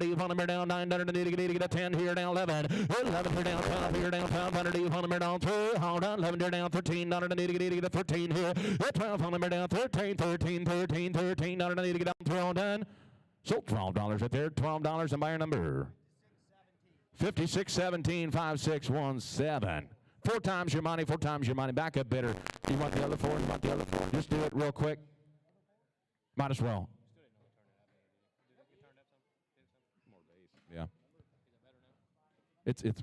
You want them down 900 and get a 10 here down 11. 11 here down 12 here down 1200. You want them down 2. Hold on 11 here down 13. 900 get a 13 here. 12 on them down 13 13 13 13. 900 get down 3 on done. So $12 right there. $12 and buyer number 5617 5617. 4 times your money. 4 times your money. Back up bidder. You want the other 4? You want the other 4? Just do it real quick. Might as well. Yeah. It's better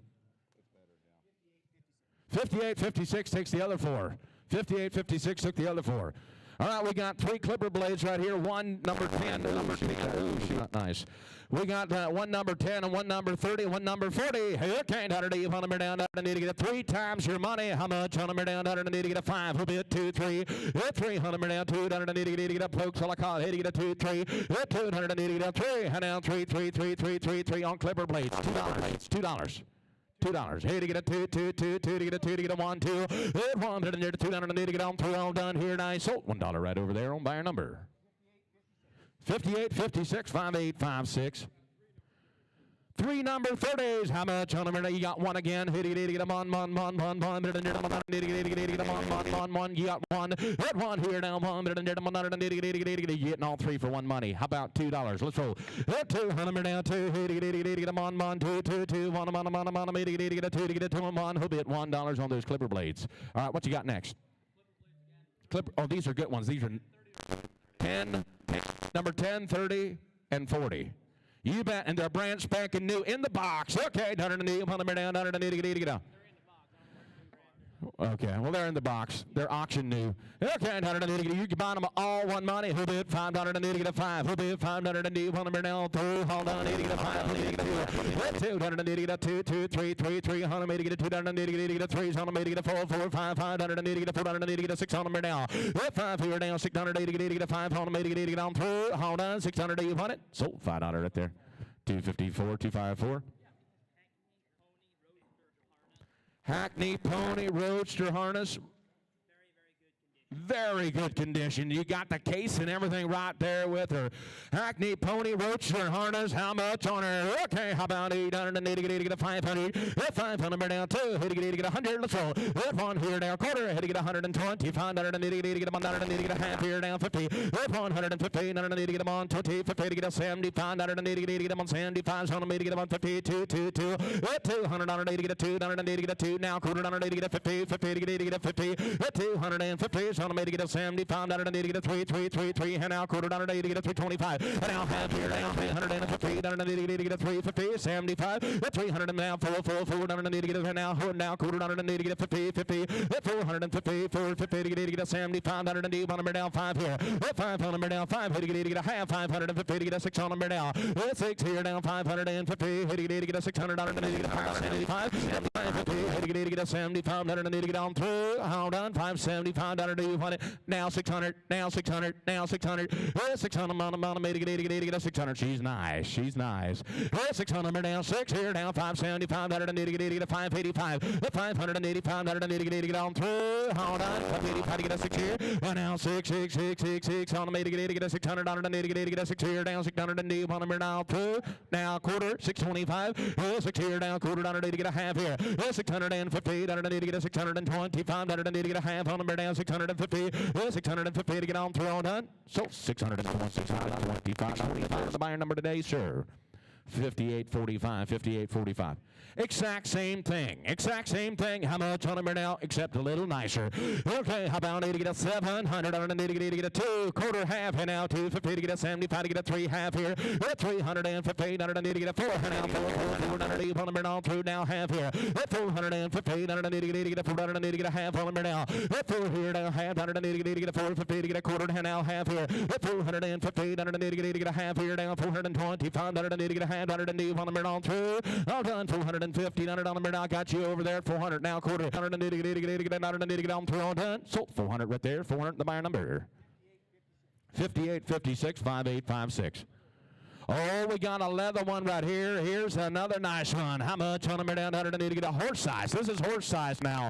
now. 5856 takes the other 4. 5856 took the other 4. All right, we got 3 clipper blades right here. One number 10. Number 10. Ooh, not nice. We got one number 10 and one number 30, one number 40. Hurricane 100 you want them down. I need to get it 3 times your money. How much on them down? I need to get a 5. Who'll be at 2, 3. 300 down 2. I need to get a folks. All I call it. To get a 2, 3. 200 I need to get a 3. And down 3, 3, 3, 3, 3, 3 on clipper blades. $2. $2. $2. Hey, to get a 2, 2, 2, 2, to get a 2, to get a 1, 2. 100 and there to 200 and need to get on 3. All done here. Nice. Sold $1 right over there on buyer number 5856 5856. 3 number 30s. How much on them? You got 1 again. Hit it, get a mon. You got 1. Hit 1 here now. Getting all 3 for 1 money. How about $2? Let's roll. Hit 200 down 2. Get a mon. 2, 2, 2. Get a 2 to get a 2 on. He'll be at $1 on those clipper blades. All right, what you got next? Clipper. Oh, these are good ones. These are 10, number 10, 30, and 40. You bet, and they're brand spanking new in the box. Okay, down. Okay, well, they're in the box. They're auction new. Okay, you can buy them all 1 money. Who bid $5? I need to get a 5. Who bid $5? I need $1 now 3. Hold on, I need to get a 5. I need to get a 2. $200 I need to get a 2, 2, 3, 3, 300. I need to get a 2. I need to get a 3. I need to get a 4, 4, 5, 500. I need to get a 4. I need to get a 600 now. 5 here down 600. I need to get a 5. I need to get on 3. Hold on, 600. You want it? So $5 right there. 254, 254. Hackney Pony Roadster harness. Very good condition. You got the case and everything right there with her. Hackney Pony Roadster harness. How much on her? Okay, how about 800? I need to get a 500. 500 down 2. Hit to get 100. Let's roll. Hit 1 here down quarter. Hit to get 120. 500. I need to get a 100. I need to get a half here down 50. Hit 150. I need to get them on 20. 50 to get a 75. I need to get them on 75. I need to get them on 50. 2, 2, 2. Hit 200. I need to get a 2. I need to get a 2. Now quarter. I need to get a 50. 50 to get a 50. Hit 250. I need to get a 75, I need to get a 3, 3, 3, 3, and now quarter, I need to get a 325, and now half here, down 350, I need to get a 350, 75, 300, and now 4, 4, 4, I need to get a now quarter, I need to get a 50, 50, 450, 450, to get a 75, I need to get down 5 here, 500 down 5, to get a half, 550, to get a 600 down, 6 here, down 550, to get a 600, I need to get a 575, 550, to get a 75, I need to get on through, hold on, 575, I do want it. Now 600, now 600, now 600. 600, mama, made to get a 600. She's nice, she's nice. 600, down 6 here, down 575. I need to get a 585. 585, I need to get on through. Hold on, 585 to get a 6 here. And now 6, 6, 6, 6, 6. On the to get a 600. I need to get a 6 here, down 600. And you want them down through. Now quarter, 625. 6 here, down quarter. I need to get a half here. 650. I need to get a 625. I need to get a half on them down 650. 650 to get on through, all done. So 620, 625. The buyer number today, sir. 5845, 5845. Exact same thing. Exact same thing. How much on them now? Except a little nicer. Okay, how about I need to get a 700? I need to get a 2 quarter half here now. 250 to get a 75 to get a 3 half here. 350. I need to get a 400 now. 400 on them now through now half here. 450. I need to get a 400. I need to get a half on them now. 4 here now half. I need to get a 450 to get a quarter now half here. 450. I need to get a half here now. 425. I need to get a half. 100 and on them on through. All done. 450. On them now. Got you over there. 400 now quarter. 100 and get on through. All done. So 400 right there. 400 the buyer number. 5856 5856. Oh, we got a leather one right here. Here's another nice one. How much on them down? 100 and get a horse size. This is horse size now.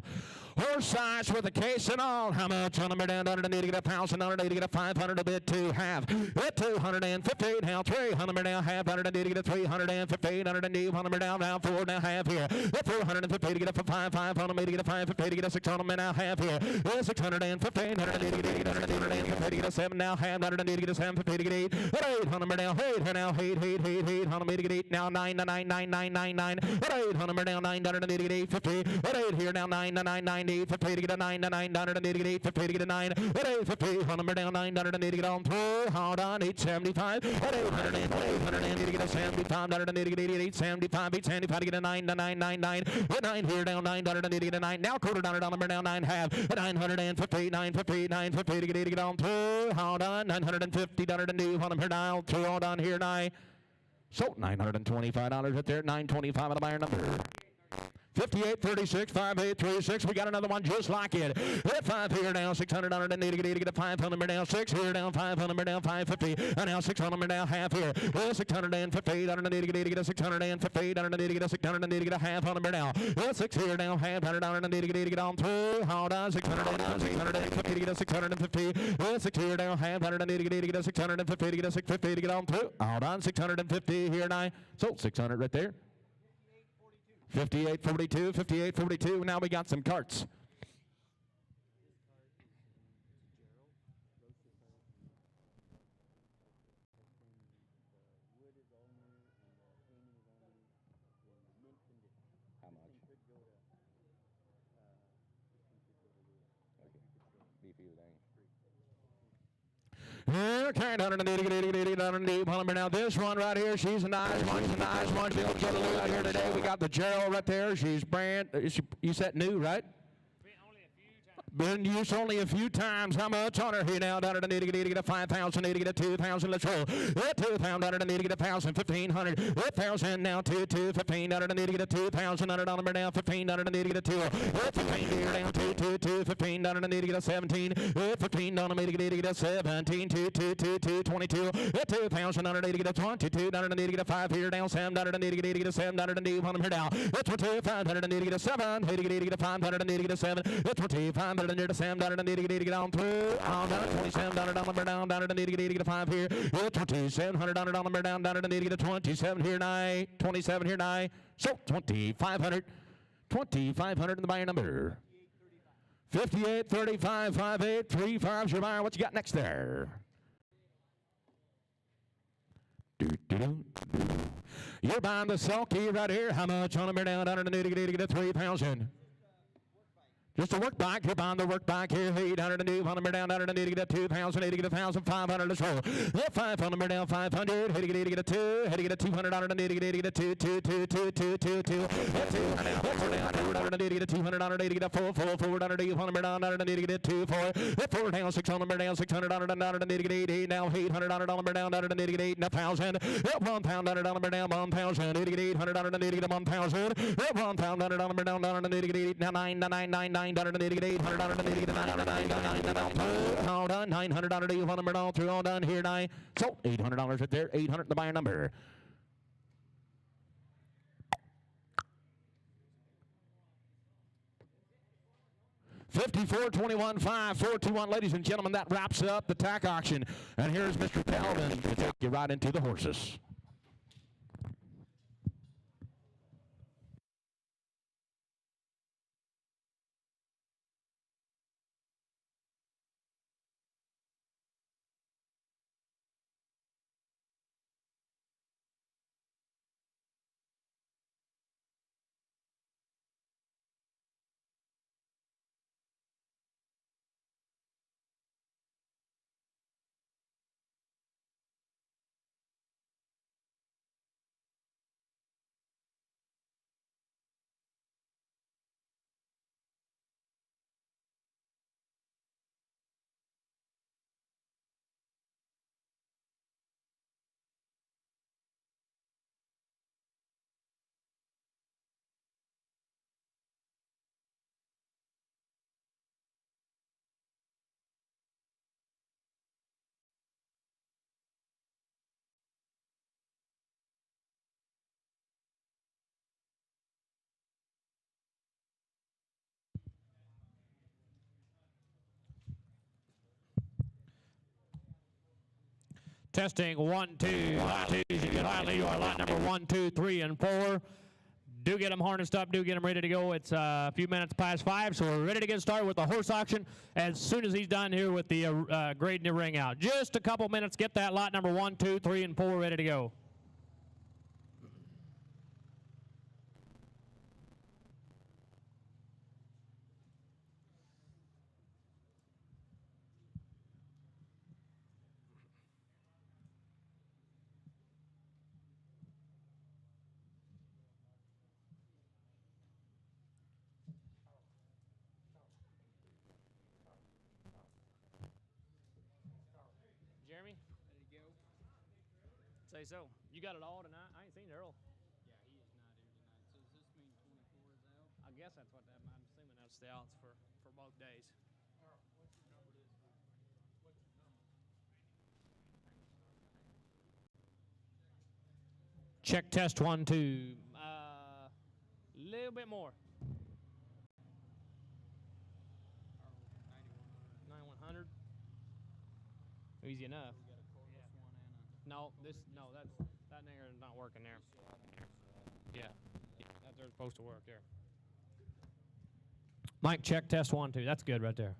Horse size with a case and all. How much on them down to need to get 1,000, need to get 500, a bit to half. At 215, now 300 down half, need to get 315, 100 down now 4 now half here. At 450 to get up for 500, need to get a 550 to get a 600 now half here. 615, 100 need to get 800 to get a 7 now half, 100 need to get a 750 to get 8. At 800 now 8 now 800 need to get 8 now 9 9 9 9 9 9. At 800 now 900 need to get 850. At 8 here now 9 9 9 850 to get a 9 900 need to get 850 to get a 9. At 850 100 down 900 need to get on through. Hold on 875. At 800 need to get a 75. 900 need to get 875 875 to get a 9 999. At 9 here down 900 need to get a 9. Now quarter dollar down 9 half. At 950 950 to get on through. Hold on 950 $100 on them here now through. Hold on here now. So $925 at there. 925 on the buyer number. 5836 5836. We got another one just like it. At 5 here now, $600 and need to get a 500 down. 6 here down, 500 down, 550. And now 600 down, half here. 650. I need to get a 650. I need to get a 600. I need to get a half 100 down. 6 here down, half $100. I need to get on through. Hold on, 600 down, 650 to get a 650. 6 here down, half $100. I need to get a 650 to get a 650 to get on through. Hold on, 650 here now. So 600 right there. 5842, 5842. Now we got some carts. How much? Okay, now this one right here, she's a nice one. She's a nice one. She'll get a look out here today. We got the Gerald right there. She's brand. You said new, right? Been used only a few times. How much on her here now? Down to need to get a 5,000, need to get a 2,000. Let's roll. 2,000, need to get a 1,000, 1,500. 1,000 now, 15. Need to get a 2,000. $100 now, 15. Need to get a 2. 15 here down, 15. Need to get a 17. 15 need to get a 17. 22. 2,000. Need to get a 22. Need to get a 5 here down. 7. Need to get a 7. Need one here down. 25. Need to get a 7. Need to get a 500. Need to get a 7. 25. Near the Sam down need to get on through. Down at $27 down need to get a 5 here. $2,700 down need to get a 27 here now. 27 here now. So 2,500. 2,500 in the buyer number. 5835 5835 your buyer. What you got next there? You're buying the sulky right here. How much on them down need to get a 3,000. Just a work bike. You're buying the work bike here. 800 and 200 down. Need to get a 2,000. Need to get a 1,500. Let's roll. 500 down. 500. Need to get a 2. Need to get a 200. Need to get a 2. 2. Need to get a 200. Need to get a 4. Need to get a 2. 4 down. 600 down. 600 need to get 8. Now $800 down. Need to get 8 and 1,000. 1,000 down. 1,000. Need to get 800. Need to get a 1,000. 1,000 down. Need to get 8 now 999. $800 need to get 800 need to get 999 all done. $900 deal on number all through all done here now. So $800 right there. 800 the buyer number. $54.21.5 ladies and gentlemen, that wraps up the tack auction. And here's Mr. Calvin to take you right into the horses. Testing 1, 2. Lot 2. You get lightly. You are lot number 1, 2, 3, and 4. Do get them harnessed up. Do get them ready to go. It's a few minutes past 5, so we're ready to get started with the horse auction as soon as he's done here with the grading the ring out. Just a couple minutes. Get that lot number 1, 2, 3, and 4 ready to go. Jeremy? Ready to go? Say so. You got it all tonight? I ain't seen Earl. Yeah, he is not here tonight. So does this mean 24 is out? I guess that's what I'm assuming that's the outs for both days. All right, what's your number this week? What's your number? Check test 1, 2. Little bit more. 9100. Easy enough. We got a cordless one and a... No, that nigger is not working there. Yeah, they're supposed to work there. Mike, check test 1, 2. That's good right there.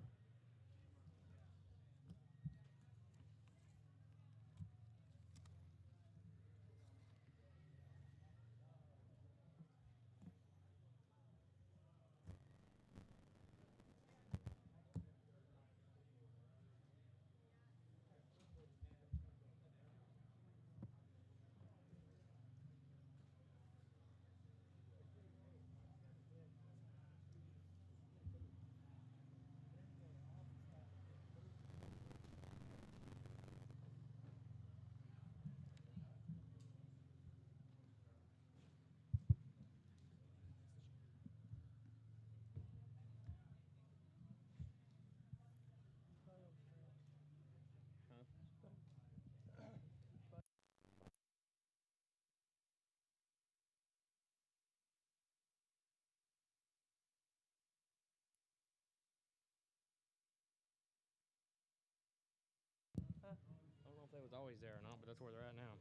I don't know if they was always there or not, but that's where they're at now.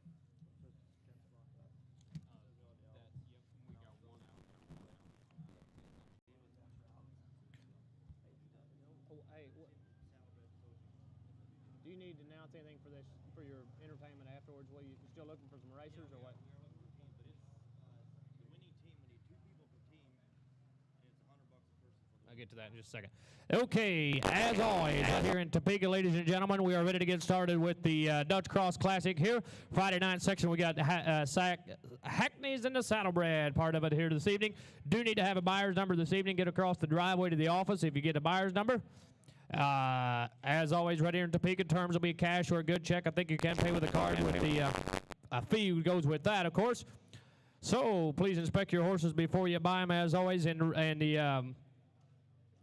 Yep, we got one out. Oh, hey, do you need to announce anything for this, for your entertainment afterwards? What, you still looking for some racers or what? We are looking for team, but it's the winning team. We need 2 people per team, and it's $100 a person for the. I'll get to that in just a second. Okay, as always, out here in Topeka, ladies and gentlemen, we are ready to get started with the Dutch Cross Classic here. Friday night section, we got Hackneys and the Saddlebred part of it here this evening. Do need to have a buyer's number this evening. Get across the driveway to the office if you get a buyer's number. As always, right here in Topeka, terms will be cash or a good check. I think you can pay with a card with the fee goes with that, of course. So please inspect your horses before you buy them, as always, and the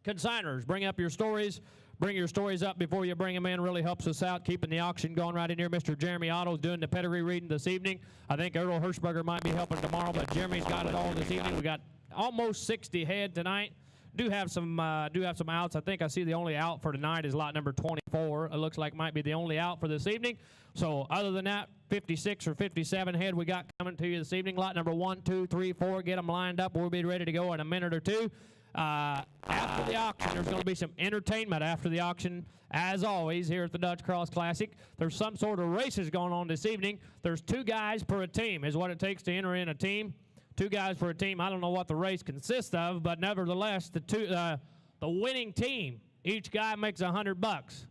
consigners, bring up your stories. Bring your stories up before you bring them in. Really helps us out, keeping the auction going right in here. Mr. Jeremy Otto's doing the pedigree reading this evening. I think Earl Hirschberger might be helping tomorrow, but Jeremy's got it all this evening. We got almost 60 head tonight. Do have some outs. I think I see the only out for tonight is lot number 24. It looks like might be the only out for this evening. So other than that, 56 or 57 head we got coming to you this evening. Lot number 1, 2, 3, 4. Get them lined up. We'll be ready to go in a minute or two. After the auction, there's going to be some entertainment after the auction. As always, here at the Dutch Cross Classic, there's some sort of races going on this evening. There's 2 guys per a team is what it takes to enter in a team. 2 guys for a team. I don't know what the race consists of, but nevertheless, the winning team, each guy makes $100.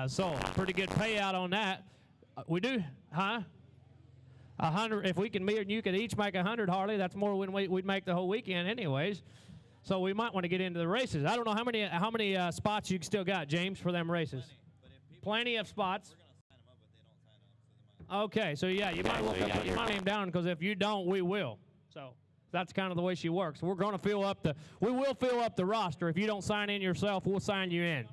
So pretty good payout on that. We do, huh? 100. If we can, me and you could each make 100, Harley. That's more than we'd make the whole weekend, anyways. So we might want to get into the races. I don't know how many spots you still got, James, for them races. Plenty of spots. Okay, so yeah, you might look up your name down, because if you don't, we will. So that's kind of the way she works. We're going to we will fill up the roster. If you don't sign in yourself, we'll sign you in.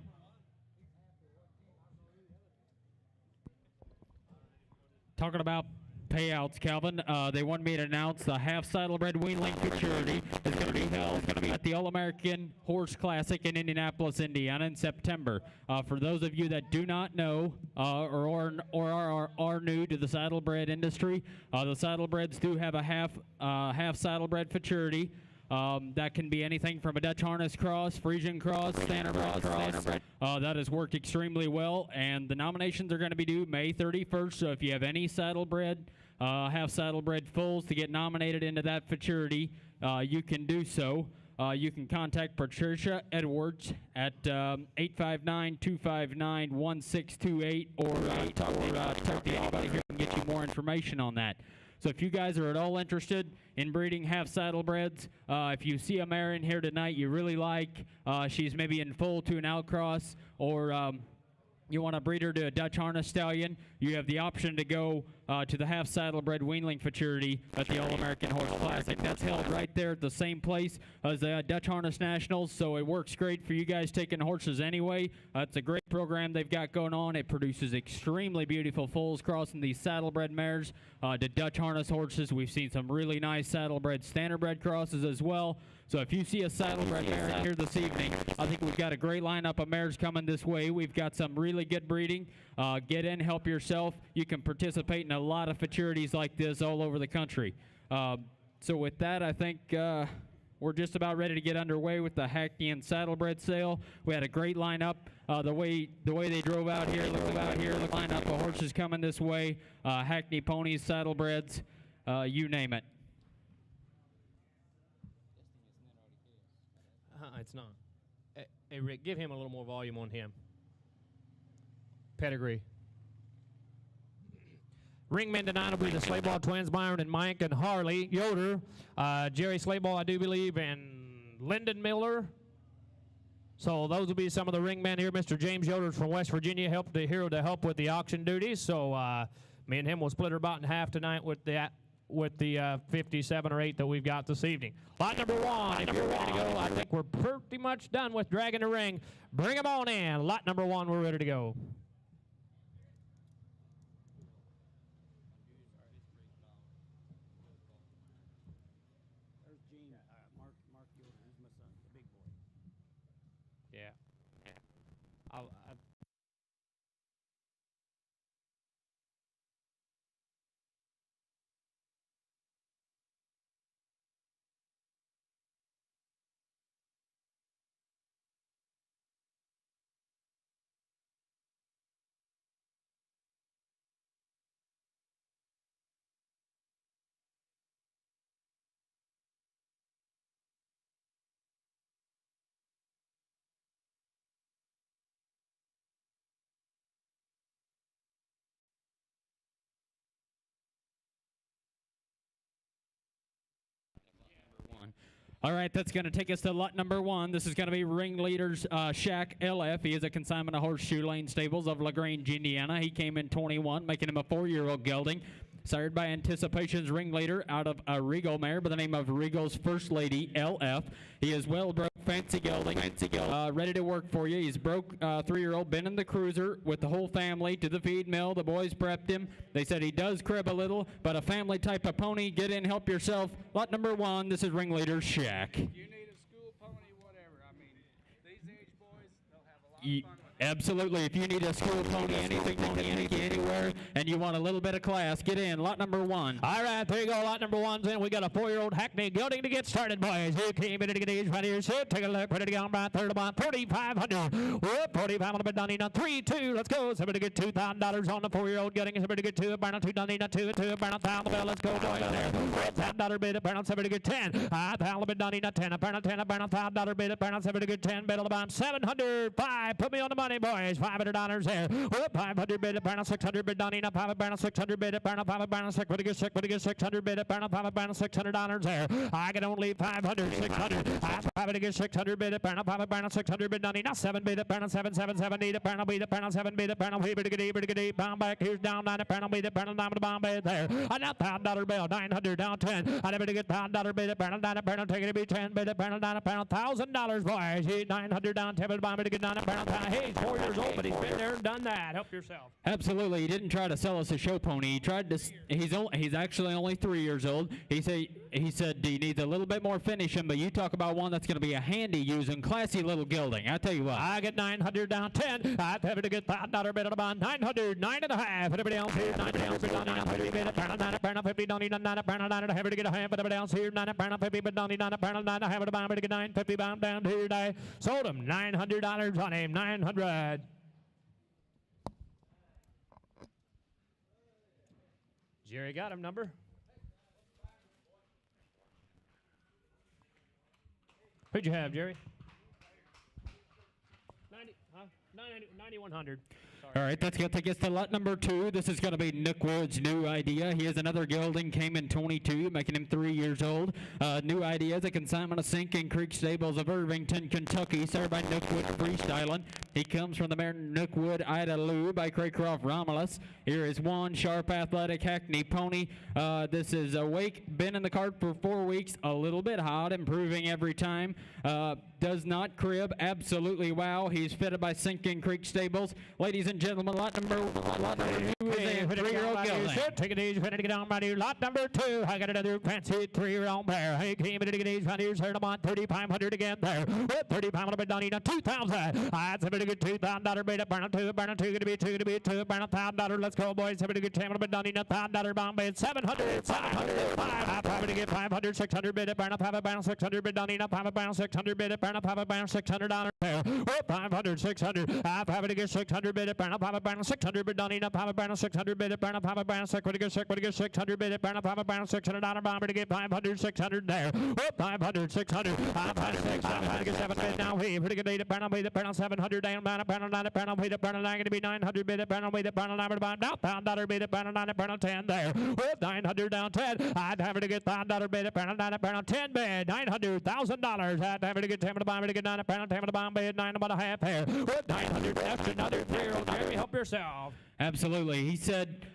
Talking about payouts, Calvin. They wanted me to announce the half saddlebred weanling futurity is going to be held at the All-American Horse Classic in Indianapolis, Indiana in September. For those of you that do not know or are new to the saddlebred industry, the saddlebreds do have a half saddlebred futurity. That can be anything from a Dutch harness cross, Frisian cross, standardbred cross. That has worked extremely well, and the nominations are going to be due May 31st. So if you have any saddlebred, half saddlebred foals to get nominated into that futurity, you can do so. You can contact Patricia Edwards at 859-259-1628 or talk to anybody here and get you more information on that. So if you guys are at all interested in breeding half saddlebreds, if you see a mare in here tonight you really like, she's maybe in foal to an outcross, or you want to breed her to a Dutch harness stallion, you have the option to go to the half saddlebred weanling futurity at the All-American Horse Classic. That's held right there at the same place as the Dutch Harness Nationals, so it works great for you guys taking horses anyway. It's a great program they've got going on. It produces extremely beautiful foals crossing these saddlebred mares to Dutch harness horses. We've seen some really nice saddlebred standardbred crosses as well. So if you see a saddlebred mare here this evening, I think we've got a great lineup of mares coming this way. We've got some really good breeding. Get in, help yourself. You can participate in a lot of futurities like this all over the country. So with that, I think we're just about ready to get underway with the Hackney and Saddlebred sale. We had a great lineup. The way they drove out here, the lineup of horses coming this way. Hackney ponies, saddlebreds, you name it. It's not. Hey, Rick, give him a little more volume on him. Pedigree. Ringmen tonight will be the Slayball twins, Byron and Mike, and Harley Yoder, Jerry Slayball, I do believe, and Lyndon Miller. So those will be some of the ringmen here. Mr. James Yoder from West Virginia helped to help with the auction duties. So me and him will split her about in half tonight with the 57 or 8 that we've got this evening. Lot number 1, if you're ready to go, I think we're pretty much done with dragging the ring. Bring them on in. Lot number 1, we're ready to go. There's Gene, Mark Yoder. He's my son, the big boy. Yeah. All right, that's going to take us to lot number 1. This is going to be ringleader's Shaq LF. He is a consignment of Horseshoe Lane Stables of LaGrange, Indiana. He came in 21, making him a 4-year-old gelding. Sired by Anticipation's ringleader out of a Regal mare by the name of Regal's First Lady, LF. He is well broke, fancy gelding, ready to work for you. He's broke 3-year-old, been in the cruiser with the whole family to the feed mill. The boys prepped him. They said he does crib a little, but a family type of pony. Get in, help yourself. Lot number 1, this is ringleader Shaq. You need a school pony, whatever. I mean, these age boys, they'll have a lot of fun with it. Absolutely. If you need a school pony, anything that can take you anywhere, and you want a little bit of class, get in. Lot number 1. All right, there you go. Lot number 1's in. We got a 4-year-old Hackney gelding to get started, boys. Here came in to get age right here. So take a look. Ready to go on by third about 4,500. Whoop, 4,500 done in 3-2. Let's go. Somebody get $2,000 on the 4-year-old gelding. Somebody get 2. Burn on 2 done in 2. Burn on $1,000. Let's go, boys. $1,000 bid. Burn on somebody get 10. $1,000 bid done in 10. Burn on 10. Burn on $1,000 bid. Burn on somebody get 10. Bid on the bottom 705. Put me on the money, boys. $500 there. Whoop, 500 bid. Burn on 600 bid done in 5. Burn on 600 bid. Burn on 5. Burn on 6. What do you get 600 bid. Burn on 5. Burn on $600 there. I can only 500. 600. I 5 to get 600 bid. Burn on 5. Burn on 600 bid done in 7 bid. Burn on 7. 770. Burn on bid. Burn on 7 bid. Burn on bid. Get 8. Pound back. Here's down 9. Burn on bid. Burn on 9 with the bomb bid there. I got $1,000 bill. 900 down 10. I never get $1,000 bid. Burn on 9. Burn on take it to be 10 bid. Burn on 9. Burn on $1,000 boys. $900 down 10 with the bomb bid. Get 9. Burn on 10. Hey, 4 years old, but he's been there and done that. Help yourself. Absolutely, he didn't try to sell us a show pony. He tried to. He's actually only 3 years old. He said he needs a little bit more finishing, but you talk about one that's going to be a handy using, classy little gelding. I tell you what. I get 900 down 10. I'm having to get $5 bid on about 900, 9.5. Everybody else here, 900 bid on 900 bid. Pound 50, don't need 9 pound 9. Having to get a half. Everybody else here, 9 pound 50, but don't need 9 pound 9. I have to buy him to get 950 pound down here today. Sold him $900 on him, 900. Jerry got him number. Who'd you have, Jerry? 9100. All right, that's going to take us to lot number 2. This is going to be Nook Wood's new idea. He has another gelding, came in 22, making him 3 years old. New idea is a consignment of Sinking Creek Stables of Irvington, Kentucky, started by Nook Wood Freestyling. He comes from the mare Nook Wood Ida Lou by Craycroft Romulus. Here is one sharp athletic Hackney pony. This is awake, been in the cart for 4 weeks, a little bit hot, improving every time. Does not crib, absolutely wow. He's fitted by Sinking Creek Stables. Ladies and gentlemen, lot number 2 is a 3-year-old gelding. Take it easy, get on my new lot number 2. I got another fancy 3-year-old mare. He came in to get easy, here's heard him on 3,500 again there. 3,500 done, he done 2,000. I had somebody good $2,000 bid up, burn 2, burn 2, gonna be 2, gonna be 2, burn $1,000. Let's go, boys. Somebody good $10 bid done, he done $1,000 bomb bid 700, 705. I probably get 500, 600 bid up, burn up, have a bounce 600 bid done, he done 5 600 bid up, burn up, have a bounce $600 there. 500, 600. I probably get 600 bid up, burn up, have a bounce 600 bid done, he done 5 bounce 600 bid up, burn up, have a bounce 600 bid up, burn up, have a bounce $600 bomb to get 500, 600 there. 500, 600. I'm to get 7 bid now. He pretty good bid up, burn up, 700 down, burn up, burn up, burn up, burn up, burn up, going to be 900 bid up, burn up, burn up, burn up, now $1,000 bid up, burn up, 10 there. 900 down 10. I'd have to get $1,000 bid up, burn up, 10 bid, $900,000. I'd have to get 10 to bomb to get 9 10 to bomb bid, 9 about a half there. 900 after another 3-year-old. Jeremy, help yourself. Absolutely. He said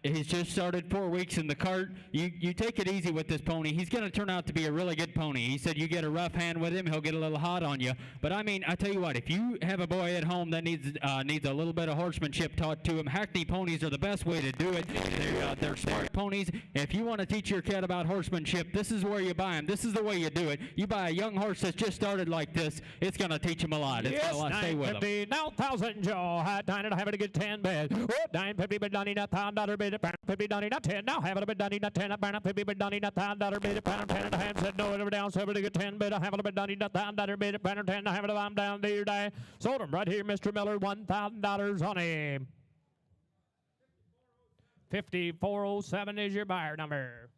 he's just started 4 weeks in the cart. You take it easy with this pony. He's going to turn out to be a really good pony. He said you get a rough hand with him, he'll get a little hot on you. But I mean, I tell you what, if you have a boy at home that needs a little bit of horsemanship taught to him, Hackney ponies are the best way to do it. They're smart ponies. If you want to teach your kid about horsemanship, this is where you buy them. This is the way you do it. You buy a young horse that's just started like this, it's going to teach him a lot. It's going to stay with him. Now 1,000, Joe. Had 9 and I have to get 10 bid. 950 bid done, $1,000 bid. 50 done, not 10. Now have it a bit done, not 10. Burn up 50 bid done, $1,000 bid. Pound 10 and a half. Said no, over down 7 to get 10 bid. I have it a bit done, $1,000 bid. Pound 10. I have it I'm down there today. Sold him right here, Mr. Miller. $1,000 on him. 5407 is your buyer number.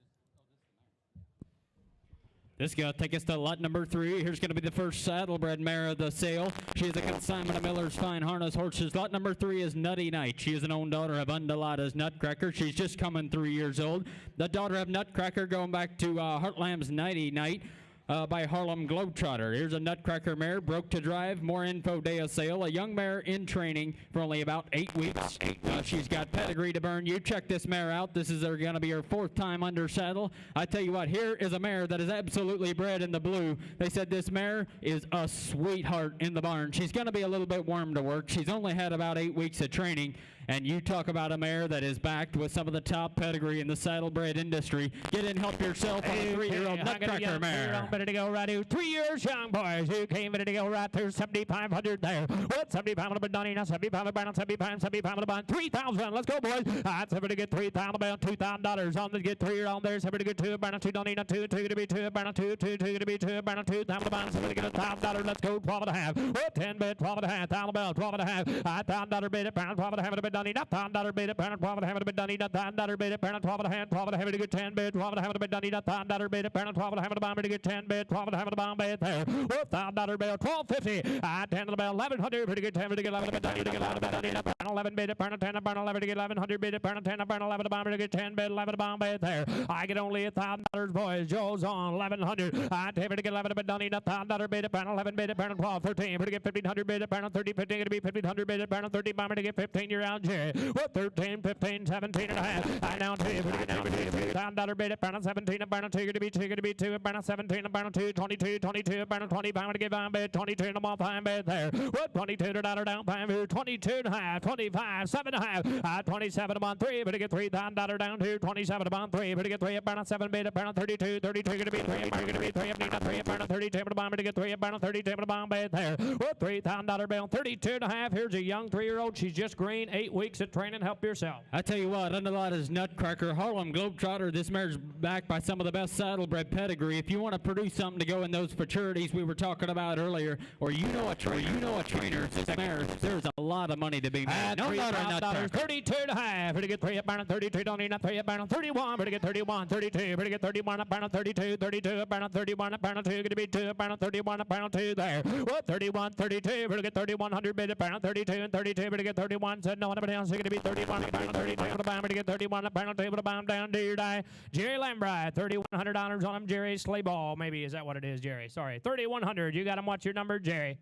This is going to take us to lot number 3. Here's going to be the first saddlebred mare of the sale. She is a consignment of Miller's Fine Harness horses. Lot number 3 is Nutty Night. She is an own daughter of Undulata's Nutcracker. She's just coming 3 years old. The daughter of Nutcracker going back to Heartland's Nighty Night. By Harlem Globetrotter. Here's a Nutcracker mare, broke to drive. More info, day of sale. A young mare in training for only about 8 weeks. She's got pedigree to burn. You check this mare out. This is going to be her 4th time under saddle. I tell you what, here is a mare that is absolutely bred in the blue. They said this mare is a sweetheart in the barn. She's going to be a little bit warm to work. She's only had about 8 weeks of training. And you talk about a mare that is backed with some of the top pedigree in the saddlebred industry. Get in, help yourself on a 3-year-old Nutcracker mare. Ready to go right here. 3 years young, boys. You came ready to go right through 7,500 there. What? 7,500 but done enough. 7,500 7,500 bond. 3,000. Let's go, boys. I'd somebody get 3,000 about $2,000 on the get 3 year on there. Somebody get 2 burn 2 don't need a 2 to be 2 burn 2 2 to be 2 burn 2,000 bond. Somebody get $1,000. Let's go 12 and a half. What? 10 bid 12 and a half. 1,000 bell 12 and a half. $1,000 bid it burn 12 and a half a bit done enough. $1,000 bid it burn 12 and a half a bit done enough. $1,000 bid it burn 12 and a half. 12 and a half to get 10 bid 12 and a half a bit done enough. $1,000 bid it burn 12 and a half a bomb to get 10 bid 12 and a half a bomb bid there. $1,000 bill 1250. I 10 to the bell 1,100 to get 10 to get 11 bid done to get 11 bid done enough. 11 bid it burn 10 burn 11 to get 1100 bid it burn 10 burn 11 bomb to get 10 bid 11 bomb bid there. I get only $1,000 boys. Joe's on 1,100. I 10 to get 11 bid done enough. $1,000 bid it burn 11 bid it burn 12 13 to get 1,500 bid it burn 30 15 to be 1,500 bid it burn 30 bomb to get 15 year out. Jerry. Well, 13, 15, 17 and a half. I down to $3 bid at Brown 17, a Brown 2 to be 2, a Brown 17, a Brown 2, 22, 22, a Brown 20, pound to give on bid, 22 and a mile fine bid there. Well, $22 down fine bid, 22 and a half, 25, 7 and a half, 27 a 3, but to get $3,000 down to 27 a 3, but to get 3 at Brown 7 bid at Brown 32, 32 going to be 3, going to be 3, up need 3 at Brown 32, but a bomb to get 3 at Brown 32, but a bomb bid there. Well, $3,000 bill, 32 and a half. Here's a young 3-year-old. She's just green, 8 weeks at training. Help yourself. I tell you what, Underlot's Nutcracker, Harlem Globetrotter, this mare's backed by some of the best saddlebred pedigree. If you want to produce something to go in those futurities we were talking about earlier, or you know a trainer, this mare, there's a lot of money to be made. No, not a Nutcracker. 32 and a half. Better get 3 at Barnum 32. Don't need enough 3 at Barnum 31. Better get 31, 32. Better get 31 at Barnum 32. 32 at Barnum 31 at Barnum 2. Going to be 2 at Barnum 31 at Barnum 2 there. Well, 31, 32. Better get 3,100 bid at Barnum 32 and 32. Better get 31. Said no one else. Going to be 31 at Barnum 32. Better get 31 at Barnum 2. Better bomb down to your die. Jerry Lambride, $3,100 on him. Jerry Sleigh Ball. Maybe is that what it is, Jerry? Sorry, 3,100. You got him. What's your number, Jerry?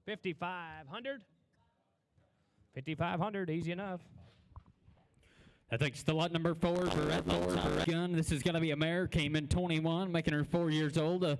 5,500. 5,500. Easy enough. That takes the lot number 4 for Red Top Gun. This is going to be a mare. Came in 21, making her 4 years old.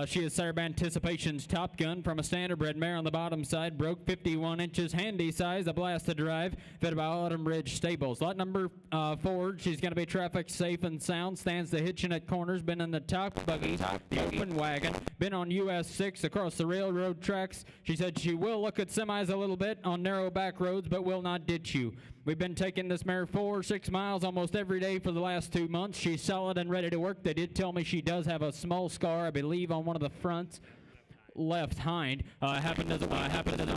She is Sarah Anticipation's Top Gun from a standardbred mare on the bottom side. Broke 51 inches, handy size, a blast to drive. Fed by Autumn Ridge Stables. Lot number 4, she's going to be traffic safe and sound. Stands the hitching at corners. Been in the top buggy, the open wagon. Been on US 6 across the railroad tracks. She said she will look at semis a little bit on narrow back roads, but will not ditch you. We've been taking this mare 4 or 6 miles almost every day for the last 2 months. She's solid and ready to work. They did tell me she does have a small scar, I believe, on one of the fronts. Left hind. Happened as a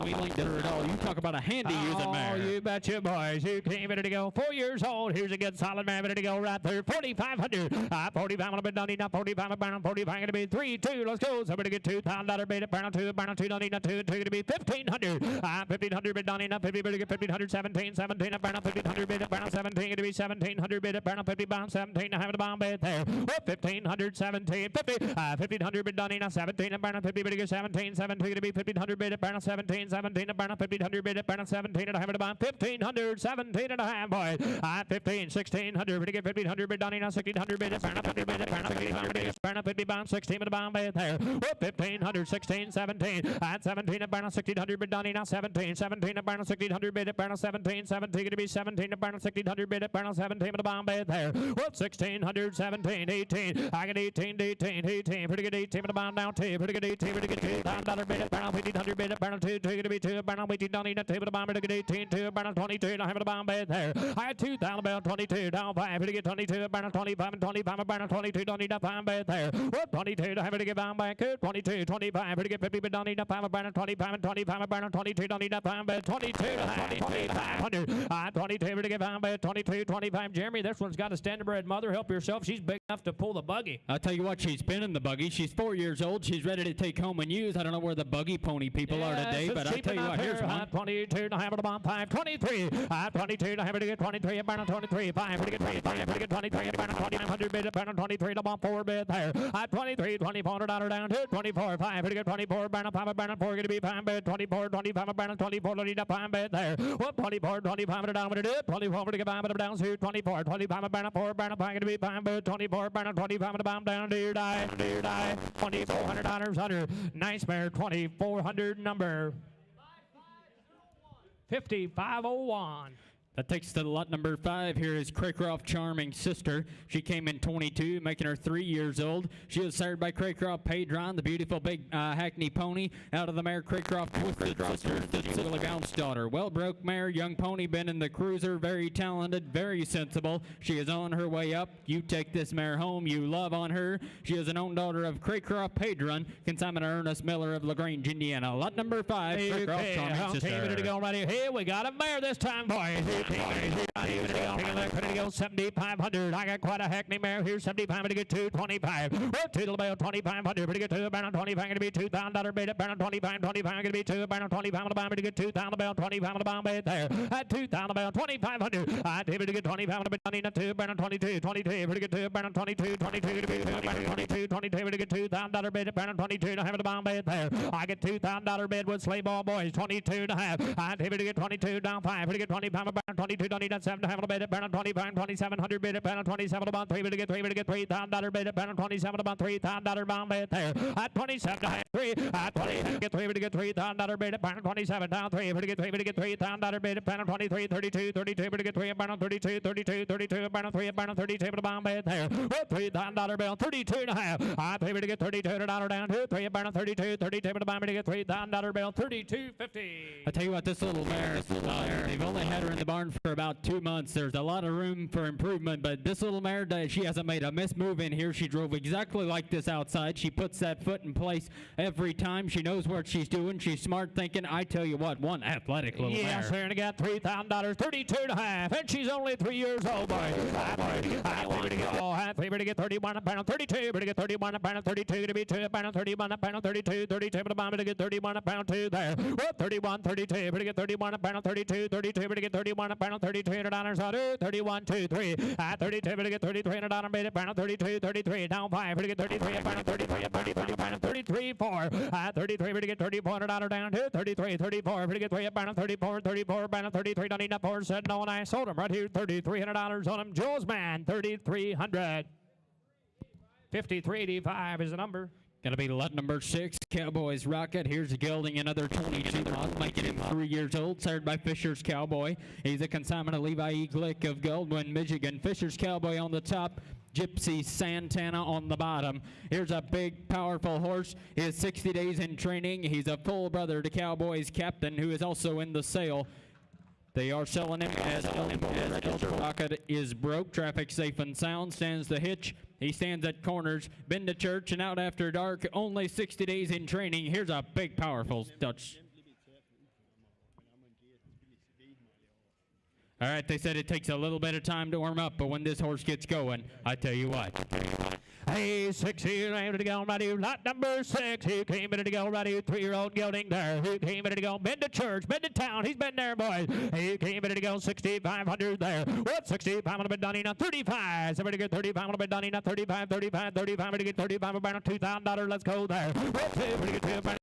we linked her at all. You talk about a handy using mare. Oh, you betcha, boys. You came ready to go. 4 years old. Here's a good solid man ready to go right there. 4,500. 45 on a bit. Don't need enough. 45 at Barnum. 45 going to be 3, 2. Let's go. Somebody get $2,000 bait at Barnum 2. Barnum 2. Don't need enough. 2. 2 going to be 1,500. 1,500 bid. Don't need enough. 50 better get 1,500. 17. 17 at Barnum. 1,500 bid at Barnum. 17 going to be 1,700 bid at Barnum. 50 bomb. 17. I have the bomb bid there. 1,500. 17. 50. 1,500 bid. Don't need enough. 17 at Barnum. 50 better get 17. 17 going to be 1,500 bid at Barnum 17, 17 at Barnum 1,500 bid at Barnum 17 and a half at about 1,500, 17 and a half, boys. 15, 1,600, bid to get 1,500 bid, Donnie now 1,600 bid at Barnum 50 bid at Barnum 1,500 bid at Barnum 50 bomb 16 at the bomb bid there. 1,500, 16, 17 at 17 at Barnum 1,600 bid, Donnie now 17, 17 at Barnum 1,600 bid at Barnum 17, 17 going to be 17 at Barnum 1,600 bid at Barnum 17 at the bomb bid there. 1,600, 17, 18, I get 18, 18, 18, pretty good 18 at the bomb down 2, pretty good 18, pretty good $2,000 bid at Barnum 1,500 bid at Barnum 2, 2 going to be 2 at Barnum 18, don't need a 2 at the bomb bid to get 18, 2 at Barnum 22, don't have the bomb bid there. I had $2,000 bill 22, down 5, pretty get 22 at Barnum 25 and 25 at Barnum 22, don't need a bomb bid there. 22, don't have to get bomb back, 22, 25, pretty get 50 but don't need a 5 at Barnum 25 and 25 at Barnum 22, don't need a bomb bid 22, 2,500, 22, pretty get bomb bid 22, 25. Jeremy, this one's got a standardbred mother. Help yourself. She's big enough to pull the buggy. I'll tell you what, she's been in the buggy. She's 4 years old. She's ready to take home and use. I don't know where the buggy pony people are today, but I'll tell you what, here's one. 22, to have it about 5, 23, 22, to have it to get 23 at Barnum 23, 5, to get 25, to get 23 at Barnum 2,900 bid at Barnum 23, to about 4 bid there. At 23, $2,400 down to 24, 5, to get 24 Barnum 5 at Barnum 4, going to be 5 bid, 24, 25 at Barnum 24, don't need a 5 bid there. 24, 25 down with it, 24 to get 5 at down to 24, 25 at Barnum 4, Barnum 5, going to be 5 bid, 24, Barnum 25 at the bomb down to your die, $2,400 under. Nice mare, 2,400 number 5,501. That takes to lot number 5. Here is Craycroft Charming Sister. She came in 22, making her 3 years old. She was sired by Craycroft Padron, the beautiful big Hackney pony. Out of the mare, Craycroft Twisted Sister, the Silly Bounce daughter. Well-broke mare, young pony, been in the cruiser, very talented, very sensible. She is on her way up. You take this mare home, you love on her. She is an own daughter of Craycroft Padron, consignment Ernest Miller of LaGrange, Indiana. Lot number 5, Craycroft Charming Sister. Okay, ready to go right here. Here we got a mare this time, boys. came in here. Take a look. Ready to go. 7,500. I got quite a hackney mare here. 75. Ready to get 225. Whoop, to the bell. 2,500. Ready to get to about 25. Going to be $2,000 bid at Barron 25. 25. Going to be two about 25 on the bomb. Ready to get 2,000 bell. 25 on the bomb bid there. At 2,000 bell. 2,500. I did to get 25 on the bid. I need a 2 Barron 22. 22. Ready to get 2 Barron 22. 22. Going to be 2 Barron 22. 22. Ready to get $2,000 bid at Barron 22. I have the bomb bid there. I get $2,000 bid with Sleigh Ball Boys. 22 and a half. I did to get 22 down 5. Ready to get 25 on Barron 22. Don't need that 7 to have the bid at Barron 25. 2,700 bid at Barron 27 about 3. Ready to get $3,000 bid at Barron 27 about $3,000 bomb bid there. At 27 to have 3. At 20 get 3. Ready to get $3,000 bid at Barron 27 down 3. Ready to get 3. Ready to get $3,000 bid at Barron 23. 32. 32. Ready to get 3 at Barron 32. 32. 32 at Barron 3 at Barron 32 for the bomb bid there. With $3,000 bill 32 and a half. I 3 to get $32 down 2. 3 at Barron 32. 32 for the bomb bid to get $3,000 bill 32.50. I tell you what, this little mare, they've only had her in the barn for about 2 months. There's a lot of room for improvement, but this little mare, she hasn't made a miss move in here. She drove exactly like this outside. She puts that foot in place every time. She knows what she's doing. She's smart thinking. I tell you what, one athletic little mare. Yes, sir, and I got $3,000, 32 and a half, and she's only 3 years old, boy. I favor to get 31 at pound 32, but to get 31 at pound 32, to be 2 at pound 31 at pound 32, 32 for the bomb, to get 31 at pound 2 there. Well, 31, 32, but to get 31 at pound 32, 32, but to get 31 at pound 32, $100 on 31, 2, 3, at 32, but to get 33 and a dollar made at pound 32, 33, down 5, but to get 33 at pound 33, at 33, pound 33, 4, at 33, but to get $34 down 2, 33, 34, but to get 3 at pound 34, 34, pound 33, don't need that 4, said no, and I sold him right here, $3,300 on him. Joe's man, 3,300. 53.85 is the number. Gonna be lot number 6, Cowboys Rocket. Here's a gelding, another 22 month, making him 3 years old. Sired by Fisher's Cowboy. He's a consignment of Levi E. Glick of Goldwyn, Michigan. Fisher's Cowboy on the top. Gypsy Santana on the bottom. Here's a big, powerful horse. He has 60 days in training. He's a full brother to Cowboys captain, who is also in the sale. They are selling him as Rocket is broke. Traffic safe and sound. Stands the hitch. He stands at corners. Been to church and out after dark. Only 60 days in training. Here's a big, powerful Dutch. All right, they said it takes a little bit of time to warm up, but when this horse gets going, I tell you what. Hey, 6 here, ready to go, ready. Lot number 6. He came ready to go, ready. 3-year-old gelding there. He came ready to go. Been to church, been to town. He's been there, boys. He came ready to go. 6,500 there. What? 6,500 been done. He not 35. Somebody get 35. Been done. He not 35. 35. 35. Ready to get 35. About $2,000. Let's go there. What? Ready to get 2,000.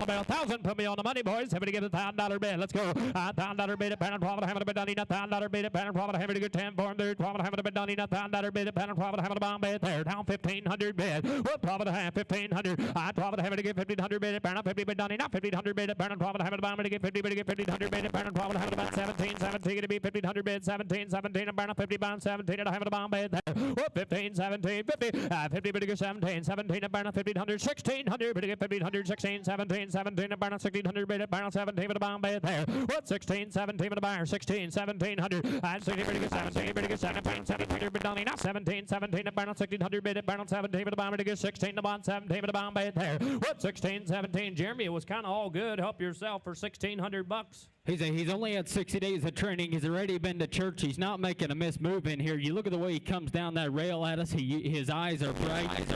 About 1,000. Put me on the money, boys. Somebody get $1,000 bid. Let's go. $1,000 bid at pound 12. Haven't been done. He not $1,000 bid at pound 12. Haven't to get 10 for him there. 12. Haven't been done. He not $1,000 bid at pound 12. Haven't a bomb bid there. Down 1,500 bid. Well, 12 and a half, 1,500. 12 and a half to get 1,500 bid at Barron, 50 bid done. Not 1,500 bid at Barron, 12 and a half to bomb to get 50 bid to get 1,500 bid at Barron, 12 and a half to about 17, 17 to be 1,500 bid, 17, 17 at Barron, 50 bound, 17 and a half to bomb bid there. Well, 15, 17, 50, 50 bid to get 17, 17 at Barron, 1,500, 1,600 bid to get 1,500, 16, 17, 17 at Barron, 1,600 bid at Barron, 17 with a bomb bid there. What? 16, 17 with a buyer, 16, 1,700, 16 bid to get 17, bid to get 17, 700 bid done. Not 17, 17 at Barron, 1,600 bid at Barron, 17 with a bomb to get 16 to bomb. 17 with a bomb bait there. What? 16, 17. Jeremy, it was kind of all good. Help yourself for $1,600. He's only had 60 days of training. He's already been to church. He's not making a miss move in here. You look at the way he comes down that rail at us. His eyes are bright. He's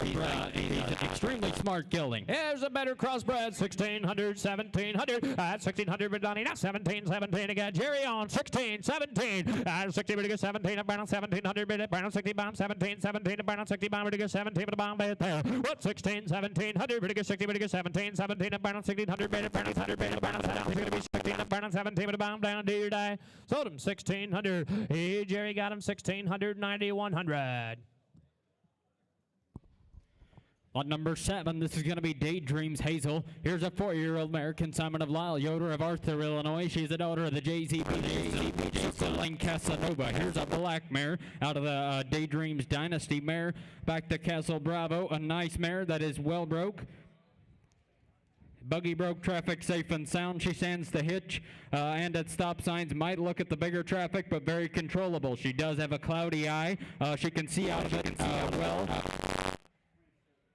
an extremely smart gelding. Here's a better crossbred. 1,600, 1,700. 1,600 with Donnie. Now 17, 17. I got Jerry on 16, 17. 60 to get 17. At Brown 1,700 bid at Brown 60 bomb 17, 17. At Brown 60 bomb to get 17 with the bomb bid there. What? 16, 1700 bid to get 60 bid to get 17, 17. At Brown 1,600 bid at Brown 100 bid at Brown 7. He's going to be 16 at Brown 17 with a bomb down. Do you die? Sold him 1,600. Hey, Jerry got him 1,600, 9,100. On number 7, this is going to be Daydreams Hazel. Here's a 4-year-old American Simon of Lyle Yoder of Arthur, Illinois. She's the daughter of the JZB Casanova. Here's a black mare out of the Daydreams Dynasty mare. Back to Castle Bravo, a nice mare that is well broke. Buggy broke, traffic safe and sound. She stands the hitch and at stop signs. Might look at the bigger traffic, but very controllable. She does have a cloudy eye. She can see out of it well.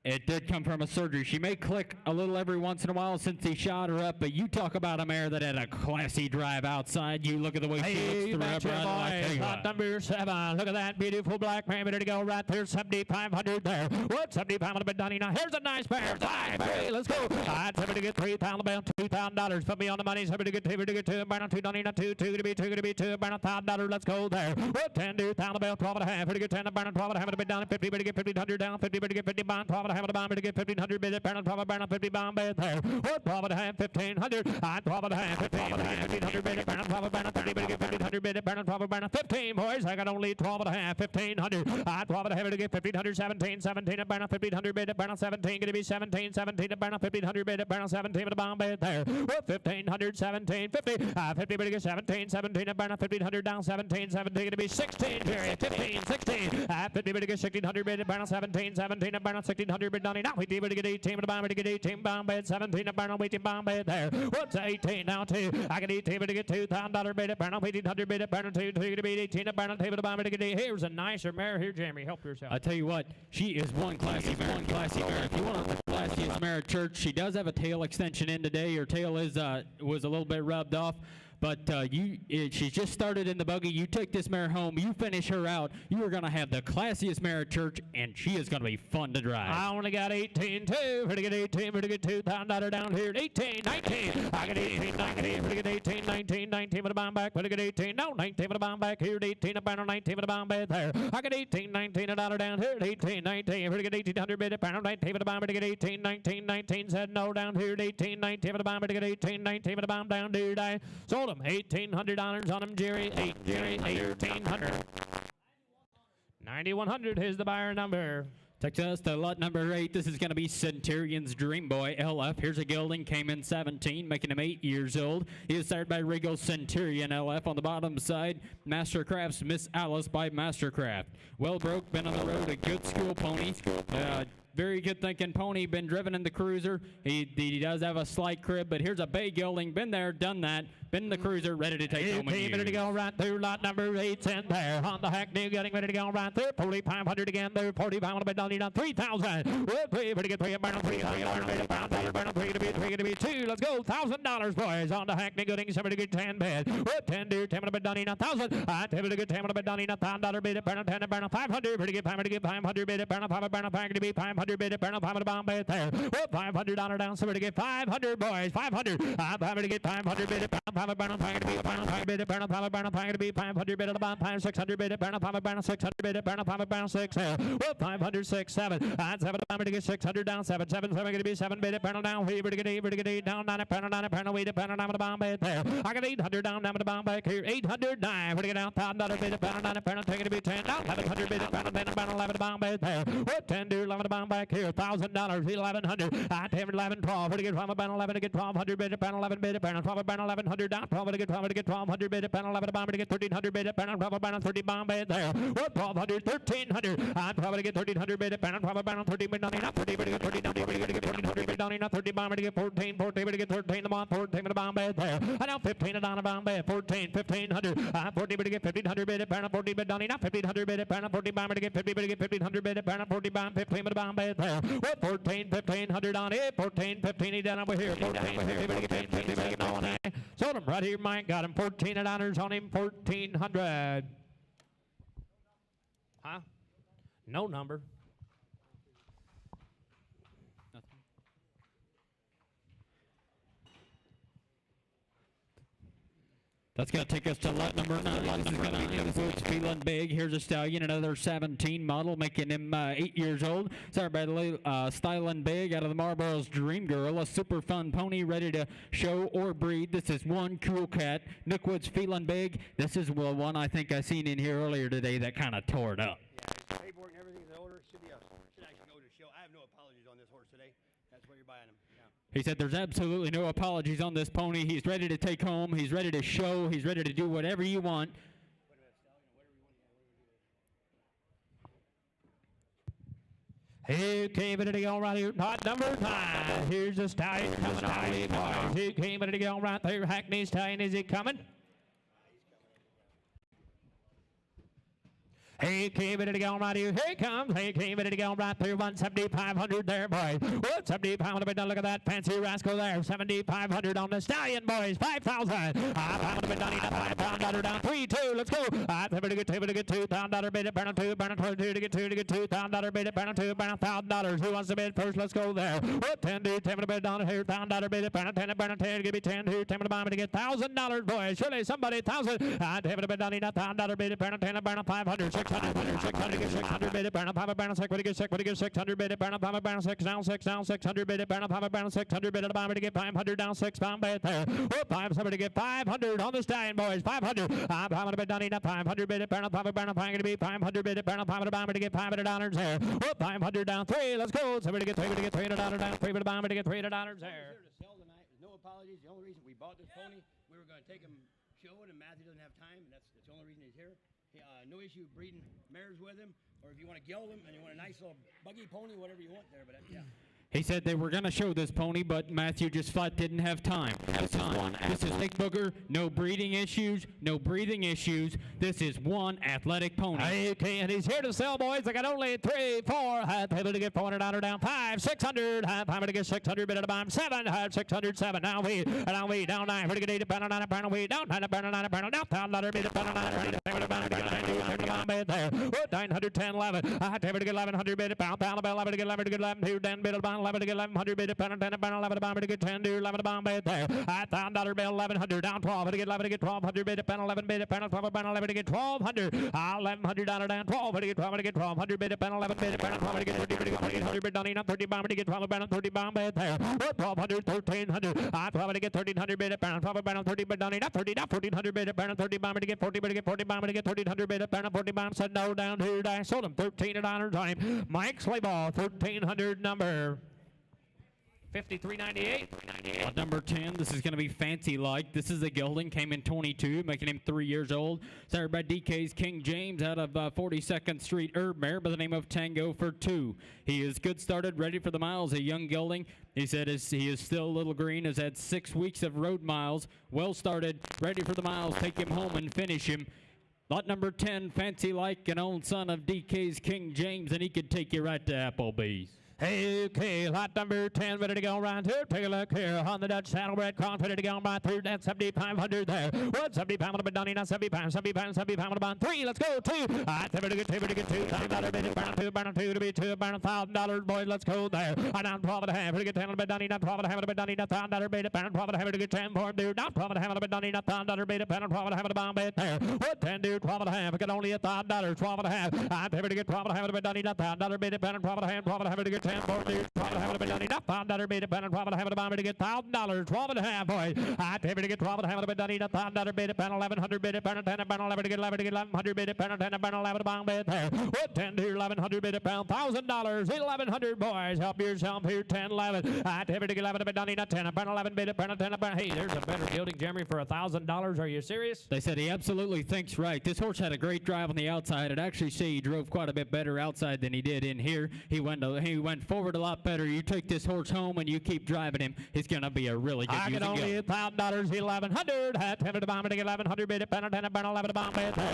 It did come from a surgery. She may click a little every once in a while since he shot her up, but you talk about a mare that had a classy drive outside. You look at the way she looks through her Betcha, boys. Lot number 7. Look at that beautiful black mare. Ready to go right there. 7,500 there. What? 7,500 bit Donnie. Now here's a nice pair. Hey, let's go. All right, somebody get $3,000 about $2,000. Put me on the money. Somebody get two. Burn on 2 Donnie. Not 2. 2 gonna be 2. Burn on $1,000. Let's go there. What? 10 to $1,000 about 12 and a half. Ready to get 10 to burn on 12 and a half. Bit down 50. Better get 1,500 down. 50. Better get 50 bond. 12 and a half of the bomb. Better get 1,500 bid. Burn on 12. Burn on 50 bomb bid there. What? 12 and a half. 1,500. 12 and a half. 15. 1,500 bid. Burn on 12. Burn on 30. Better get 1,500 bid. Burn on 12. Burn on 15. Boys, I got only 12 and a half. 1,500. 12 and a half to get 1,500. 17. 17 to burn on 1,500 bid. Burn on 17. Gonna be 17. 17 to burn on 1,500 bid. Burn on 17 with the bomb bid there. What? 1,500. 17. 50. 50 better get 17. 17 to burn on 1,500 down. 17. 17 gonna be 16. Period. 15. 16. 50 better get 1,600 bid. Burn on 17. 17 to burn on 1,600 bid. Now 50 better get 18 with the bomb. Better get 18 bomb bid. 17 to burn on 18 bomb bid there. What's 18 now? 2. I can 18 better get $2,000 bid. Burn on 1,800 bid. Burn on 2. 2 gonna be 18 to burn on 2 with the bomb. Better get 8. Here's a nicer mare here, Jeremy. Help yourself. I tell you what, she is one classy mare. If you want the classiest mare at church, she does have a tail extension in today. Her tail is was a little bit rubbed off. But she's just started in the buggy. You take this mare home, you finish her out, you are going to have the classiest mare at church, and she is going to be fun to drive. I only got 18, too. For to get 18, for to get $2,000 down here. 18, 19. I got 18, 19. For to get 18, 19, 19 with a bomb back. For to get 18, no, 19 with a bomb back here. 18 up and 19 with a bomb back there. I got 18, 19 a dollar down here. 18, 19. For to get 1,800 bid. 19 with a bomb to get 18, 19, 19 said no down here. 18, 19 with a bomb to get 18, 19 with a bomb down here. Sold them $1,800 on them, Jerry. 1,800. 9,100 is the buyer number. Texas to lot number 8. This is going to be Centurion's Dream Boy LF. Here's a gelding, came in 17, making him 8 years old. He is started by Regal Centurion LF. On the bottom side, Mastercraft's Miss Alice by Mastercraft. Well broke, been on the road, a good school pony. Very good thinking pony, been driven in the cruiser. He does have a slight crib, but here's a bay gelding, been there, done that, been in the cruiser, ready to take home with you. Ready to go right through lot number 8's in there. On the Hackney, getting ready to go right there. 4,500 again there. 4,500 bid down, down 3,000. Well, 3, ready to get 3, burn on 3, burn on 3 to be 2. Let's go, $1,000, boys. On the Hackney, getting somebody to get 10 bid. Well, 10 dear, 10 bid down, 1,000. 10 to get 10 bid down, $1,000 bid. Burn on 10, burn on 500. Ready to get 500 bid. Burn on 5, burn on 5 to be 500 bid. Burn on 500 bomb bid there. Well, $500 down, somebody to get 500, boys. 500. 500 to get 500 bid. Burn on 5, burn on 5 to be 500 bid. Burn on 5, burn on 5 to be 500 bid. On 5, 600 bid. Burn on 5, burn on 600 bid. Burn on 5, burn on 6. Well, 500, 6, 7. 7 to get 600 down. 7, 7 going to be 7 bid. Burn on down. Here to get 8 down. 9, burn on 9, burn on 8. Burn on 9 with the bomb bid there. I got 800 down with the bomb back here. 809. We're to get down. $1,000 bid. Burn on 9, burn on 10 to be 10 down. 1,100 bid. Burn on 10, burn on 11 the bomb bid there. Well, 10 to 11 the bomb back here. $1,000. 1,100. 10, 11, 12. We're to get 12. Burn 11 to get 1,200 bid. Burn 11 bid. Burn on 12. Burn 1,100 down. 12 to get 12 to get 1,200 bid. Burn 11 the bomb to get 1,300 bid. Burn on 12. Burn on 30 bomb bid there. Well, 1,200. 1,300. 12 to get 1,300 bid. Burn on 12. Burn on 30 bid. Down enough. 30 bid to get 30 down. 30 bid to get 1,400 bid. Down enough. 30 bomb to get 14. 14 bid to get 13 the bomb. 14 with the bomb bid there. And now 15 down the bomb bid. 14. 1,500. 14 bid to get 1,500 bid. Burn on 14 bid. Down enough. 1,500 bid. Burn on 14 bomb to get 50 bid to get 1,500 bid. Burn on 40 bomb. 15 with the bomb bid there. Well, 14. 1,500 on it. 14. 15. He down over here. 14. 15. Sold him right here, Mike. Got him 14 $1 on him. 1,400. Huh? No number. That's going to take us to lot number 9. This is going to be Influence Feeling Big. Here's a stallion, another 17 model, making him 8 years old. Started by Styling Big out of the Marlboro's Dream Girl, a super fun pony ready to show or breed. This is one cool cat. Nookwood's Feeling Big. This is one I think I seen in here earlier today that kind of tore it up. Yeah, paperwork and everything's in order. Should actually go to show. I have no apologies on this horse today. That's where you're buying him. Yeah. He said there's absolutely no apologies on this pony. He's ready to take home. He's ready to show. He's ready to do whatever you want. Here came it to go right here. Lot number 9. Here's the stallion coming on. Here came it to go right there. Hackney's stallion. Is he coming? He came in to go right here. Here he comes. He came in to go right through 17500 there, boys. 17500 done. Look at that fancy rascal there. 7500 on the stallion, boys. 5,000. $500 done. $5 down. 3-2. Let's go. $2 to get $2,000 bid it. Burn 2. Burn 2 to get $2,000 bid it. Burn 2. Burn $1,000. Who wants to bid first? Let's go there. 10 to 10 to bid down here. $1,000 bid it. Burn 10. Burn 10. Give me 10 to 10 to buy me to get $1,000, boys. Surely somebody 1,000. 10 to bid down. $1,000 bid it. Burn 10. Burn 500. 600 get 600 bid it. Burn 5. Burn 6. What do you get 600 bid it. Burn 5. Burn 6 down 6 down 600 bid it. Burn 5. Burn 600 bid it. Buy me to get 500 down 6 pound bid there. 5 somebody get 500 on the stallion, boys. 500. 500 bid down. 500 bid it. Burn 5. Burn 5 going to be 500 bid it. Burn 5 buy me to get $500 there. 500 down 3. Let's go. Somebody get $300 down 3 to buy me to get $300 there. Here to sell tonight. No apologies. The only reason we bought this pony, we were going to take him showing, and Matthew doesn't have time, and that's the only reason he's here. No issue breeding mares with him, or if you want to gild him and you want a nice little buggy pony, whatever you want there. But yeah. He said they were going to show this pony, but Matthew just flat didn't have time. This is Nick Booger. No breeding issues, no breathing issues. This is one athletic pony. Okay, and he's here to sell, boys. I got only 3, 4. Able to get $400 down 5, 600. I'm to get 600. Bid at a bomb 7. 607. Now we down 9. We're to get 8. Pound 9. Pound we down 9. Pound 9. Pound down. $1,000 bid at pound 9. Bid there. 910 11. I to get 1100 bid at pound 11 to get 11 to get 11 to 10 bid at 11 to get 1100 bid at pound 10 pound 11 to bomb to get 10 to 11 to bomb bid there. $1,000 bill 1100 down 12 to get 11 to get 1200 bid at pound 11 bid at pound 12 pound 11 to get 1200. $1,100 down 12 to get 12 to get 1200 bid at pound 11 bid at pound 12 to get 30 to get 100 bid down 30 bomb to get 12 pound 30 bomb bid there. 1200 1300. 12 to get 1300 bid at pound 12 pound 30 bid down 30 down 1400 bid at pound 30 bomb to get 40 bid to get 40 bomb to get 1300 bid at pound 40 bomb said no down here. I sold him $1,300 on him. Mike Slayball 1300 number 5398. Lot number 10, this is going to be Fancy Like. This is a gelding, came in 22, making him 3 years old. Started by DK's King James out of 42nd Street Herb Mare by the name of Tango for 2. He is good started, ready for the miles, a young gelding. He said he is still a little green, has had 6 weeks of road miles, well started, ready for the miles, take him home and finish him. Lot number 10, Fancy Like, an own son of DK's King James, and he could take you right to Applebee's. Okay, lot number 10, ready to go around here. Take a look here on the Dutch Saddlebred Crown, ready to go right through that 7,500 there. 175 on the Donnie, not 75 on the bond 3. Let's go 2. Ready to get $2,000 bid, burn 2 to be $1,000, boys. Let's go there. Down 12 and a half. Ready to get 10 on the Donnie, not 12 and a half on the Donnie, not $1,000 bid, burn 12 and a half to get 10 for him, dude. Down 12 and a half on the Donnie, not $1,000 bid, burn 12 and a half on the bond bid there. 10 dude, 12 and a half. I got only $1,000, 12 and a half. Ready to get 12 and a half on the Donnie, not $1,000 bid, burn 12 and a half, 12 and a half to get 10 for him, dude. $12 bid at $12 to bomb to get $1,000, 12 and a half, boys. I take to get 12 and a half to bid $1,000 bid at $1,100 bid at $10 11 to get 11 to get 1100 bid at $10 11 to bomb bid there. 10 to 1100 bid at $1,000, 1100, boys. Help yourself here, 10 11. I take to get 11 to bid $10 11 bid at $10. Hey, there's a better gelding, Jeremy, for $1,000. Are you serious? They said he absolutely thinks right. This horse had a great drive on the outside. I'd actually say he drove quite a bit better outside than he did in here. He went forward a lot better. You take this horse home and you keep driving him, he's going to be a really good I can only $1,000, 1100. Had 10 to bomb to get 1100 bid at $10 11 to bomb bid. 10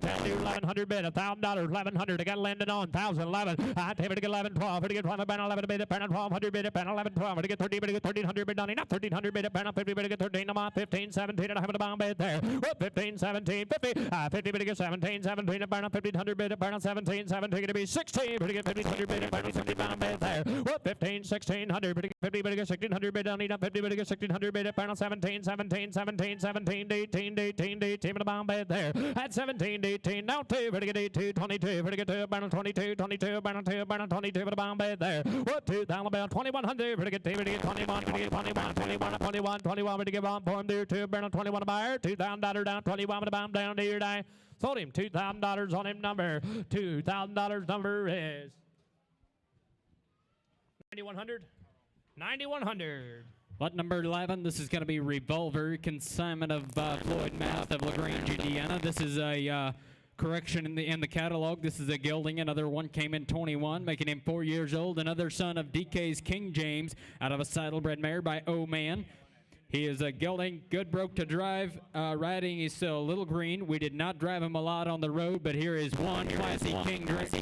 to 1100 bid, $1,000, 1100. I got landed on 1011. I take to get 11 12 to get 12 11 bid at 1200 bid at 11 12 to get 30 bid at 1300 bid on not 1300 bid at 50 bid at get 13 on 15 17 and I have a bomb bid there. 15 17 50 50 bid at get 17 17 at 1500 bid at 17 17 to be 16 bid at get 1500 bid at 70 bomb bid there. 15 1600 bid at 50 bid at get 1600 bid on 50 bid at get 1600 bid at 17 17 17 17 18 18 18 at a bomb bid there. At 17 18 now 2 bid at get 18 22 bid at get 2 bid 22 22 bid 2 bid 22 at a bomb bid there. 2000 about 2100 bid at get 2 bid at get 21 bid at get 21 21 21 21 bid at get bomb for him there 2 bid 21 a buyer $2,000 down 21 at a bomb down to your die. Sold him $2,000 on him number. $2,000 number is 9100. 9100. Lot number 11, this is going to be Revolver, consignment of Floyd Mast of LaGrange, Indiana. This is a correction in the catalog. This is a gelding. Another one came in 21, making him 4 years old. Another son of DK's King James out of a saddlebred mare by O-Man. He is a gelding, good broke to drive. Riding is still a little green. We did not drive him a lot on the road, but here is one classy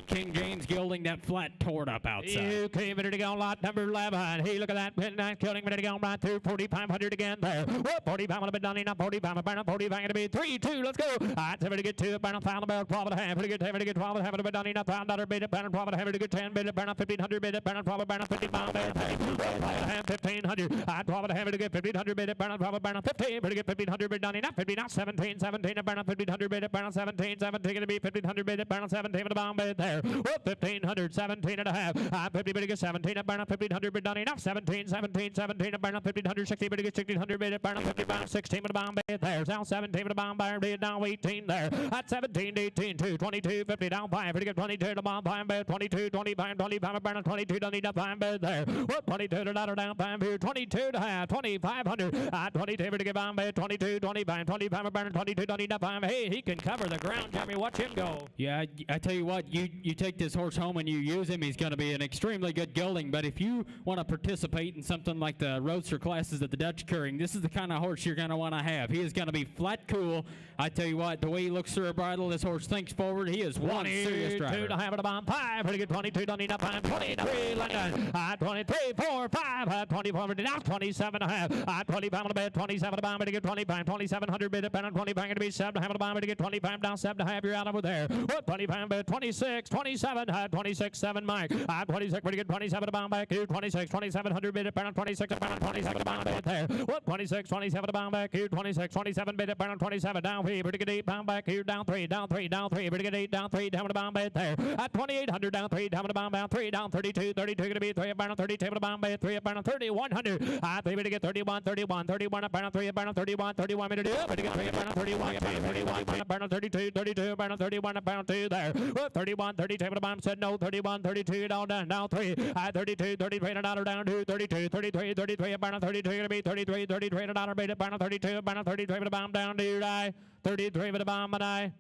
King James gelding that flat tore up outside. You came ready to go, lot number 11. Hey, look at that midnight gelding ready to go right through 4,500 again there. Whoop, 45 been done enough, 45 burn 45 going to be 3-2. Let's go. All right, so to get 2, burn 1,000 about 12 and a half. To get 10, to get 12 and a half, been done enough. $1 bid it, burn 12 and a half. To get 10, bid it, burn 1,500 bid it, burn 12, burn 55 bid it, 1,500. All right, 12 and a half to get 1,500 bid it, burn 12, burn 15, but to get 1,500 bid done enough. 15 out 17, 17 to burn 1,500 bid it, burn 17, 17 to be 1,500 bid it, burn 17 with the bomb bid there. Whoop, 1,500, 17 and a half. 50 bid to get 17 to burn 1,500 bid done enough. 17, 17, 17 to burn 1,500, 60 bid to get 1,600 bid it, burn 55, 16 with the bomb bid there. Down 17 with the bomb bid down 18 there. At 17, 18, 2, 22, 50 down 5. To get 22 to bomb bid, 22, 25, 25 burn 22 don't need a bomb bid there. Whoop, 22 to down 5 here, 22 to half, 2,500. 22 to get bomb bid, 22, 25, 25 burn 22 don't need a bomb. Hey, he can cover the ground, Jeremy. Watch him go. Yeah, I tell you what, you take this horse home and you use him, he's going to be an extremely good gelding. But if you want to participate in something like the roadster classes at the Dutch Curing, this is the kind of horse you're going to want to have. He is going to be flat cool. I tell you what, the way he looks through a bridle, this horse thinks forward. He is one serious driver. 22 to have it bomb 5. Pretty good 22 don't need a bomb. 23 London. 23, 4, 5. 24 now 27 and a half. 25 on the bed. 27 to bomb to get 25. 2,700 bid it. 25 to be 7 have a bomb to get 25 down 7 to have. You're out over there. What 25 bid 26, 27. 26 7 Mike. 26 pretty good 27 to bomb back here. 26 2,700 bid it. 26 about 27 to bomb bid there. What 26 27 to bomb back here. 26 27 bid it. 27 down. Pretty good 8 bomb back here, down 3, down 3, down 3, pretty good 8, down 3, down with the bomb bed there. At 2,800, down 3, down with the bomb, down 3, down 32, 32 going to be 3, up 32 with the bomb bed, 3, up 3,100. At 3, to get 31, 31, 31, up 3, up 31, 31 minutes, up to get 3, up 31, 31, up 32, 32, up 31, up 2 there. 31, 32 with the bomb said no, 31, 32, down, down 3, at 32, 33, down 2, 32, 33, 33, up 32 going to be 33, 33, $1 bid, up 32, up 33 with the bomb, down to die. 33 with a bomb, and I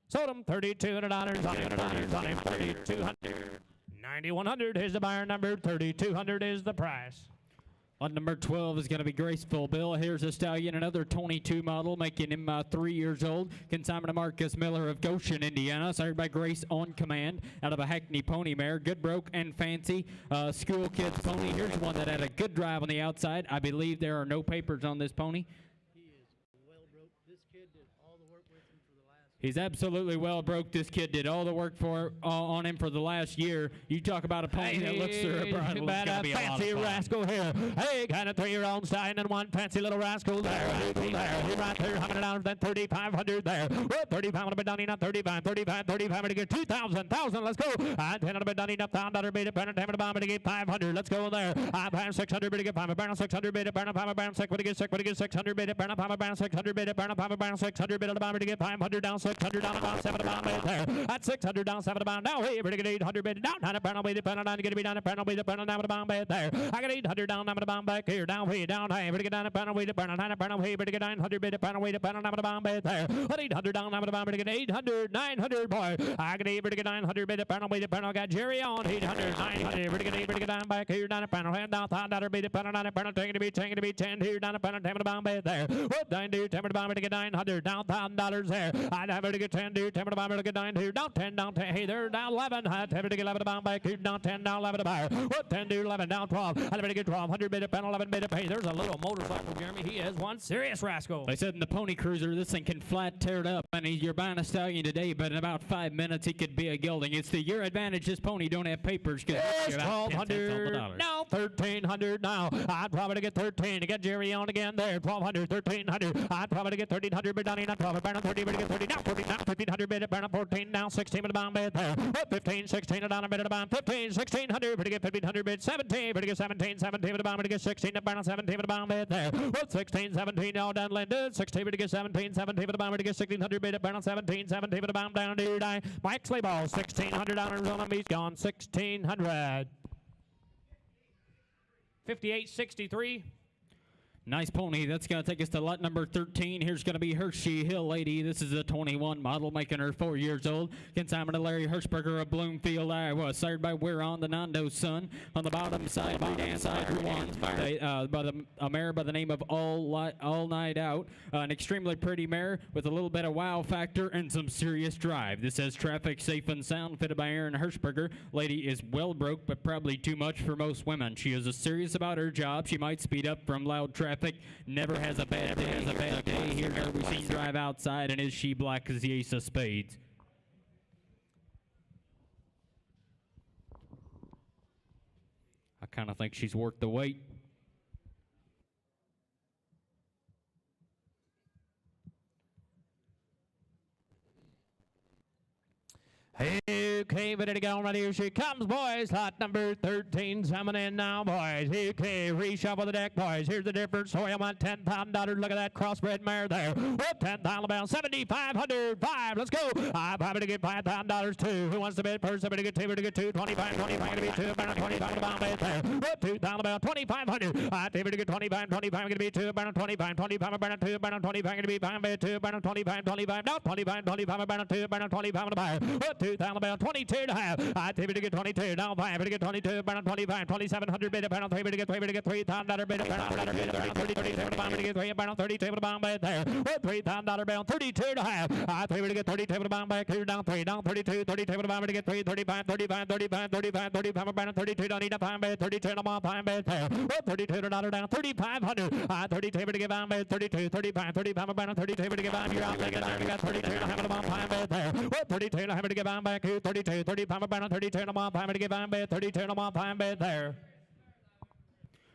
sold him $3,200 on him, $3,200. 9,100 is the buyer number, 3,200 is the price. On number 12 is going to be Graceful Bill. Here's a stallion, another 22 model, making him 3 years old. Consignment to Marcus Miller of Goshen, Indiana. Sired by Grace on Command out of a Hackney pony mare. Good broke and fancy. School kids pony. Here's one that had a good drive on the outside. I believe there are no papers on this pony. He's absolutely well broke. This kid did all the work on him for the last year. You talk about a pony that looks through a bridle. It's gonna be a fancy rascal here. Hey, kind of 3-year-old stallion and one fancy little rascal there. He right there, $100, then 3,500 there. Well, 35 been done enough. 35 to get 2,000. Let's go. 10 been done enough. $1 bid it. Burn it. Bomb to get 500. Let's go there. I 600 bid to get 5. Burn 600 bid it. Burn 5. Burn 6. But to get 600 bid it. Burn 5. Burn 600 bid it. Burn 5. Burn 600 bid it. Bomb to get 500 down. 600 down about 7 about there. At 600 down 7 about now. Hey, pretty good 800 bid down. 9 pound away the pound 9 to get me down. Pound away the pound down with the bomb bed there. I got 800 down 9 with the bomb back here. Down way down. Hey, pretty good down pound away the pound 9 pound away. Pretty good 900 bid pound away the pound down with the bomb bed there. What 800 down 9 with the bomb. Pretty good 800 900 boy. I got 8 pretty good 900 bid pound away the pound. I got Jerry on 800 900 pretty good 8 pretty good down back here down pound hand down $1 bid pound 9 pound taking to be 10 here down pound 10 with the bomb bed there. What 9 do 10 with the bomb to get 900 down $1,000 there. I'd have to get 10 do 10 with the bomb to get 9 here down 10 down 10. Hey, they're down 11. I'd have to get 11 to bomb back here down 10 down 11 to buyer. What 10 do 11 down 12. I'd have to get 1200 bid pound 11 bid. Hey, there's a little motorcycle, Jeremy. He has one serious rascal. They said in the Pony Cruiser this thing can flat tear it up. I mean, you're buying a stallion today, but in about 5 minutes it could be a gelding. It's to your advantage this pony don't have papers. Yes, 1,200. Now 1,300 now. I'd probably get 13 to get Jerry on again there. 1,200, 1,300. I'd probably get 1,300 bid down in 12. Burn 30 bid get 30 now. 14 now. 1,500 bid burn 14 now. 16 with the bomb bid there. 15, 16 down a bid of the bomb. 15, 1,600 bid get 1,500 bid 17 bid get 17, 17 with the bomb bid get 16 to burn 17 with the bomb bid there. 16, 17 all done landed. 16 bid get 17, 17 with the bomb bid get 1,600 bid burn 17, 17 with the bomb down to die. Mike Slayball 1,600 on him. He's gone 1,600. 58-63. Nice pony. That's going to take us to lot number 13. Here's going to be Hershey Hill Lady. This is a 21 model, making her 4 years old. Consignment to Larry Hirschberger of Bloomfield, Iowa. Sired by We're on the Nando Son. On the bottom side, breed side one. A mare by the name of All Night Out. An extremely pretty mare with a little bit of wow factor and some serious drive. This says traffic safe and sound, fitted by Aaron Hirschberger. Lady is well broke, but probably too much for most women. She is serious about her job. She might speed up from loud traffic. Never has a bad day. Here's her we seen drive outside, and is she black as the ace of spades? I kind of think she's worth the wait. Okay, ready to go. Right here she comes, boys. Lot number 13 coming in now, boys. Okay, reshuffle the deck, boys. Here's the difference. So I want $10,000. Look at that crossbred mare there. What, 10,000 about 7,500. 5. Let's go. I'm happy to get $5,000 too. Who wants to bid first? Somebody get two. To get 2. 25. 25 to be 2. About 25 about bid there. What, 2,000 about 2,500. I'm happy to get 25. 25 going to be 2. About 25. 25 about 2. About 25 going to be 5 bid 2. About 25. 25. No, 25. 25 about 2. About 25 to buy. What, 2,000 about 22 to have. I take to get 22. Now 5 to get 22. About 25. 2,700 bid. About 3 to get 3 to get $3,000 bid. About 30. 37 to get 3. About 32 to buy bid there. What, $3,000 bill. 32 to have. I take to get 32 to buy back here. Down 3. Down 32. 32 to buy to get 3. 35. 35. 35. 35. 35. About 32. Don't need to find bid. 32 to buy find bid there. What, 32 to dollar down. 3,500. I 32 to get buy bid. 32. 35. 35. About 32 to get buy. You're out. Taking down. You got 32 to have to buy find bid there. What, 32 to have to get buy back here. 32. 35 about 32 to buy to get buy bid. 32 to buy find bid there.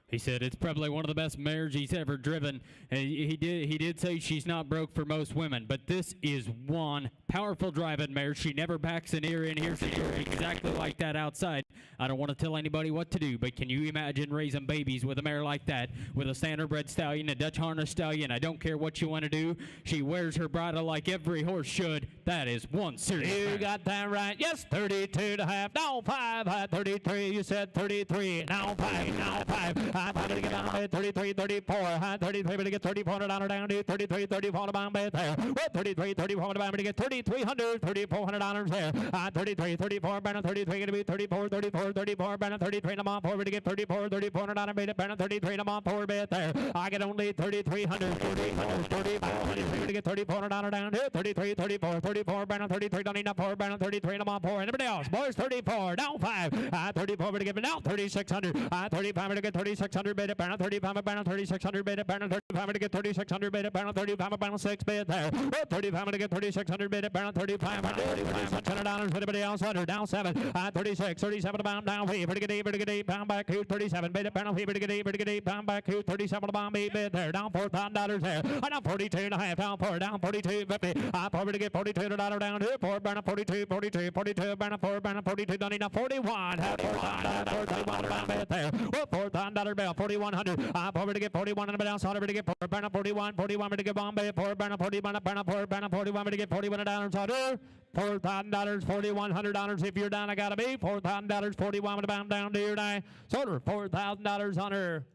He said it's probably one of the best mares he's ever driven. And he did say she's not broke for most women, but this is one powerful driving mare. She never backs an ear in here. She's exactly like that outside. I don't want to tell anybody what to do, but can you imagine raising babies with a mare like that, with a standardbred stallion, a Dutch harness stallion? I don't care what you want to do. She wears her bridle like every horse should. That is one serious You mare. got that right. Yes, 32 to have. Now 5. 33. You said 33. Now 5. Now 5. I'm going to get down there. 33, 34. 33 to get $3,400 down to 33, 34 to buy there. What, 33, 34 to buy to get $3,300, $3,400 there. 33, 34, banner 33 going to be 34, 34, 34, banner 33 to month forward to get 34, $3,400 bid, banner 33 to month forward bid there. I get only 3,300, 4,800, 3,500 to get $3,400 down to 33, 34, 34, banner 33 don't need enough for banner 33 to month forward. Anybody else? Boys 34, down 5. 34 to get now 3,600. 35 to get 3,600 bid, banner 35, banner 3,600 bid, banner 35 to get 3,600 bid, banner 35, banner 6 bid there. 35 to get 3,600 bid, banner 35, $600 for anybody else under down 7. 36, 37 to bound down fever to get 8, pound back who's 37 bid, banner fever to get 8, pound back who's 37 to bound bid there. Down $4,000 there. Down 42 and a half, down 4, down 42.50. I forward to get $42 down to 4, banner 42, 42, 42, banner 4, banner 42, don't need enough 41. $4,000 bound bid there. $4,000 bill, 4,100. I forward to get 41 and a bit else, to get 4, banner 41, 41 to get Bombay, 4, banner 41, banner 4, banner 41 to get $41 order. $4,000, $4,100 if you're down, I gotta be. $4,000, 41 to bound down to your die. Solar, $4,000 on her.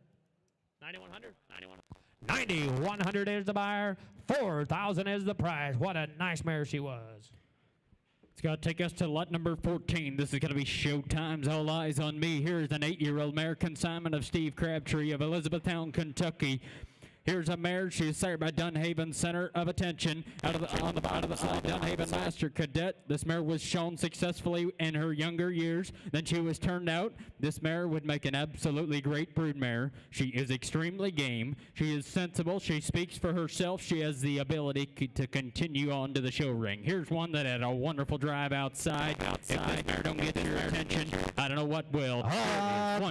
9,100, 9,100 is the buyer. 4,000 is the price. What a nice mare she was. It's going to take us to lot number 14. This is going to be Showtime's All Eyes on Me. Here's an 8-year-old mare, consignment of Steve Crabtree of Elizabethtown, Kentucky. Here's a mare. She is sired by Dunhaven Center of Attention. On the bottom of the side, Dunhaven Master Cadet. This mare was shown successfully in her younger years. Then she was turned out. This mare would make an absolutely great brood mare. She is extremely game. She is sensible. She speaks for herself. She has the ability to continue on to the show ring. Here's one that had a wonderful drive outside. If this mare don't get your attention, I don't know what will.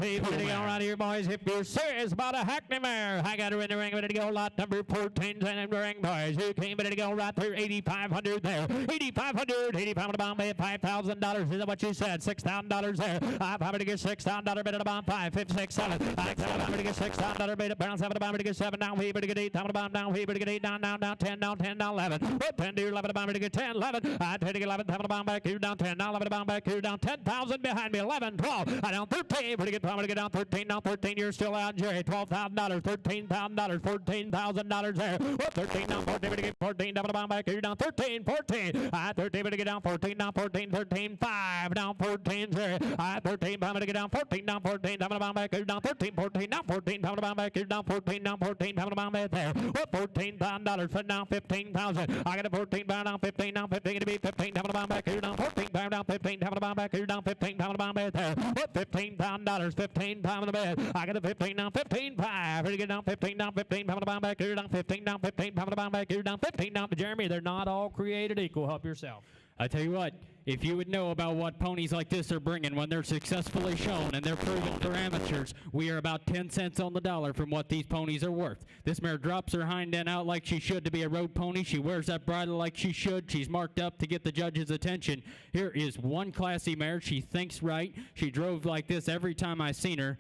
People right here, boys. If you're serious about a Hackney mare, I got her in the ring. To go lot number 14 and the ring, boys. Who came in to go right there? 8,500 there. 8,500. 8,500 to bomb bid. $5,000. Is that what you said? $6,000 there. I'm having to get $6,000 bid at a bomb 5, 5, 6, 7. I'm having to get $6,000 bid at bounce 7 to bomb to get 7 down. We better get 8. Time to bomb down. We better get 8 down, 10 down, 10 down, 11. What 10 to 11 to bomb to get 10, 11. I 10 to get 11. Time to bomb back here down 10. Now 11 to bomb back here down 10,000 behind be 11, 12, down 13. Pretty good time to get down 13. Down 13. You're still out, Jerry. $12,000, $13,000, $14,000 there. 13 down 14. Pretty good 14. Down the bomb back here. Down 13, 14. 13. Pretty get down 14. Down 14, 13, 5. Down 14, Jerry. 13. Bomb to get down 14. Down 14. Down the bomb back here. Down 13, 14. Down 14. Down the bomb back here. Down 14. Down 14. Down the bomb back there. $14,000. Put down 15,000. I got a 14 pound down 15. Down 15 to be 15. Down the bomb back here. Down 14 pound down 15. Down the bomb back here. Down 15 pound the bomb back there. $15,000. 15 pound in the bed. I got a 15 down 15 5. Ready to get down 15 down 15 pound the bomb back here. Down 15 down 15 pound the bomb back here. Down 15 down to Jeremy. They're not all created equal. Help yourself. I tell you what, if you would know about what ponies like this are bringing when they're successfully shown and they're proven for amateurs, we are about 10 cents on the dollar from what these ponies are worth. This mare drops her hind end out like she should to be a road pony. She wears that bridle like she should. She's marked up to get the judge's attention. Here is one classy mare. She thinks right. She drove like this every time I seen her.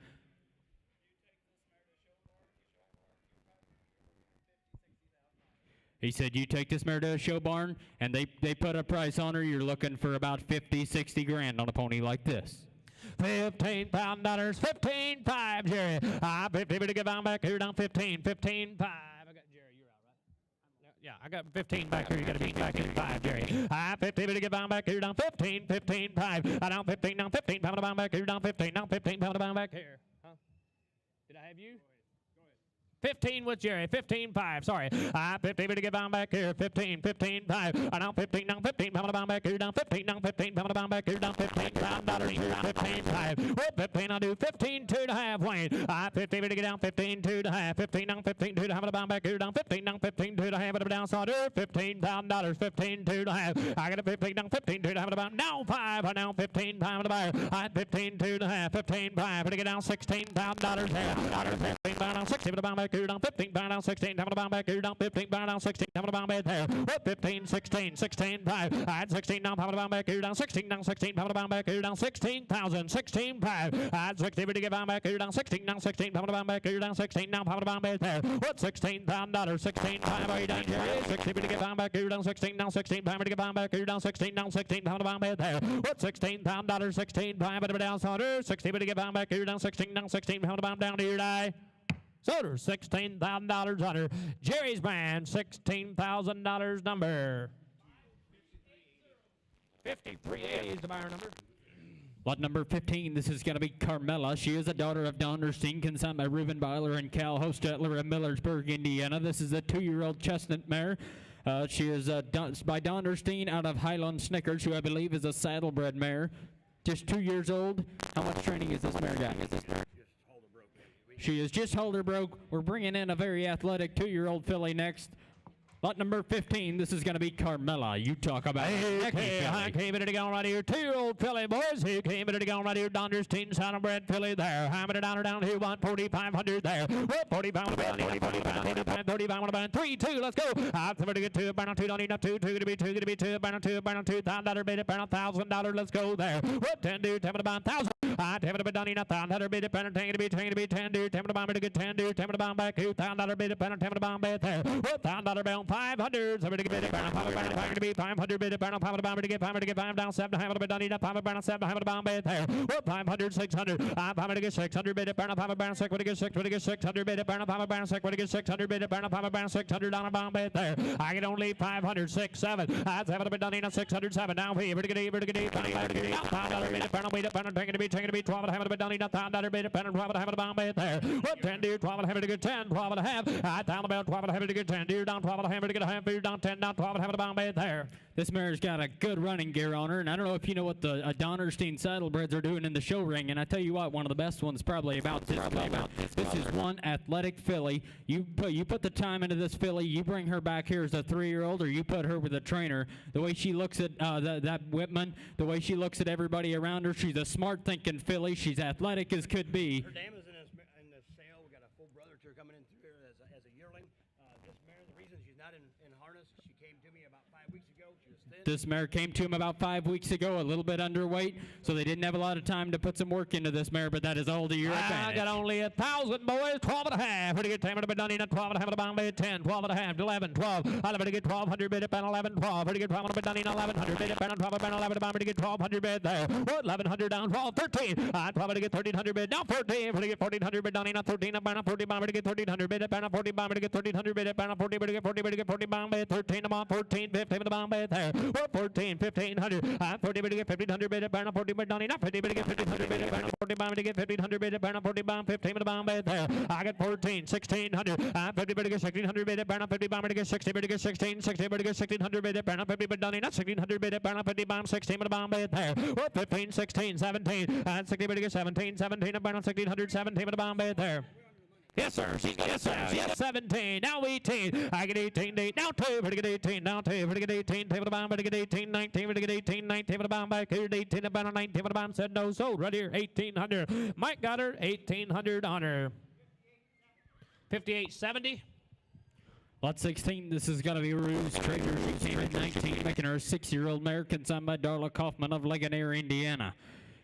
He said, you take this mare to a show barn, and they put a price on her. You're looking for about 50, 60 grand on a pony like this. $15 15 5, Jerry. 50 to get down back here. Down 15 15 5. I got Jerry. You're out, right? Yeah, I got 15 back here. You got to be back here 5, Jerry. 50 to get down back here. Down 15 15 5. Down 15 down 15 pound down back here. Down 15 down 15 pound down back here. Huh? Did I have you? 15 with Jerry, 15 5, sorry. 50 to get down back here, 15 15 5. Down 15 down 15 pound down back here. Down 15 down 15 pound down back here. Down 15 $5 here, 15 5. Well, 15 I'll do 15 2 to half Wayne. 50 to get down 15 2 to half. 15 down 15 2 to half down back here. Down 15 down 15 2 to half it down Sauter. $15,000, 15 2 to half. I got a 15 down 15 2 to half it about now 5. Now 15 pound to buyer. 15 2 to half. 15 5 to get down $16,000 there. 15 pound down 60 to back here. Down 15 pound down 16 down the bomb back here. Down 15 pound down 16 down the bomb back there. 15 16 16 5. I had 16 down pound the bomb back here. Down 16 down 16 pound the bomb back here. Down 16,000 16 5. I had 60 to get bomb back here. Down 16 down 16 pound the bomb back here. Down 16 down pound the bomb back there. What $16,000 16 5 are you down here? 60 to get bomb back here. Down 16 down 16 pound to get bomb back here. Down 16 down 16 pound the bomb back there. What $16,000 16 5 but down Sauter. 60 to get bomb back here. Down 16 down 16 pound the bomb down here die. Soder, $16,000 under. Jerry's band, $16,000 number. 5380 is the buyer number. Lot number 15, this is going to be Carmela. She is a daughter of Don Derstein, consigned by Reuben Byler and Cal Hostetler of Millersburg, Indiana. This is a 2-year-old chestnut mare. She is by Don Derstein out of Highland Snickers, who I believe is a saddlebred mare. Just 2 years old. How much training is this mare got? She is just holder broke. We're bringing in a very athletic 2-year-old filly next. Lot number 15, this is going to be Carmela. You talk about I came in to go right here. 2-year-old filly, boys. He came in to go right here. Don Derstein, saddlebred filly there. Hammered it down here. 4,500 there. Well, 45 on the band. 3, 2, let's go. I'm going to get 2. Burn on 2, don't need enough 2. 2 to be 2, to be 2. Burn on 2, $1,000 bid it. Burn on $1,000. Let's go there. What 10 do? 10 to band 1,000. I 10 to be done enough. $1,000 bid it. Burn on 10 to be 10 do. 10 to bomb to get 10 do. 10 to bomb back. $1,000 bid it. Burn on 10 to bomb back there. What $1,000 bill. 500. Somebody to get it. Burn on 500 to be 500 bid it. Burn on 500 bomb to get 500 to get 5 down 7 to have it been done enough. 500 burn on 7 to have it bomb back there. What 500 600. I'm 500 to get 600 bid it. Burn on 500 burn 6 to get 6 to get 600 bid it. Burn on 500 burn 6 to get 600 bid it. Burn on 500 burn 600 on a bomb back there. I can only 500 6 7. I'd have it been done enough 607 down here. Ever to get $500 bid it. Burn on wait up. Burn on taking to be 12 to have it been done enough. $1,000 bid it. Burn on 12 to have it bomb back there. What 10 do 12 to have it to get 10. 12 and a half. I down about 12 to have it to get 10. Deer down 12 to have it to get a half. Deer down 10 down 12 to have it bomb back there. This mare's got a good running gear on her, and I don't know if you know what the Don Derstein saddlebreds are doing in the show ring, and I tell you what, one of the best ones probably about this. This is one athletic filly. You put the time into this filly, you bring her back here as a 3-year-old, or you put her with a trainer. The way she looks at that Whitman, the way she looks at everybody around her, she's a smart-thinking filly. She's athletic as could be. Her dam is in the sale. We got a full brother to her coming in through here as a yearling. This mare, the reason she's not in harness, she came to me about 5 weeks ago. She was thin. This mare came to him about 5 weeks ago, a little bit underweight, so they didn't have a lot of time to put some work into this mare, but that is all to your advantage. I got only 1,000, boys. 12 and a half. Pretty good time to be done in 12 and a half of the Bombay. 10, 12 and a half, 11, 12. I'll get 1,200 bid at 11, 12. Pretty good 12 and a bit done in 1,100 bid at 12 and 11. Bombay to get 1,200 bid there. 1,100 down, 12, 13. 12 to get 1,300 bid. Now 14. Pretty get 1,400 bid done in 13. About 40 Bombay to get 1,300 bid at 40 Bombay to get 1,300 bid at 40 to get 40 to get 40 Bombay. 13 about 14, 15 the Bombay there. 14, 1,500. 40 to get 1,500 bid at 40 bid done in 50 to get 1,500 bid at 40 Bombay to get 1,500 bid at 40 Bombay. 15 the Bombay there. I get 14, 1,600. 50 to get 1,600 bid at 50 Bombay to get 60 to get 16, 60 to get 1,600 bid at 50 bid done in 1,600 bid at 50 Bombay. 16 the Bombay there. 15, 16, 17. 60 to get 17, 17 at 1,600, 17 the Bombay there. Yes, sir. She's got yes, 17. Now 18. I get 18. Now 2. Pretty get 18. Now 2. Pretty get 18. Table the bomb. Pretty get 18. 19. Pretty get 18. 19. Table the bomb. Back here. 18. About 19. Table the bomb. Said no. Sold. Right here. 1,800. Mike got her. 1,800 on her. 58.70. Lot 16, this is going to be Ruse Trader. She came in 19, making her a 6-year-old mare, consigned by Darla Kaufman of Ligonier, Indiana.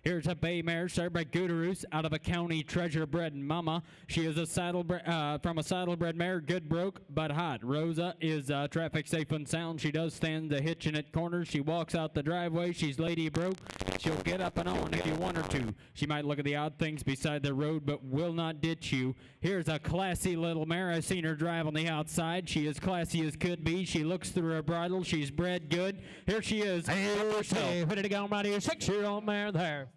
Here's a bay mare, started by Goodaroos, out of a county treasure-bred mama. She is a from a saddle-bred mare, good broke, but hot. Rosa is traffic safe and sound. She does stand the hitching at corners. She walks out the driveway. She's lady broke. She'll get up and on if you want her to. She might look at the odd things beside the road, but will not ditch you. Here's a classy little mare. I've seen her drive on the outside. She is classy as could be. She looks through her bridle. She's bred good. Here she is. Hey, ready to go right here. 6-year-old mare there.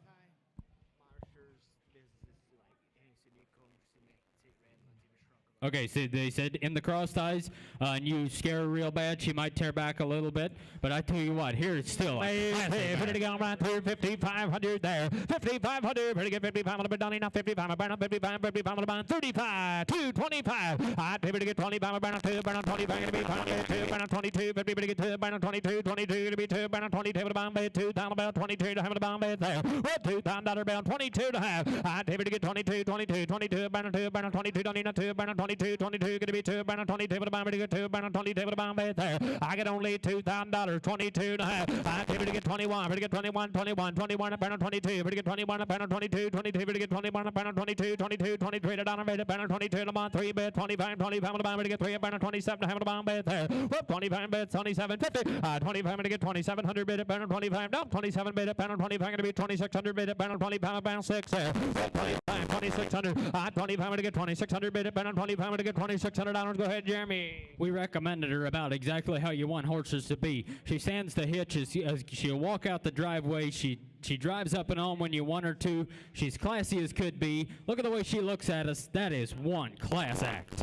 Okay, so they said in the cross ties, and you scare her real bad, she might tear back a little bit. But I tell you what, here it's still. Hey, ready to go right through 5,500 there. 5,500. Pretty good 5,500 bit done. Now 55. I burn up 55. 55. 35. 225. I pay to get 25. I burn up 2. Burn up 25. Gonna be 22. Burn up 22. But people to get 2. Burn up 22. 22 to be 2. Burn up 22 to Bombay. 2 down about 22 to have the Bombay there. What $2,000 bill? 22 to have. I pay to get 22. 22. 22. Burn up 2. Burn up 22. Don't need a 2. Burn up 22, 22, gonna be 2, burn on 22 with a bomb, to get 2, burn on 22 with a bomb there. I get only $2,000, 22 and a half. I give it to get 21, to get 21, 21, 21, burn on 22, to get 21, burn on 22, 22, to get 21, burn on 22, 22, 23, $1 bid, burn on 22, I'm on 3 bid, 25, 25 with a bomb, to get 3, burn on 27, to have a bomb bid there. Whoop, 25 bids, 27, 50, 25 to get 2,700 bid, burn on 25, no, 27 bid, burn on 25, gonna be 2,600 bid, burn on 25, burn 6 there. 25, 2,600, 25 to get 2,600 bid, burn on 25 to get $2,600. Go ahead, Jeremy. We recommended her about exactly how you want horses to be. She stands the hitch as she'll walk out the driveway. She drives up and on when you want her to. She's classy as could be. Look at the way she looks at us. That is one class act.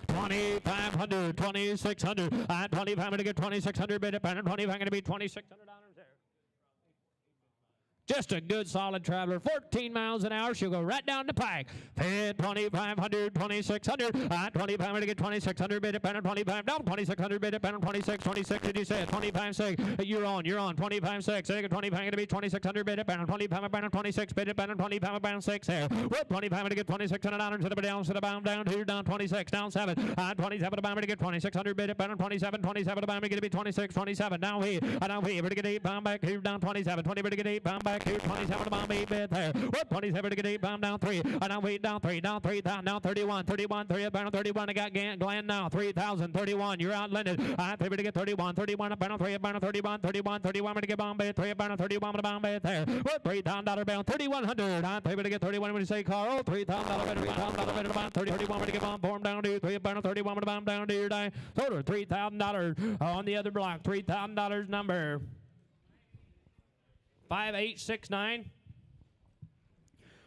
2,500, 2,600. 25 to get 2,600 bid, burn on 25 going to be $2,600 there. Just a good solid traveler, 14 miles an hour. She'll go right down the pike. 2,500, 2,600. 2,500 to get 2,600 bid, pen 25. No, 2,600 bid, pen 26. 26, did you say it? 25.6. You're on. 25.6. They get 25 going to be 2,600 bid, pen 25, pen 26 bid, pen 25, pen 6 there. What 25 to get $2,600 to the down, to the bound down 2, down 26, down 7. 27 to bound to get 2,600 bid, pen 27, 27 to bound to get to be 26, 27. Now here, to get 8 bound back here down 27, 20 to get 8 bound back. 27 to bomb 8 bid there. What 27 to get 8 bomb down 3. Now wait down 3, down 3, down now 31, 31, 3 down 31. I got Glenn now 3,000, 31. You're out Leonard. I favor to get 31, 31 up down 3 up down 31, 31, 31 to get bomb bid 3 up down 31 to bomb bid there. What $3,000 bill 3,100. I favor to get 31 when you say Carl. $3,000 bid, $3,000 bid about 31 to get bomb form down to 3 up down 31 to bomb down to your die. Total $3,000 on the other block. $3,000 number 5869.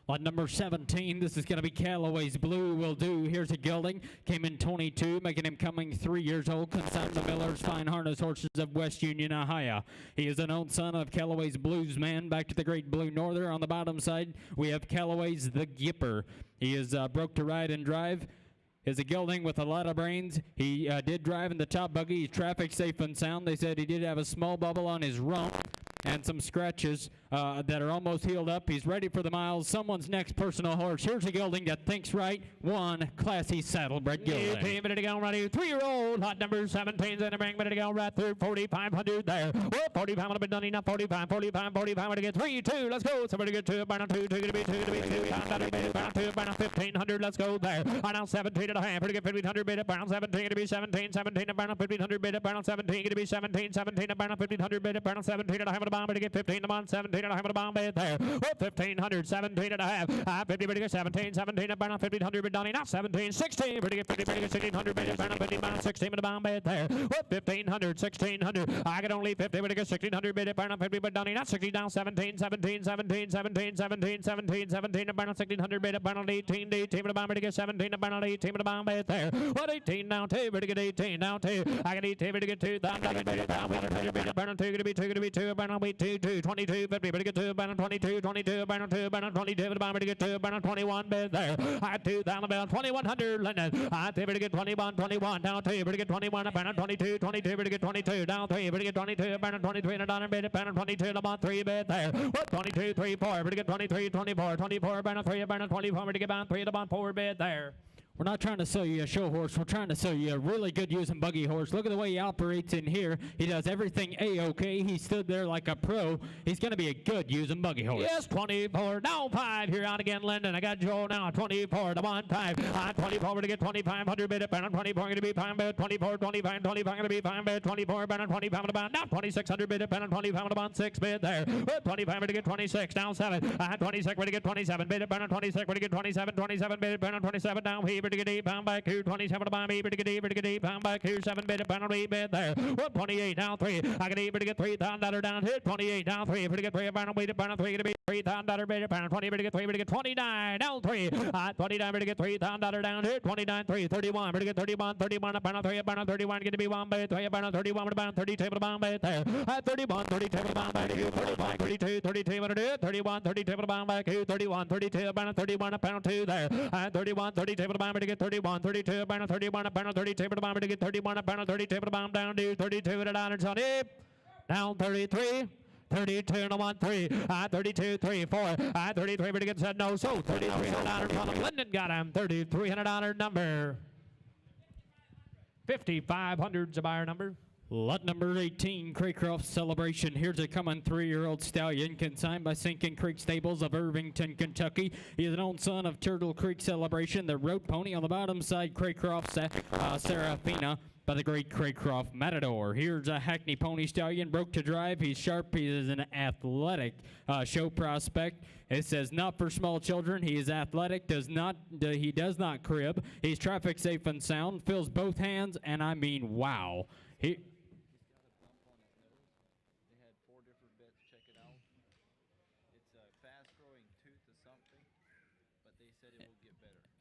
Lot number 17, this is going to be Callaway's Blue Will Do. Here's a gelding. Came in 22, making him coming 3 years old. Consigned to Miller's Fine Harness Horses of West Union, Ohio. He is an own son of Callaway's Blues Man. Back to the Great Blue Norther. On the bottom side, we have Callaway's The Gipper. He is broke to ride and drive. Is a gelding with a lot of brains. He did drive in the top buggy. He's traffic safe and sound. They said he did have a small bubble on his rump and some scratches that are almost healed up. He's ready for the miles. Someone's next personal horse. Here's a gelding that thinks right. One classy saddlebred gelding. 18 minute to go, ready. 3-year-old, hot number 17's in the ring, minute to go, right through 4,500 there. Whoa, 4,500 been done enough. 45, 45, 45 to get 3, 2. Let's go. Somebody get 2, burn 2, 2 to be 2 to be 2. Burn 2, burn 1,500. Let's go there. I now 17 and a half. To get 1,500 bid. Burn 17 to be 17, 17 to burn 1,500 bid. Burn 17 to be 17, 17 to burn 1,500 bid. Burn 17 and a half to bomb to get 15 to bomb 17 and a half to bomb bid there. Whoa, 1,500, 17 and a half. 50 to get 17, 17 to burn 1,500 bid. Done enough. 17, 16. To get 50 to get 1,600 bid. Burn 50 bomb 16 to the bomb bid there. Whoa, 1,500, 1,600. I can only 50 to get 1,600 bid. Burn 50 bid. Done enough. 60 down 17, 17, 17, 17, 17, 17, 17 to burn 1,600 bid. Burn 18, 18 to the bomb to get 17 to burn 18 to the bomb bid there. What 18 now 2 to get 18 now 2. I can 18 to get 2 down burn 2 to be 2 to be 2 burn 2 2 22 50 to get 2 burn 22 22 burn 2 burn 22 to the bomb to get 2 burn 21 bid there. I 2 down about 2,100 Lennon. I 2 to get 21 21 down 2 to get 21 burn 22 22 to get 22 down 3 to get 22 burn 23 and down bid burn 22 to bomb 3 bid there. What 22 3 4 to get 23 24 24 burn 3 burn 24 to get bomb 3 to bomb 4 bid there. We're not trying to sell you a show horse. We're trying to sell you a really good using buggy horse. Look at the way he operates in here. He does everything A-OK. He stood there like a pro. He's going to be a good using buggy horse. Yes, 24. Now 5. Here on again, Lyndon. I got Joe now. 24 to 1 5. On 24 to get 2,500 bid. It. 24 going to be 5 bid. 24, 25, 25 going to be 5 bid. 24 bid. 25 to bond. Now 2,600 bid. It. 25 to bond 6 bid there. 25 to get 26. Now 7. 26 to get 27 bid. 26 to get 27. 27 bid. 27 down here to get 8 pound back here. 27 to bomb. Even to get 8 pound back here. 7 bid. 8 bid there. 28 down 3. I can even to get $3,000 down here. 28 down 3. If we get 3 about weight. 3 to be $3,000 bid. 20 to get 3 to get 29 down 3. 29 to get $3,000 down here. 29 3 31 to get 31 31 about 3 about 31 get to be 1 bid. 3 about 31 about 32 to bomb bid there. 31 32 to bomb back here. 31 32 32 to do 31 32 to bomb back here. 31 32 about 31 about 2 there. 31 32 to bomb to get 31 32 about 31 about 32 to bomb to get 31 about 32 to bomb down to 32 to down on it. Down 33. 32 to 1 3. 32 3 4. 33 but again said no. So $3,300 from Lyndon got him. $3,300 number. 5,500's a buyer number. Lot number 18, Craycroft Celebration. Here's a coming 3-year-old stallion consigned by Sinking Creek Stables of Irvington, Kentucky. He is an own son of Turtle Creek Celebration. The road pony on the bottom side, Craycroft Serafina by the great Craycroft Matador. Here's a Hackney Pony Stallion, broke to drive. He's sharp. He is an athletic show prospect. It says not for small children. He is athletic. He does not crib. He's traffic safe and sound. Fills both hands, and I mean, wow.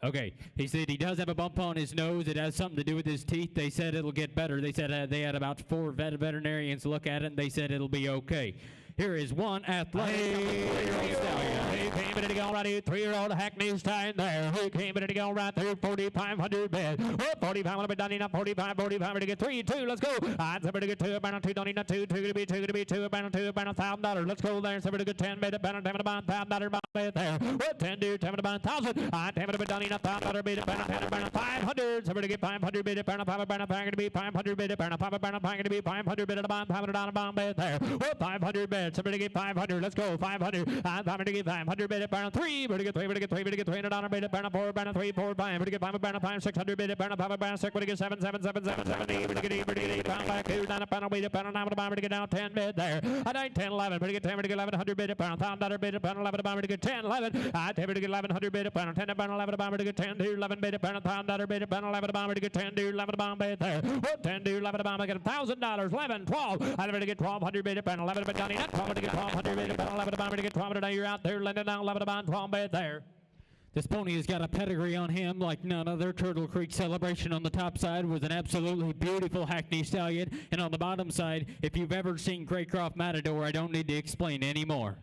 Okay, he said he does have a bump on his nose. It has something to do with his teeth. They said it'll get better. They said they had about 4 veterinarians look at it, and they said it'll be okay. Here is one athletic 3-year-old stallion. He came in to go right here. 3-year-old Hackney's time there. He came in to go right there. 4,500 bid. Oh, 4,500 done enough. 45 to get 3 2. Let's go. Somebody to get 2 about 2 don't enough 2 to be 2 about $1,000. Let's go there. Somebody to get 10 bid about $1,000 bid there. What 10 do 10 about 1,000. 10 to be done enough $1,000 bid about 500. Somebody to get 500 bid about 500 to be 500 bid about 500 to be 500 bid about $500 bid there. What 500 bid. Somebody get 500. Let's go. 500. 500 to get 500 bid about 3. But to get 3 to get 3 to get $300 bid about 4 about 3 4 5. But to get 5 about 5 600 bid about 5 about 6. But to get 7 7 7 7 7 8. But to get 8 pound back 2 down about weight about 9 about to get down 10 bid there. 9 10 11. But to get 10 to get 1100 bid about $1,000 bid about 11 about to get 10 11. 10 to get 1100 bid about 10 about 11 about to get 10 to 11 bid about $1,000 bid about 11 about to get 10 to 11 about bid there. 10 to 11 about get $1,000. 11 12. I to get 1200 bid about 11 but down not 12 to get 1200 bid about 11 about to get 12 today. You're out there Lyndon now 11 about 12 bid there. This pony has got a pedigree on him like none other. Turtle Creek Celebration on the top side was an absolutely beautiful Hackney stallion. And on the bottom side, if you've ever seen Craycroft Matador, I don't need to explain anymore.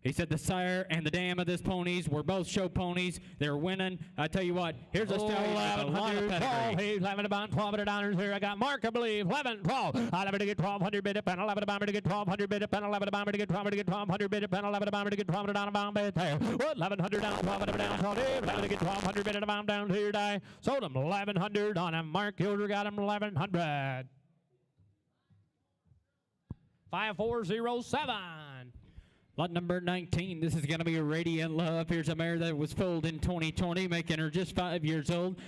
He said the sire and the dam of this ponies were both show ponies. They're winning. I tell you what, here's a stallion with a lot of pedigree. He's having about $1,200 here. I got Mark, I believe, 11, 12. I love it to get 1,200 bid up and 11 bomber to get 1,200 bid up and 11 bomber to get 12 to get 1,200 bid up and 11 bomber to get 12 down a bomb bid there. What 1,100 down, 12 down, 12 to get 1,200 bid at a bomb down here. Die. Sold him 1,100 on him. Mark Hilder got him 1,100. 5407. Lot number 19, this is going to be a Radiant Love. Here's a mare that was foaled in 2020, making her just 5 years old.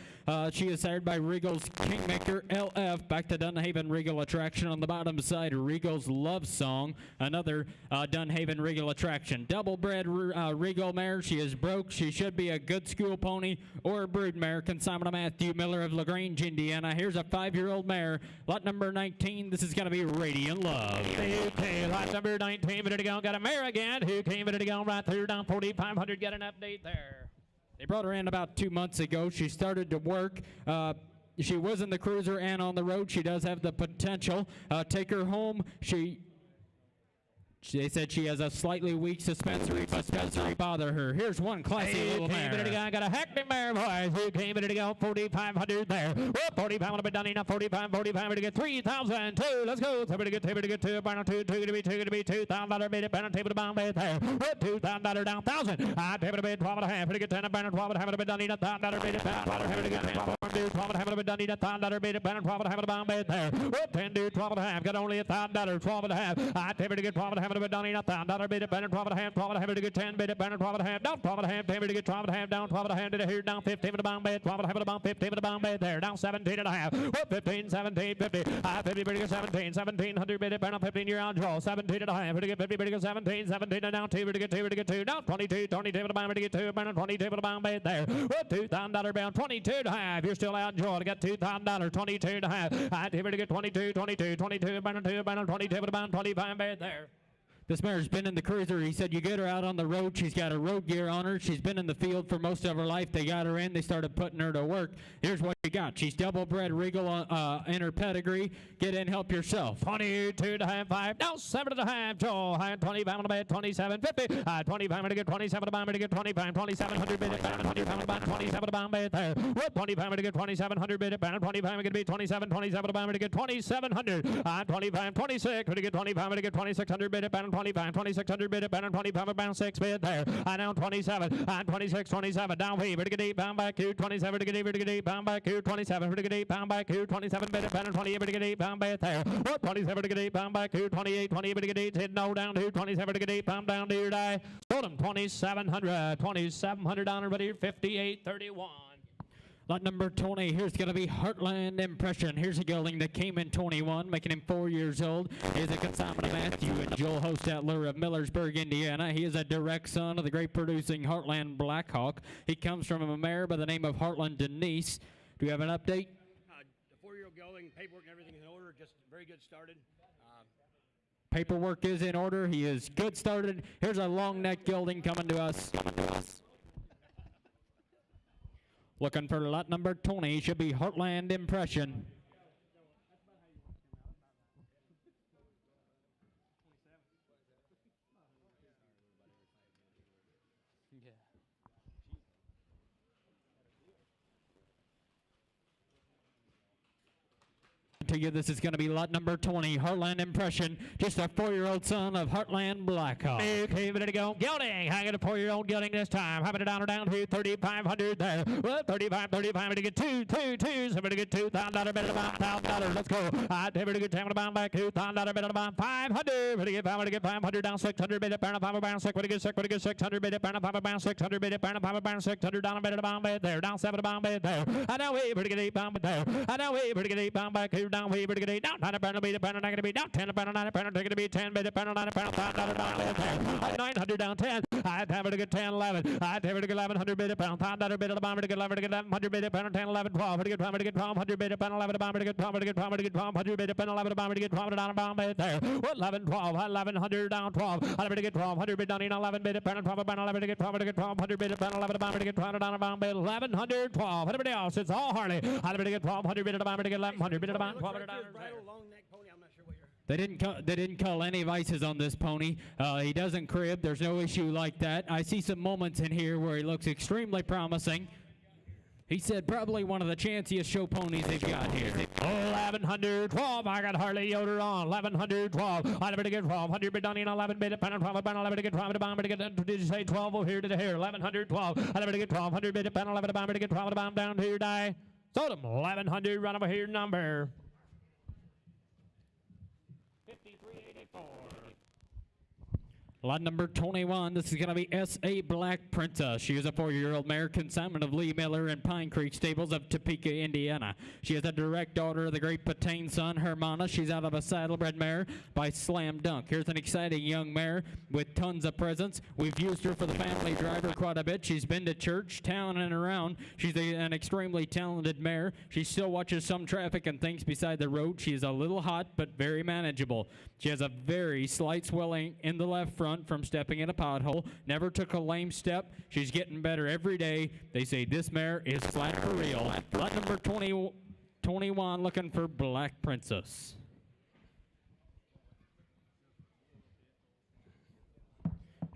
She is sired by Regal's Kingmaker LF. Back to Dunhaven Regal attraction on the bottom side. Regal's Love Song, another Dunhaven Regal attraction. Double-bred Regal mare. She is broke. She should be a good school pony or a brood mare. Consignment of Matthew Miller of LaGrange, Indiana. Here's a 5-year-old mare. Lot number 19, this is going to be Radiant Love. Okay, lot number 19, minute ago, got a mare again. Who came minute ago right through down 4,500. Get an update there. They brought her in about 2 months ago. She started to work. She was in the cruiser and on the road. She does have the potential. Take her home. They said she has a slightly weak suspensory, but does not bother her. Here's one classy little mare. I got a Hackney mare, boys. Who came in to go 4,500 there. Well, 4,500 done enough. 45 to get 3,002. Let's go. Somebody get two. Final two to be $2,000 bid. Banner table to bomb bid there. Well, $2,000 down 1,000. I table to bid 12 and a half. To get 10. Banner 12 and a half to bid done enough. $1,000 bid. Banner to get 10. 12 and a half to bid done enough. $1,000 bid. Banner 12 and a half to bomb bid there. Well, 10 to 12 and a half. Got only $1,000. 12 and a half. I table to get 12 and a half to bid done enough. $1,000 bid. Banner 12 and a half. 12 and a half to get 10 bid. Banner 12 and a half. Down 12 and a half. Table to get 12 and a half. Down 12 and a half to here. Down 15 to the bomb bid. 12 and a half to the bomb. 15 to the bomb bid there. Down 17 and a half. Well, 15, 17, 50. 50 bid to get 17. 1,700 bid. Banner 15 year on draw. 17 and a half. To get 50 bid to get 17. 17 and down 2 to get 2 to get 2. Down 22. 22 to the bomb bid to get 2. Banner 22 to the bomb bid there. Well, $2,000 bound. 22 and a half. You're still out in draw to get $2,000. 22 and a half. I table to get 22. 22. 22. Banner 2. Banner 22 to the bomb. 25 bid there. This mare's been in the cruiser. He said you get her out on the road. She's got a road gear on her. She's been in the field for most of her life. They got her in. They started putting her to work. Here's what you got. She's double-bred Regal in her pedigree. Get in, help yourself. 22 and a half, 5. Now 7 and a half. Joe, high 25 on the bed, 27.50. 25 to get 27 to bomb to get 25. 2,700 bid. 25 to bomb, 27 to bomb bid there. What 25 to get 2,700 bid. 25 to be 27. 27 to bomb to get 2,700. 25, 26 to get 25 to get 2,600 bid. 25, 2,600 bid. 25 bound 6 bid there. I down 27. 26, 27 down V. To get 8 bound back Q. 27 to get 8 bound back Q. 27 to get 8 bound back Q. 27 bid. 28 to get 8 bound back there. What 27 to get 8 bound back Q. 28 to get 8 hit no down to 27 to get 8 bound down to your die. Sold him 2,700. 2,700 down everybody. 58.31. Lot number 20, here's going to be Heartland Impression. Here's a gelding that came in 21, making him 4 years old. He's a consignment of Matthew and Joel Hostetler of Millersburg, Indiana. He is a direct son of the great producing Heartland Blackhawk. He comes from a mare by the name of Heartland Denise. Do you have an update? The 4-year-old gelding, paperwork and everything is in order, just very good started. Paperwork is in order. He is good started. Here's a long neck gelding coming to us. Looking for lot number 20. Should be Heartland Impression. To you, this is going to be lot number 20, Heartland Impression, just a 4-year-old son of Heartland Blackhawk. Okay, ready to go. Gelding. I got a 4-year-old gelding this time. Having it down to 3,500 there. Well, 35 to get 2. Somebody to get $2,000 better than $1,000. Let's go. I tell to get 10 to bound back $2,000 better than about 500. Ready to get 500 down 600 bid. Pound 5 bound 6. Ready to get 600 bid. Pound 5 bound 600 bid. Pound 5 bound 600 down better than bound bid there. Down 7 to bound bid there. I now wait. Ready to get 8 bound there. I now wait. Ready to get 8 bound back here. Down wait. Ready to get 8 down 9 pound to be the pound 9 to be down 10 pound 9 pound take it to be 10 bid. Pound 9 pound $5 down there. 900 down 10. I have to get 10 11. I have to get 1100 bid. Pound $5 bid. The bomb to get 1100 bid. Pound 10 11 12. To get 12 to get 1200 bid. Pound 11 bomb to get 12 to get 12 to get 1200 bid. Pound 11 bomb to get 12 down bomb bid there. 11 12 1100 down 12. I have to get 1200 bid down in 11 bid. Pound 12 pound 11 to get 12 to get 1200 bid. Pound 11 bomb to get 12 down bomb bid. 1100 12. Everybody else, it's all Harley. I have to get 1200 bid. The bomb to get 1100 bid. The bomb 12 down. Bridle, long neck pony. I'm not sure what you're. They didn't call any vices on this pony. He doesn't crib. There's no issue like that. I see some moments in here where he looks extremely promising. He said probably one of the chanciest show ponies they've got here. 1112. I got Harley Yoder on. 1112. I never to get 1200. But down in 11 bit. Pound 12. Pound 11 to get 12 to bomb. To get. Did you say 12 over here to the hair? 1112. I never to get 1200 bit. Pound 11 to bomb. To get 12 to bomb down here. Die. Sold him. 1100. Run over here. Number 5384. Lot number 21, this is going to be S.A. Black Princess. She is a 4-year-old mare, consignment of Lee Miller and Pine Creek Stables of Topeka, Indiana. She is a direct daughter of the great Patain son, Hermana. She's out of a saddlebred mare by Slam Dunk. Here's an exciting young mare with tons of presence. We've used her for the family driver quite a bit. She's been to church, town, and around. She's an extremely talented mare. She still watches some traffic and things beside the road. She is a little hot, but very manageable. She has a very slight swelling in the left front from stepping in a pothole. Never took a lame step. She's getting better every day. They say this mare is flat for real. Lot number 21 looking for Black Princess.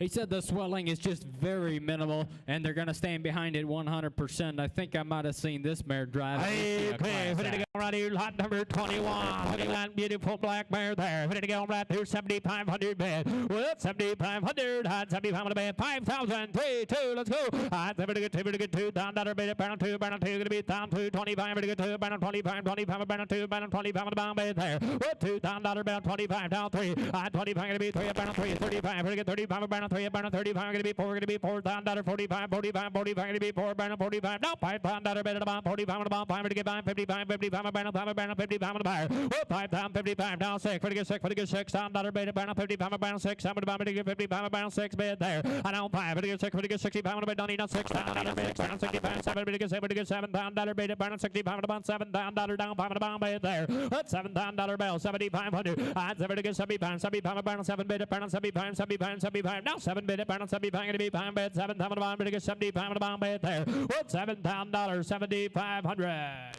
He said the swelling is just very minimal, and they're going to stand behind it 100%. I think I might have seen this mare drive. Okay, ready to go right here. Lot number 21. Look at that beautiful black mare there. Ready to go right here. 7,500 bid. Well, 7,500. Hot 7,500 bid. 5,000. 3, 2. Let's go. Hot 7 to get 2. Down dollar bid. Bound 2. Bound 2. Going to be down 2. 25. Ready to get 2. Bound 25. 25. Bound 2. Bound 25 on the bound bid there. What 2? Down dollar bound 25. Down 3. Hot 25. Going to be 3. Bound 3. 35. Ready to get 35. Bound 3. Bound 35. Going to be 4. Going to be 4. Down dollar 45. 45. 45. Going to be 4. Bound 45. Now 5 pound dollar bid at about 45 on the bound. 5 to get 5. 55. 55. Bound 5. Bound 55 on the buyer. What 5 down 55. Down 6. Ready to get 6. Ready to get 6. Down dollar bid. Bound 55. Bound 6. I'm going to get 55. Bound 6 bid there. I down 5. Ready to get 6. Ready to get 65 on the bid. Don't need no 6. Down dollar bid. Bound 65. 7. Ready to get 7. Ready to get 7. Down dollar bid. Bound 65 on the bound. 7 down dollar down 5 on the bound bid there. What 7 down dollar bell. 7,500. Odds 7 to get 75. 75 bound 7 bid. Bound 75. 75. 75. Now 7 bid. Bound 75. Going to be pound bid. 7 down on the bound. Ready to get 75 on the bound bid there. What 7 down dollar 7,500.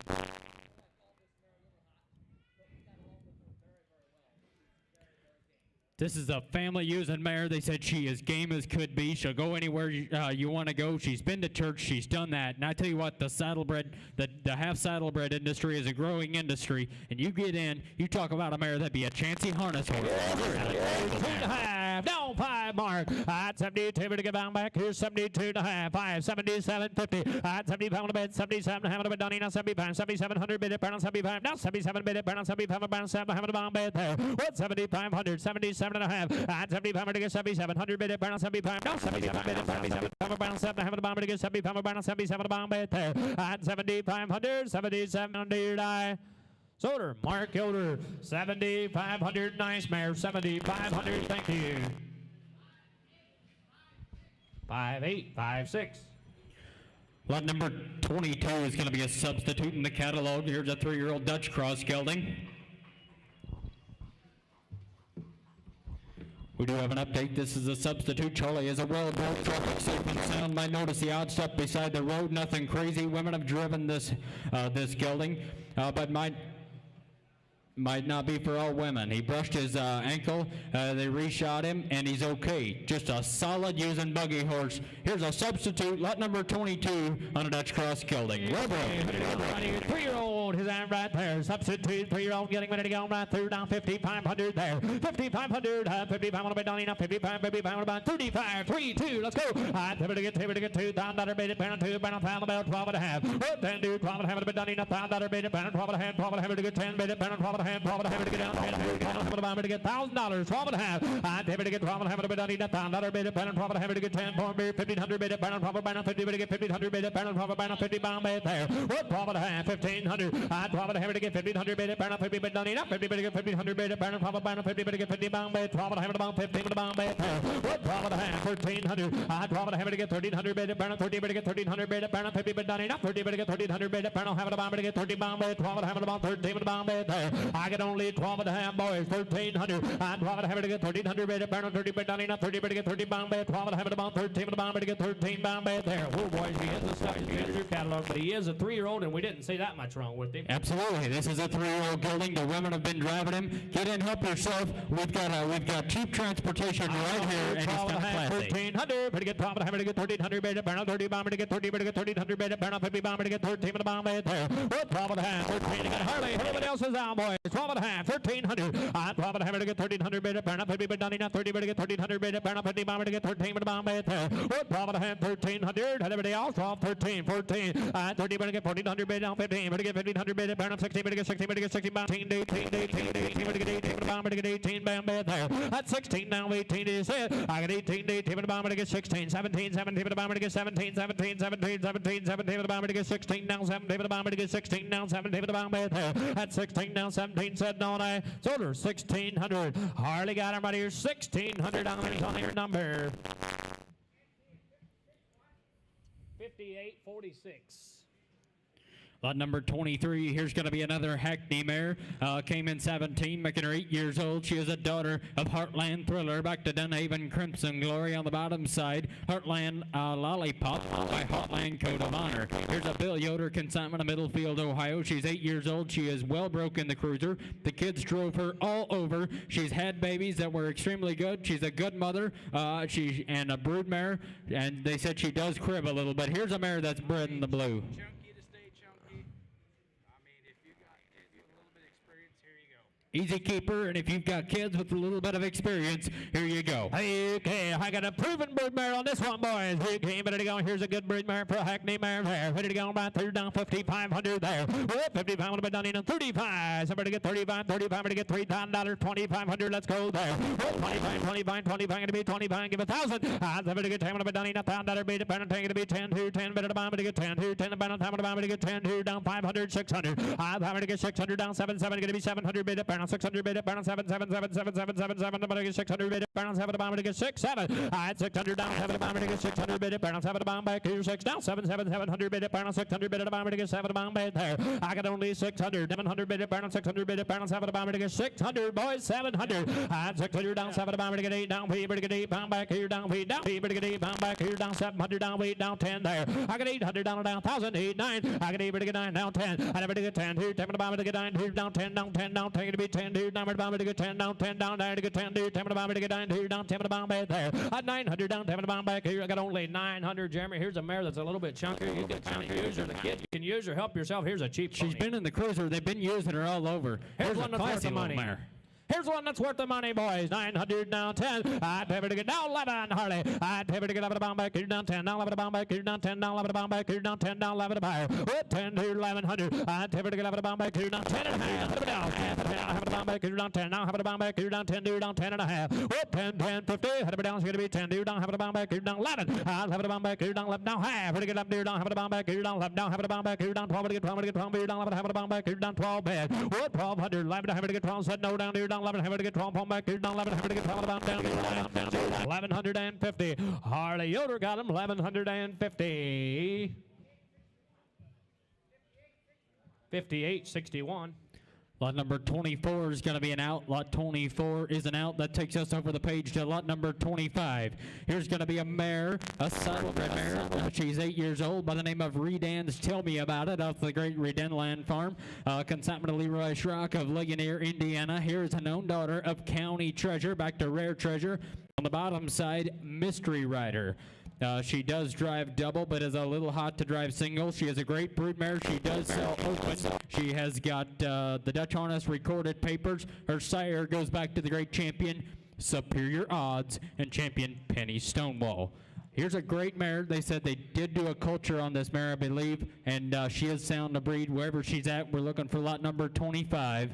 This is a family-using mare. They said she is game as could be. She'll go anywhere you want to go. She's been to church. She's done that. And I tell you what, the saddlebred, the half saddlebred industry is a growing industry. And you get in, you talk about a mare that'd be a chancy harness horse. 2.5. Down 5 mark. At 72. Ready to get bound back. Here's 72.5. 5. 77. 50. At 70 pound of bed. 77. Having a bed down in 75. 7,700 bid. Pound 75. Now 77 bid. Pound 75. Pound 7. Having a bound bed there. What 7,500. 77 and a half. At 75 to get 7,700 bid. Pound 75. Now 77 bid. 77. Pound 7. Having a bound to get 75. Pound 77 bound bed there. At 7,500. 7700 die. Soder, Mark Yoder, 7,500, nice mare, 7,500, thank you. 5,856. Lot number 22 is going to be a substitute in the catalog. Here's a 3-year-old Dutch cross gelding. We do have an update. This is a substitute. Charlie is a well-built, traffic safe and sound. Might notice the odd stuff beside the road. Nothing crazy. Women have driven this gelding, but might not be for all women. He brushed his ankle. They reshot him, and he's okay. Just a solid using buggy horse. Here's a substitute, lot number 22 on a Dutch cross gelding. Robo. 3-year-old, his arm right there. Substitute, 3-year-old getting ready to go right through down 5,500 there. 5,500, 55 on the bed down enough. 55, 55 about 35, 3, 2, let's go. Table to get 2, down dollar bid, pound 2, pound pound about 12 and a half. What then do 12 and a half on the bed down enough. Pound dollar bid, pound 12 and a half, 12 and a half to get 10 bid, pound 12 and a half. 12 and a half to get down, 12 to get $1,000, 12 and a half. I'm able to get 12 and a half to bid on $1,000 bid, pound 12 and a half to get 10 for me, 1,500 bid, pound 12 and 50 bid to get 1,500 bid, pound 12 and 50 pound bid there. What 12 and a half, 1,500. I'm 12 and a half to get 1,500 bid, pound 50 bid done enough, 50 bid to get 1,500 bid, pound 12 and 50 bid to get 50 pound bid, 12 and a half to about 15 to pound bid there. What 12 and a half, 1,300. I'm 12 and a half to get 1,300 bid, pound 30 bid to get 1,300 bid, pound 50 bid done enough, 30 bid to get 1,300 bid, pound half to get 30 pound bid, 12 and a half to about 13 to pound bid there. I got only 12 and a half, boys. 1,300. 12 and a half to get 1,300. Better burn 30 bit down enough. 30 better get 30 pound bed. 12 and a half at about 13 at the bottom. Better get 13 pound bed there. Oh, boys, he has the stuff in your catalog, but he is a 3-year-old, and we didn't say that much wrong with him. Absolutely. This is a 3-year-old gelding. The women have been driving him. Get in, help yourself. We've got cheap transportation right here, and it's kind of classy. 1,300. Better get 12 and a half. Better get 1,300. Better burn 30 bomb. Better get 30. Better get 1,300. Better burn 50 bomb. Better get 13 at the bottom bed there. 12 and a half. 13 to get Harley. Everybody else is out, boys. 12 and a half. 1,300. 12 and a half. Better get 1,300. Better burn 50. Better done enough. 30. Better get 1,300. Better burn 50 bomb. Better get 13 at the bottom bed there. 12 and a half. 1,300. Everybody else. 12, 13, 14. 30. Better get 1,400. Better down 15. Better get 1,500. Better burn up 16. Better get 16. Better get 16 bomb. 18. 18. 18. 18. Better get 18 bomb. Better get 18 bomb bed there. That's 16 now. 18 is it. I got 18. 18 the bomb. Better get 16. 17. 17 the bomb. Better get 17. 17. 17. 17. 17 the bomb. Better get 16 now. 17 the bomb. Better get 16 now. 17 the bomb bed there. That's 16 now. 17 said no. I sold her 1,600. Harley got him right here. $1,600 on your number. 58.46. Lot number 23, here's going to be another Hackney mare. Came in 17, making her 8 years old. She is a daughter of Heartland Thriller. Back to Dunhaven Crimson Glory on the bottom side. Heartland Lollipop by Heartland Code of Honor. Here's a Bill Yoder consignment of Middlefield, Ohio. She's 8 years old. She is well broken the cruiser. The kids drove her all over. She's had babies that were extremely good. She's a good mother. And a brood mare. And they said she does crib a little bit. Here's a mare that's bred in the blue. Chunky to stay chunky. I mean, if you got kids with a little bit of experience, here you go. Easy keeper, and if you've got kids with a little bit of experience, here you go. Okay, I got a proven brood mare on this one, boys. Okay, ready to go. Here's a good brood mare for a Hackney mare there. Ready to go. About third down, 5,500 there. Well, 55 would have been done in 35. Somebody get 35, 35, to get $3,000, 2,500. Let's go there. Well, 25, 25, 25, going to be 25. Give 1,000. Somebody get 10 would have been done in $1,000. Beat the penalty, going to be 10, 2, 10. Better to buy, to get 10, 2, 10. The penalty, time to buy, to get 10, 2, down 500, 600. I'm having to get 600 down 7, 7. Going to be 700. Beat the penalty, 600. Beat the penalty, 7, 7, 7, 7, 7, 7, 7. I'm going to get 600. Beat the penalty, 7 to buy, to get 6, 7. 600 down 7 to buy, to get 600. Beat the penalty, 7 to buy, back here 6 down 7, 7, 700. Beat the penalty, 600. Beat the buy, to get 7 to buy, back there. I got only 600. 700. Beat the penalty, 600. Beat the penalty, 7 to buy, to get 600. Boys, 700. 600 down 7 to buy, to get 8 down. Beat to get 8 pound back here down. Beat down. Beat to get 8 pound back here down. 700 down. Weight down 10 there. I got 800 down 1,000. 8, 9. I got 8 to get 9 down 10. I never to get 10. Here 10 to buy, to get 9. Here down 10 down 10 down. 10 to be 10. Here down to buy, to get 10 down 10 down. There to get 10. Here 10 to buy, to get 9. Here down 10 to buy back there. At 900 down 10 to buy back here. I got only 900. Jeremy, here's a mare that's a little bit chunkier. You can kind of use her. The kid can use her. Help yourself. Here's a cheap. She's been in the cruiser. They've been using her all over. Here's a one that's worth classy the money. little mare. Here's one that's worth the money, boys. 900 down 10. I'd pay to get down 11, Harley. I'd pay to get 11 to bomb back here down 10. Down 11 to bomb back here down 10. Down 11 to bomb back here down 10. Down 11 to buy. What 10 to 1100. I'd pay to get 11 to bomb back here down 10 and a half. Down 10. Have a bomb back here down 10. Now have a bomb back here down 10. Do down 10 and a half. What 10, 10, 50. Had to be down. It's going to be 10. Do down. Have a bomb back here down 11. I'll have a bomb back here down 11. Now half. To get up there down. Have a bomb back here down 11. Down. Have a bomb back here down 12. To get 12. To get 12. Here down 11. Have a bomb back here down 12. Bad. What 1200. 11. Have to get 12. Said no down here down 11. Have to get 12. Back here down 11, having to get 12 down 1150. Harley Yoder got him 1150. 58.61. Lot number 24 is going to be an out. Lot 24 is an out. That takes us over the page to lot number 25. Here's going to be a mare, a saddlebred mare. She's 8 years old by the name of Redan's Tell Me About It off the great Redenland Farm. Consignment of Leroy Schrock of Ligonier, Indiana. Here's a known daughter of County Treasure, back to Rare Treasure. On the bottom side, Mystery Rider. She does drive double, but is a little hot to drive single. She is a great brood mare. She does sell open. She has got the Dutch Harness recorded papers. Her sire goes back to the great champion Superior Odds and champion Penny Stonewall. Here's a great mare. They said they did do a culture on this mare, I believe, and she is sound to breed wherever she's at. We're looking for lot number 25.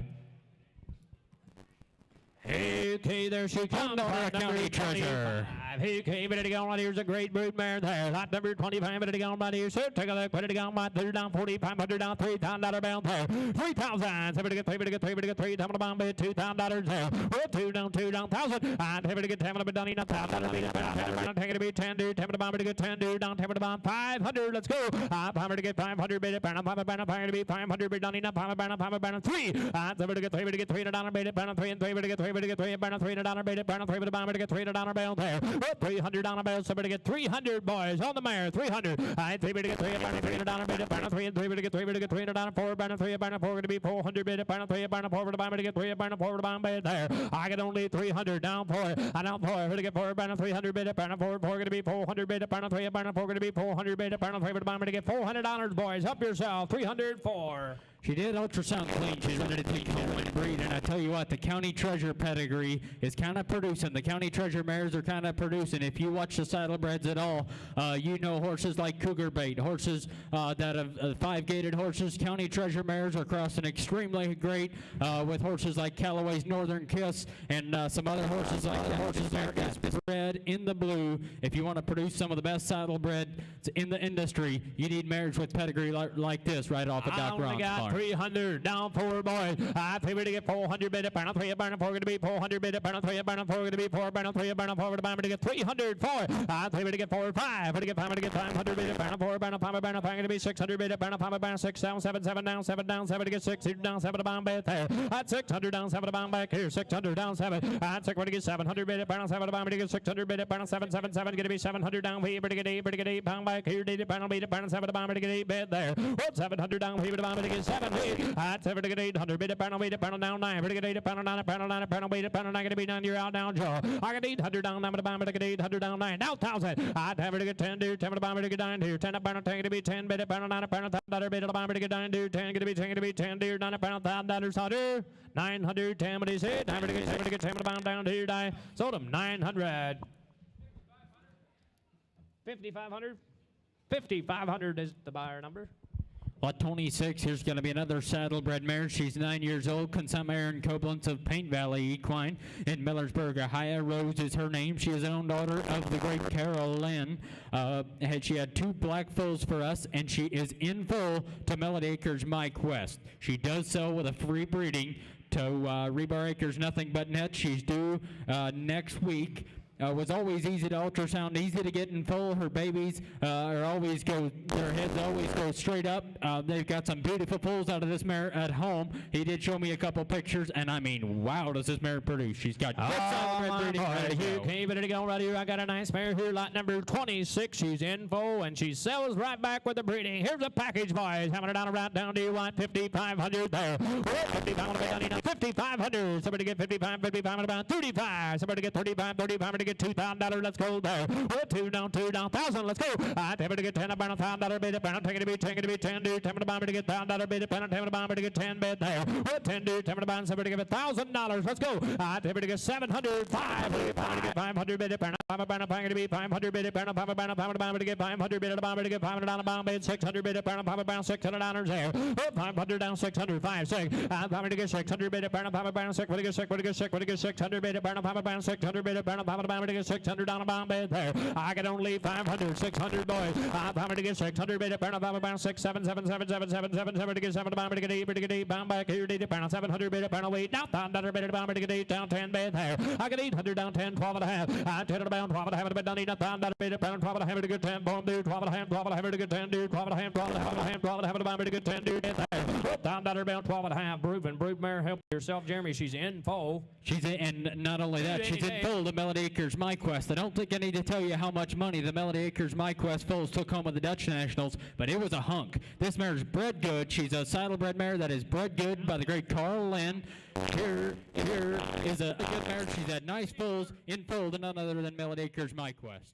Okay, there she comes. County Treasure. He came in it again right here's a great brood mare there. Lot number 25 in it again right here. So take a look, put it again right there down 4,500 down $3,000 bound there. 3,000. Somebody get three. Time to bomb bid $2,000 there. Well, two down 1,000. And everybody get $10 done in $1,000. Take it to be 10 dude. Time to bomb it to get 10 dude. Down 10 to bomb 500. Let's go. 500 to get 500 bid. Pound to be 500 bid done in $500 3. And somebody get $3 bid. Pound 3 and 3 to get 3 to get 3. Pound $3 bid. Pound 3 to bomb it to get $3 bill there. $300 bill. Somebody get 300 boys on the mare. 300. I 3 to get 3. $300 bid. Pound 3 and 3 to get 3 to get $300. 4. Pound 3. Pound 4 to be 400 bid. Pound 3. Pound 4 to bomb to get 3. Pound 4 to bomb bid there. I get only 300 down 4. I down 4 to get 4. Pound 300 bid. Pound 4 going to be 400 bid. Pound 3. Pound 4 going to be 400 bid. Pound 3 to bomb to get $400 boys. Help yourself. 304. She did ultrasound clean. She's ready to take home and breed. And I tell you what, the County Treasure pedigree is kind of producing. The County Treasure mares are kind of producing. If you watch the saddlebreds at all, you know horses like Cougar Bait, horses that have 5-gated horses. County Treasure mares are crossing extremely great with horses like Callaway's Northern Kiss and some other horses like the horses there is bred in the blue. If you want to produce some of the best saddlebreds in the industry, you need mares with pedigree like this right off of Doc Ron's farm. 300 down 4 boys. I 3 to get 400 bid. Pound 3. Pound 4 going to be 400 bid. Pound 3. Pound 4 going to be 4. Pound 3. Pound 4 to get 300 4. I 3 to get 4 5 to get 5 to get 500 bid. Pound 4. Pound 5 going to be 600 bid. Pound 5 pound 6 down 7 down 7 to get 6 down 7 to bomb bid there. At 600 down 7 to bomb back here. 600 down 7. At 6 to get 700 bid. Pound 7 to bomb to get 600 bid. Pound 7 going to be 700 down. We to get 8 pound back here. Did it pound beat. Pound 7 to bomb to get 8 bid there. What 700 down. We to bomb to get 7. At 7 to get 800 bid. Pound weight. Pound down 9. To get 8 pound 9 pound 9 pound weight. Pound 9 going to be down. You're out down jaw. I got 800 down. I'm to bomb to get 800 down 9. Now 1,000. I'd have to get 10 dude. 10 to bomb to get 9 here. 10 pound 10 to be 10 bid. Pound 9 pound bid. Bomb to get 9 dude. 10 to be 10 dude. 9 pound $1,000. 900 10 what he said. 9 to get 10 to bomb down here. Die. Sold him 900. 5,500. 5,500 is the buyer number. Lot 26, here's going to be another saddlebred mare. She's 9 years old. Consummate Aaron Koblenz of Paint Valley Equine in Millersburg, Ohio. Rose is her name. She is an own daughter of the great Carol Lynn. She had 2 black foals for us, and she is in full to Melody Acres Mike West. She does so with a free breeding to Rebar Acres Nothing But Net. She's due next week. Was always easy to ultrasound, easy to get in full. Her babies their heads always go straight up. They've got some beautiful foals out of this mare at home. He did show me a couple pictures, and I mean, wow, does this mare produce. She's got good saddlebred breeding ready to go. Came in right here. I got a nice mare here, lot number 26. She's in full, and she sells right back with the breeding. Here's a package, boys. Having it down around down to you, 5,500 there. 5,500. Somebody get 55, 55, about 35. Somebody get 35 to get $2,000. Let's go there. 2 down, 1,000. Let's go. I tell to get 10 about $1,000 bid. Pound take it to be 10 dude. 10 to bomber to get $1,000 bid. Pound 10 to bomber to get 10 bid there. 10 dude. 10 to bomb. Somebody give $1,000. Let's go. I tell to get 700. 5 pound to get 500 bid. Pound to be 500 bid. Pound to bomber to get 500 bid. Bomber to get $500 bomb bid. 600 bid. Pound $600 there. 500 down 600. 5 6. I'm bomber to get 600 bid. Pound 6. What to get 600 bid. Pound 600 bid. Pound bomber to get 600 on a bomb bed there. I can only 500, 600 boys. I'm to get 600 bid. Pound 6 7 7 7 7 7 7 7 to get 7 bomber to get 8 bomb back here. Pound 700 bid. Pound 8 now $1,000 bid. Bomber to get 8 down 10 bed there. I got 800 down 10 12 and a half. I'm 10 to bound 12 and a half to bed down $1,000 bid. Pound 12 and a half to get 10 bomb dude 12 and a half 12 and a half to get 10 dude 12 and a half 12 and a half 12 and a half to bomber to get 10 dude there. $1,000 bound 12 and a half. Broodmare, help yourself, Jeremy. She's in full. She's in, and not only that, she's in full to Melody Acres My Quest. I don't think I need to tell you how much money the Melody Acres My Quest foals took home with the Dutch Nationals, but it was a hunk. This mare's bred good. She's a saddlebred mare that is bred good by the great Carl Lynn. Here is a good mare. She's had nice foals in full to none other than Melody Acres My Quest.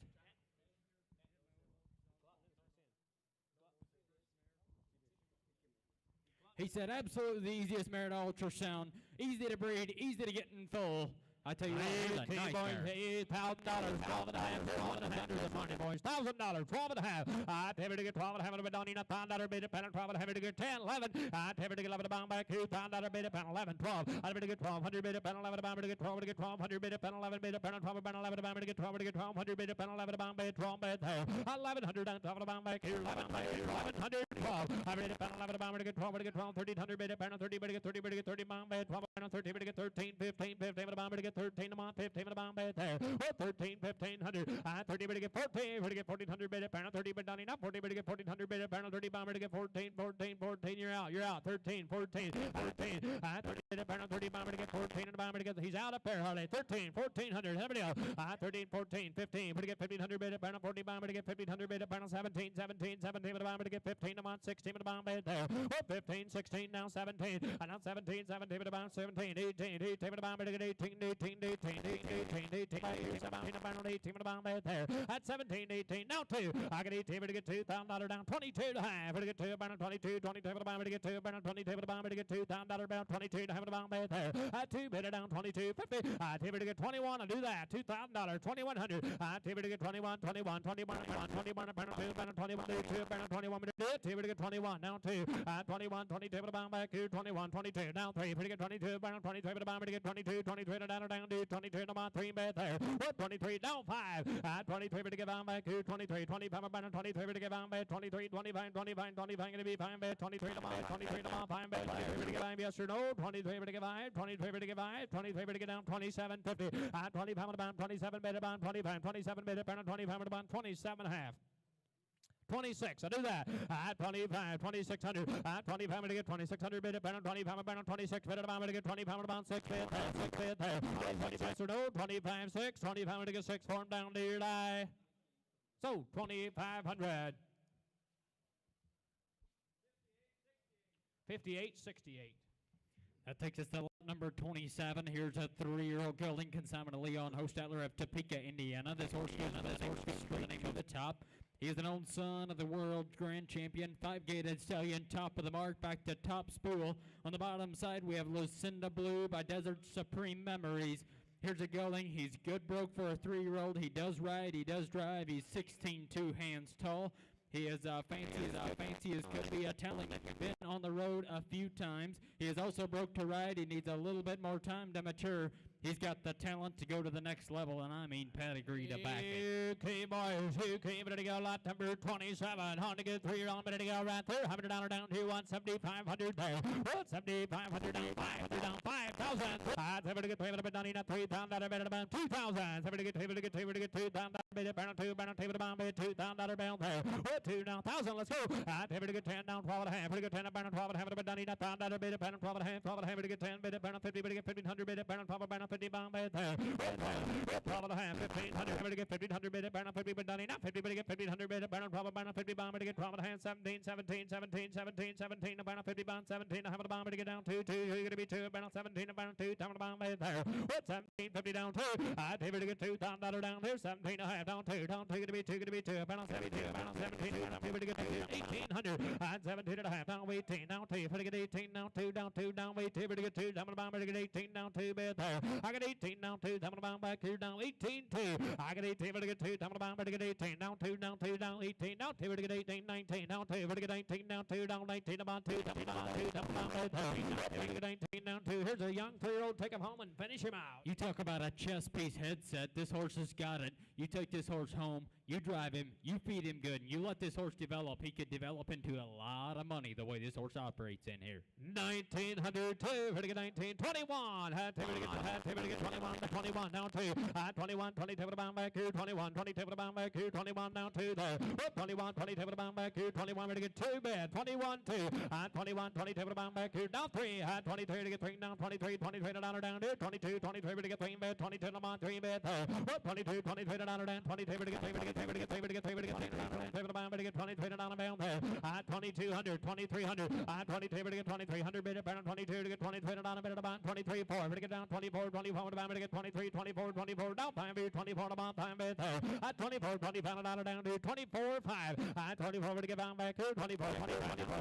He said absolutely the easiest mare to ultrasound, easy to breed, easy to get in full. I tell you what, here's a nightmare. $8,000, 12 and a half, 12 and a half, there's the money, boys. $1,000, 12 and a half. I pay to get 12 and a half, but don't need a $1,000 bid, a pen, 12 and a half, to get 10, 11. I pay to get 11, a bound back, $2,000 bid, a pen, 11, 12. I pay to get 1,200 bid, a pen, 11, a bound, to get 12, to get 1,200 bid, a pen, 11 bid, a pen, 12, a pen, 11, a bound, to get 12, to get 1,200 bid, a pen, 11, a bound, bid, 12 bid, there. 1,100 and 12 and a bound back, 11 back, 1,100, 12. I bid, a pen, 11, a bound, to get 12, to get 12, 1,300 bid, a pen, 30 bid, to get 30 bid, to get 30 bound, bid, 12, 13 bid, to get 13, 15, 15 and a bound, to get 13 a month, 15 and a bound, bid, there. 13, 1,500. 30 bid, to get 14, to get 1,400 bid, a pen, 30 bid, down enough, 40 bid, to get 1,400 bid, a pen, 30 bound, to get 14, 14, 14, you're out, 13, 14, 13. 30 bid, a pen, 30 bound, to get 14 and a bound, to get, he's out up there, Harley. 13, 1,400, everybody else. 13, 14, 15, to get 1,500 bid, a pen, 40 bound, to get 1,500 bid, a pen, 17, 17, 17 and a bound, to get 15 a month, 16 and a bound, bid, there. 15, 16, now 17, now 17, 17 and a bound, 17, 18, 18 and a bound, to get 18, 18, 18, 18, 18, 17 and a bound, 18 and a bound, bid, there. At 17, 18, now 2. I get 18 to get $2,000 down, 22 to half, to get 2, bound, 22, 22 and a bound, to get 2, bound, 22 and a bound, to get $2,000 bound, 22 to have a bound, bid, there. At 2 bid down, 22, 50. I table to get 21, I do that, $2,000, 2,100. I table to get 21, 21, 21, 21, 21, a bound, 2, bound, 21, 2, bound, 21, table to get 21, now 2. 21, 22 and a bound, back to 21, 22, now 3, to get 22, bound, 22 and a bound, to get 22, 23 and down, down, 22 and a bound, 3 bid, there. 23, down 5. 23 to get bound, back to 23, 25, bound, 23 to get bound, bid, 23, 25, 25, 25, going to be fine, bid, 23 to bound, 23 to bound, fine, bid, 23 to get bound, yes or no, 23 to get 5, 23 to get 5, 23 to get down, 27, 50. 25 on the bound, 27 bid, bound, 25, 27 bid, bound, 25 on the bound, 27 and a half. 26, I do that. 25, 2,600. 25 to get 2,600 bid, bound, 25 bound, 26 bid, bound, to get 25 bound, 6 bid, 6 bid, 26 or no, 25, 6, 25 to get 6, form down, dear die. So, 2,500. 58-68. That takes us to lot number 27. Here's a 3-year-old gelding consignment of Leon Hostetler of Topeka, Indiana. This horse goes straight to the top. He is an own son of the world grand champion, 5-gated stallion, top of the mark, back to top spool. On the bottom side, we have Lucinda Blue by Desert Supreme Memories. Here's a gelding. He's good broke for a 3-year-old. He does ride. He does drive. He's 16 hands tall. He is fancy as could be, a talent. Been on the road a few times. He is also broke to ride. He needs a little bit more time to mature. He's got the talent to go to the next level, and I mean pedigree to back it. Okay, boys, who came to go lot number 27. On to get 3 on, but to go right there. $100 down to 1,7,500 there. 1,7,500 down, 500 down, 5,000. I'd have to get 3 down in a 3,000 better than 2,000. Have to get 2 to get 2,000 better than 2, better table down, $2,000 down there. 2 now, 1,000, let's go. I'd have to get 10 down, 12 and a half. To get 10 better than 12 and a half, but down in a 1,000 better than 12 and a half, 12 and a half. To get 10 better than 50, better get 1,500 better than 12 better 50 bound bed there. 12 and a half, 1,500, better get 1,500 bid, better 50, but done enough. 50, better get 1,500 bid, better 12, better 50 bound, better get 12 and a half, 17, 17, 17, 17, 17, better 50 bound, 17, I have a bound, better get down 2, 2, you're going to be 2, better 17, better 2, time bound bed there. 17, 50 down 2, I pay to get $2,000 down there, 17 and a half down 2, down 2, going to be 2, going to be 2, better 17, better 17, I pay to get 1,800, and 17 and a half down 18, down 2, better get 18, down 2, down 2, down 18, better get 2, down bound, better get 18, down 2 bed there. I got 18 down 2, down bound back here down 18 2. I got 18, better get 2, down bound, better get 18, down 2, down 2, down 18, down 2, better get 18, 19, down 2, better get 19, down 2, down 19, about 2, down 2, down bound, better get 19, down 2. Here's a young 3-year-old, take him home and finish him out. You talk about a chess piece headset. This horse has got it. You take this horse home, you drive him, you feed him good, and you let this horse develop. He could develop into a lot of money the way this horse operates in here. 1,902, better get 19, 21. Had to get 21 to 21, down 2. 21, 20 table bound back here, 21, 20 table bound back here, 21 down 2 there. 21, 20 table bound back here, 21 better get 2 bed, 21 2. 21, 20 table bound back here, down 3. 23 to get 3 down, 23, 23 to down here, 22, 23 to get 3 bed, 22 to down 3 bed there. 22, 23 to down, 23 to get 3, to get 3, to get 3, to get 3, to get 3, to get 3 to bound, to get 23 to down bound there. 2,200, 2,300, 23 to get 2,300 bed, 22 to get 23 to down bed, about 23 4 to get down 24, 24 to bound, to get 23, 24, 24 down time, 24 to bound time bed there. 24, 25 down to 24 5. 24 to get down back here. 24,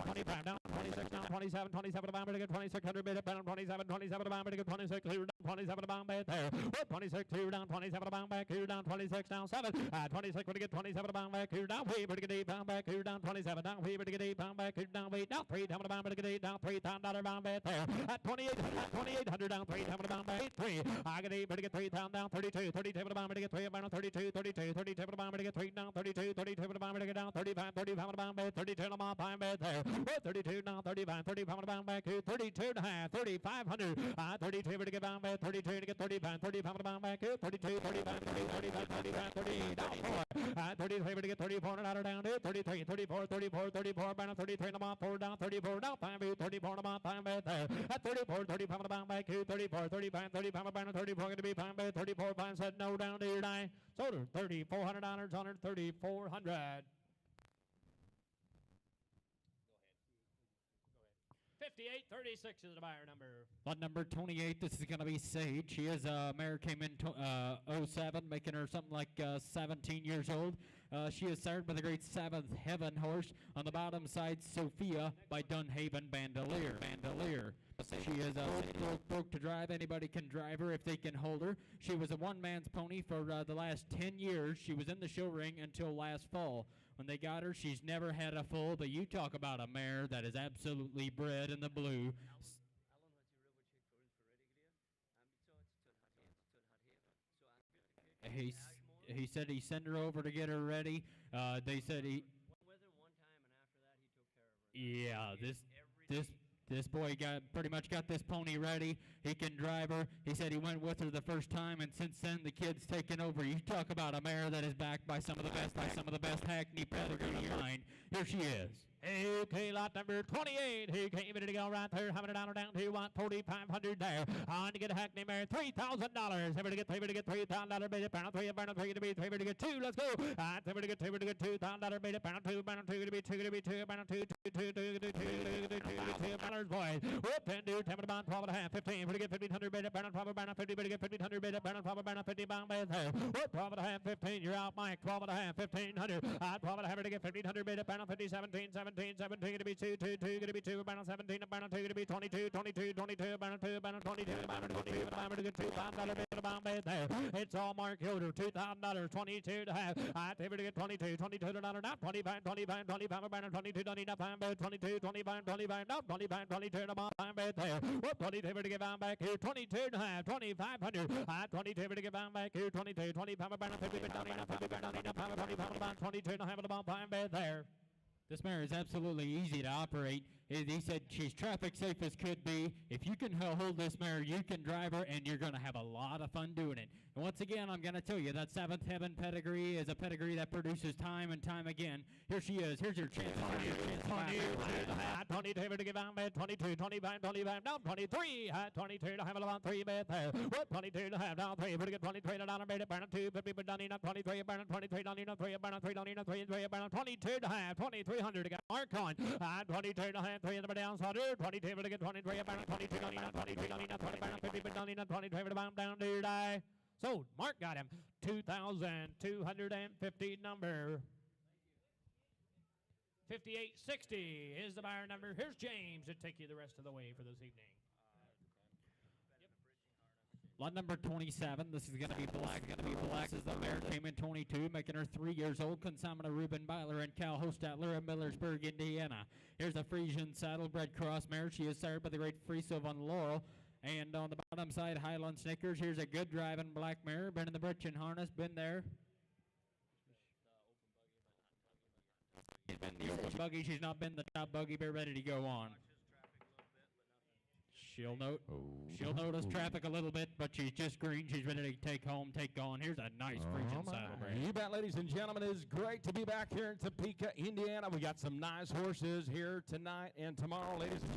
25 down. 26 down. 27, 27 to bound to get 2600 bit up down. 27, 27 to bound to get 26 clear down. 27 to bound back there. 26 clear down. 27 to bound back here down. 26 down 7. 26 to get 27 to bound back here down. Way to get 8 bound back here down. 27 down. Way to get 8 bound back here down. Wait down 3 down to bound to get 8 down. $3,000 bound back there. At 2800 down. 3 down to bound back 3. I get 8 to get 3,000 down. 32 32 to bound to get 3 bound 32 32 32 to bound to get 3 down. 32 32 to bound to get down. 35 35 to bound back 32 to bound back there. 32 down 35 35 to bound back here. 32 and a half 3500. 32 to get bound back 32 to get 35 35 to bound back here. 32 35 30 35 35 30 down 4. 33 to get 34 down here. 33 34 34 34 bound 33 to bound 4 down 34 down 5 34 to bound back there. At 34 35 to bound back here. 34 35 35 bound 34 going to be bound back 34 bound said no down to your die. So $3,400 on 3,400. 5836 is the buyer number. Lot number 28, this is going to be Sage. She is a mare, came in 07, making her something like 17 years old. She is sired by the great Seventh Heaven horse. On the bottom side, Sophia by Dunhaven Bandolier. She is broke to drive. Anybody can drive her if they can hold her. She was a one-man's pony for the last 10 years. She was in the show ring until last fall. When they got her, she's never had a foal, but you talk about a mare that is absolutely bred in the blue. He said he sent her over to get her ready. They said he... With him one time, and after that, he took care of her. Yeah, this boy pretty much got this pony ready. He can drive her. He said he went with her the first time, and since then the kid's taken over. You talk about a mare that is backed by some of the best Hackney pedigree line. Here she is. Okay, lot number 28. He came in to go right there. Having it down to $4,500 there. On to get a Hackney mare, $3,000. Ever to get $3,000. Bait it, pound 3 to be 3 to get 2. Let's go. Ever to get $2,000. Bait it, pound 2 to be 2 pound 2 $2 boys. Whoop and do 10 about 12 and a half, 15. Ever to get 1,500. Bait it, pound 12 about 50. Ever to get 1,500. Bait it, pound 12 about 50 pound bait there. Whoop 12 and a half, 15. You're out, Mike. 12 and a half, 1,500. 12 and a half to get 1,500. Bait it, pound 50, 17 going to be 2 going to be 2 about 17 about 2 going to be 22 about 2 about 22 about 22 get $2,000 about there. It's all Mark Hilder, $2,000, 22 to have. I take it to get 22 to down, 25 about 22 25 22 25 now 25 22 to bomb there. Whoop 22 to get down back here, 22 to have 2,500. 22 to get down back here, 22 25 about 50 about 22 to have the bomb there. This mare is absolutely easy to operate. He said she's traffic safe as could be. If you can hold this mare, you can drive her, and you're going to have a lot of fun doing it. And once again, I'm going to tell you that Seventh Heaven pedigree is a pedigree that produces time and time again. Here she is. Here's your chance. 22 to give out bed, 22, 25, 25, down 23, 22 to have about 3 bed there. What 22 to have down 3, but to get 23 to down bed, burn 2, but people done enough 23, burn 23, done enough 3, burn 3, done enough 3, burn 22 to have 2,300 to get mark on. 22 to have 3 in the down side, 22 to get 23, burn 22, done enough 23, done enough 20, burn 50, but done enough 23 to bound down to your die. So Mark got him 2,250 number. 5860 is the buyer number. Here's James to take you the rest of the way for this evening. Lot number 27. This is going to be black. This is the mare. Came in 22, making her 3 years old. Consamina Ruben Byler and Cal Hostatler of Millersburg, Indiana. Here's a Frisian saddlebred cross mare. She is sired by the great Friso von Laurel. And on the bottom side, Highland Snickers. Here's a good driving black mare. Been in the breech and harness. Been there. She's been the open buggy. She's not been the top buggy, but ready to go on. She'll notice traffic a little bit, but she's just green. She's ready to take home, take on. Here's a nice Frisian saddlebred. You bet, ladies and gentlemen. It is great to be back here in Topeka, Indiana. We got some nice horses here tonight and tomorrow, ladies and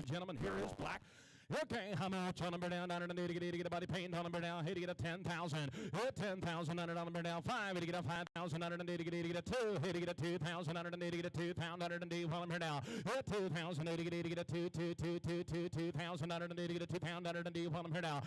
gentlemen. Here is Black. Okay, how much on number down, down, need to get a body paint on number down, hit to get a 10,000, hit 10,000 on number down, 5, hit to get a 5,000 on need to get a 2, hit to get a 2,000 on need to get a 2,000 on number down, hit 2,000, hit to get a 2,000 on need to get a 2,000 on number down,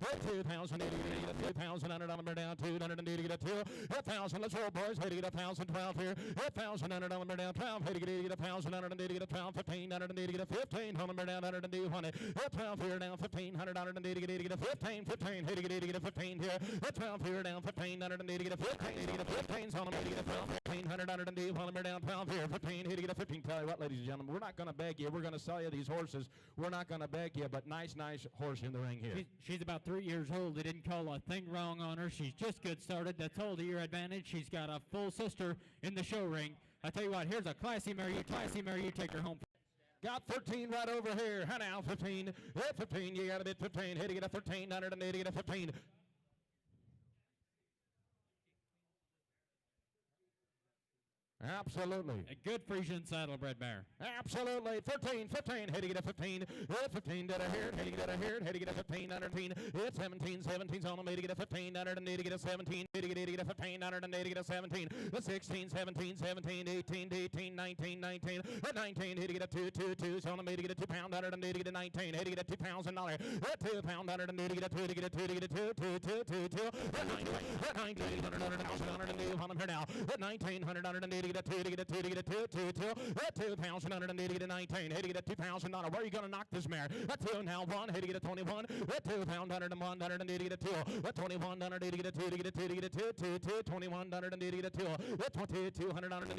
hit 2,000, hit to get a 2,000 on number down, 200 need to get a 2, 1,000, let's roll boys, hit to get a 1,000, 12 here, 1,000 on number down, 12, hit to get a 1,000 on need to get a 12, 15 on need to get a 15 on number down, 100 12 here down 1,500 on need to get a 15, 15 hit to get a 15 here, 12 here down 1,500 need to get a 15, need to get a 15 on need to get a 12, 1,500 on number down 12 here, 15 hit to get a 15. Tell you what, ladies and gentlemen, we're not going to beg you. We're going to sell you these horses. We're not going to beg you, but nice horse in the ring here. She's about 3 years old. They didn't call a thing wrong on her. She's just good started. That's all to your advantage. She's got a full sister in the show ring. I tell you what, here's a classy mare. You take her home. Got 13 right over here. Head out 15. Hit 15. You got a bit 15. Hit to get a 13. 100 to get a 15. Absolutely. A good Frisian saddlebred mare. Absolutely. 13, 15. Hit to get a 15. Hit 15. Did I hear it? Hit to get a hear it. Hit to get a 15. 115. Hit 17. 17's on me to get a 15. 100 need to get a 17. Hit to get a 15. 100 need to get a 17. The 16, 17, 17, 18, 18, 19, 19. The 19. Hit to get a 2, 2, 2's on me to get a 2 pound. 100 need to get a 19. Hit to get a $2,000. The 2 pound. 100 need to get a 2 to get a 2 to get a 2, 2, 2, 2, 2. The 19. The 19. 100 need to get now. The 1900 need to get a 2 to get a 2 to get a 2, 2, 2. The 2,000 need to get a 19. Hit to get a $2,000. Where are you going to knock this mare? The 2 now 1. Hit to get a 21. The 2 pound 101 need to get a 2. The 21 need to get a 2 to get a 2 to get a 2, 2, 2. 21 need to get a 2. The 2200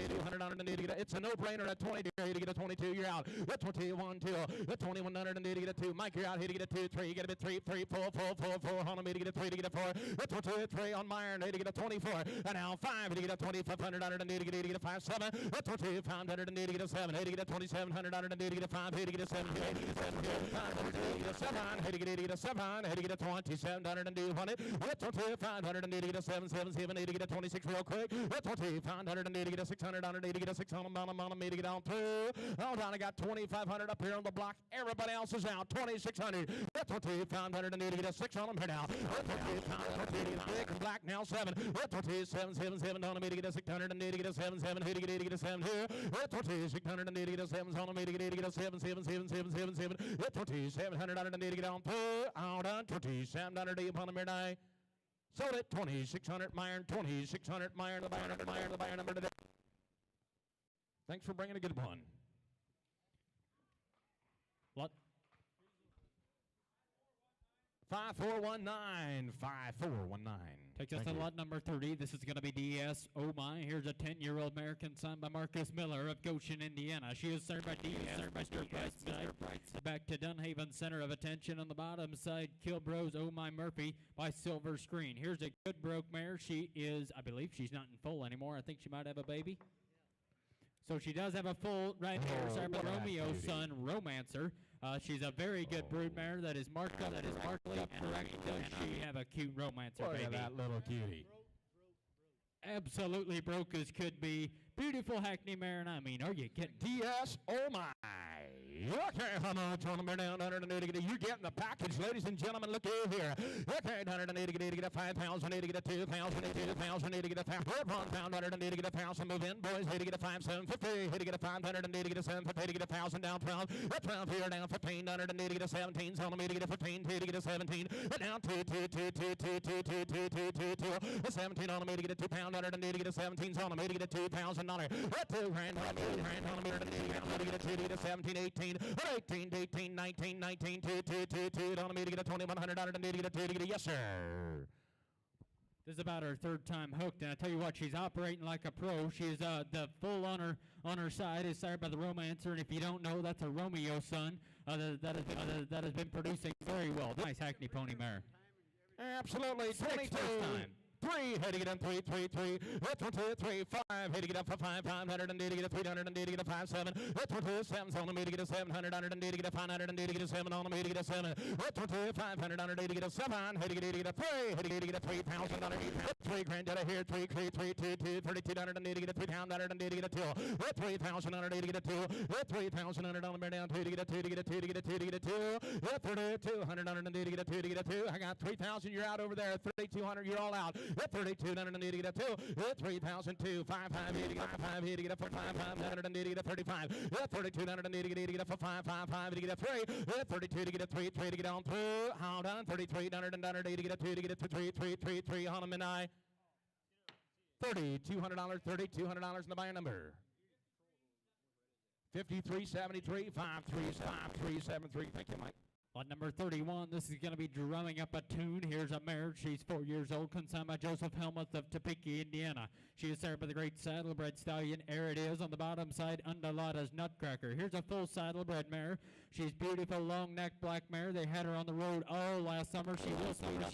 need to get a. It's a no-brainer at 20. Hit to get a 22. You're out. The 21 2. The 2100 need to get a 2. Mike, you're out. Hit to get a 2, 3. You get a bit 3, 3, 4, 4, 4, 4. Hold on me to get a 3 to get a 4. The 22 3 on Meyer. Need to get a 24. And now 5 to get a 2500 need to get a 5, 7. The 2500 need to get a 7. Hit to get a 2700 need to get a 5. Hit to get a 7. Hit to get a 7. Hit to get a 7. Hit to get a 7. Hit to get a 2700 and do 100. The 2500 need to get a 7, 7, 7. Need to get a 26 real quick. The 2500 need to get a 600. Need to get a 600 on me to get on through. Hold on, I got 2500 up here on the block. Everybody else is out. 2600. The 2500 need to get a 6 on them here now. The 2500 big and black now 7. The 2777 on me to get a 600 and need to get a 7, 7. Need to get a 7 here. The 2600 need to get a 7 on me to get a 7, 7, 7, 7, 7, 7. The 2700 need to get on through. Out on 2700 upon the midnight. Sold it 2600 Meyer, 2600 Meyer, the buyer number today. Thanks for bringing a good one. Lot 5419, 5419. Takes us to lot number 30. This is going to be DS. Oh my, here's a 10-year-old American signed by Marcus Miller of Goshen, Indiana. She is served by DS. Mr. Brightside. Back to Dunhaven, center of attention on the bottom side. Kilbro's Oh My Murphy by Silver Screen. Here's a good broke mare. She is, I believe she's not in full anymore. I think she might have a baby. So she does have a full right here, served by Romeo's son, Romancer. She's a very good brood mare that is marked up, correct. Does she have a cute Romancer Look baby? at that little cutie. Absolutely broke as could be. Beautiful Hackney mare, and I mean, are you kidding? DS, oh my. Okay, come on, gentlemen, down 180. You're getting the package, ladies and gentlemen. Look over here. Okay, 180 to get a 5,000, need to get a 2,000, need to get a 1,000, need to get a 1,000, 1,000, need to get a 1,000. Move in, boys. Need to get a 5,750. Need to get a 500, need to get a 750. To get a 1,000 down 12. A 12 here down 1,500, need to get a 17. So me to get a 15, need to get a 17. Down 2, 2, 2, 2, 2, 2, 2, 2, 2, 2, 2. A 17 on me to get a 2 pound, need to get a 17. On me to get a $2,000. A 2 grand on me to get a 2 to get a 17, 18. 18, 19, 19, 2, 2, 2, 2. On me to get a 2,100, need to get a 2 to get a yes, sir. This is about her third time hooked, and I tell you what, she's operating like a pro. She's the full on her side is sired by the Romancer, and if you don't know, that's a Romeo son that has been producing very well. Nice Hackney pony mare. Absolutely, 22. 3, head to get up 3, 3, 3. That's 1, 2, 3, 5, head to get up for 5, 500 and to get a 300 and to get a 5, 7. That's 1, 2, 7 on the me to get a 700 and to get a 500 and to get a 7 on the me to get a 7. That's 1, 2, 500 on to get a 7, head to get a 3, head to get a 3,000 on 3 grand out of here, 3, 3, 3, 2, 2, 3,200 and to get a 3,000 and to get a 2. That's 3,000 on to get a 2. That's 3,000 on the bear down 2 to get a 2 to get a 2 to get a 2 to get a 2. That's 3,200 on to get a 2 to get a 2. I got 3,000. You're out over there. 3,200. You're all out. That's 3,200 and to get a 2. That's 3,002. 5, 5, 8 to get up for 5, 8 to get up for 5, 500 and to get a 35. That's 3,200 and to get up for 5, 5, 5 to get a 3. That's 32 to get a 3, 3 to get on through. Hold on. 3,300 and to get a 2 to get a 3, 3, 3, 3 on them and I. $3,200. $3,200 in the buyer number. 5373 5373. Thank you, Mike. On number 31, this is going to be drumming up a tune. Here's a mare. She's 4 years old, consigned by Joseph Helmuth of Topeka, Indiana. She is served by the great saddlebred stallion. There it is on the bottom side, Undulata's Nutcracker. Here's a full saddlebred mare. She's beautiful, long neck black mare. They had her on the road all last summer. She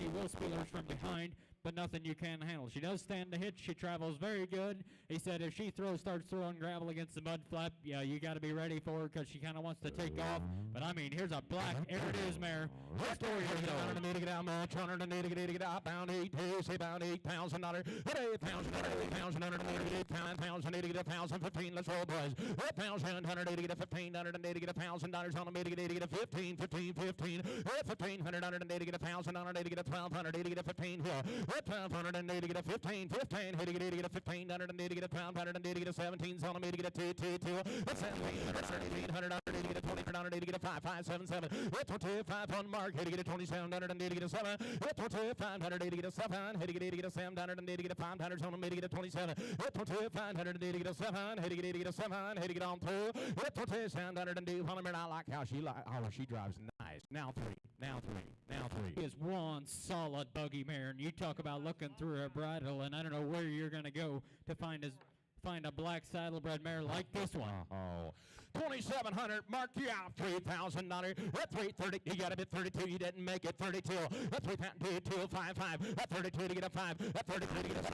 will speed her from behind, but nothing you can't handle. She does stand to hit. She travels very good. He said if she starts throwing gravel against the mud flap, yeah, you got to be ready for her because she kind of wants to take off. But I mean, here's a black. There it is, mare. She's 4 years old. $100 to get out much. $100 to get out. Bound 8, say bound $8,000. $8,000, $8,000, $8,000 to get $1,015. Let's roll, boys. $1,100 to get a $1,500 and to get $1,000 on the to get a 15, 15, 15. $1,500 to get $1,000 to get a 1,200 to get a 15 here. 1,200 and to get a 15, 15. To get a 1,500 and to get a 1,200 and to get a 17 on the to get a 2, 2, 2. $1,700 to get a 2,000 to get a 5, 5, 7, 7. 25 on mark. To get a 2,700 and to get a 7. 2,500 to get a 7. To get a 700 and to get a 500 on the to get a 27. 2,500 to get a 7. To get a 7. To get on through. 2,700 and do. I like how she drives nice. Now 3. Now 3. Now 3. Is one solid buggy mare, and you talk about looking through her bridle, and I don't know where you're going to go to find a black saddlebred mare like this one. 2,700. Mark you out. $3,000. That's 330. You got a bit 32. You didn't make it. 32. That's 3,2, 5, 5. That's 32 to get a 5. That's 33 to get a 4.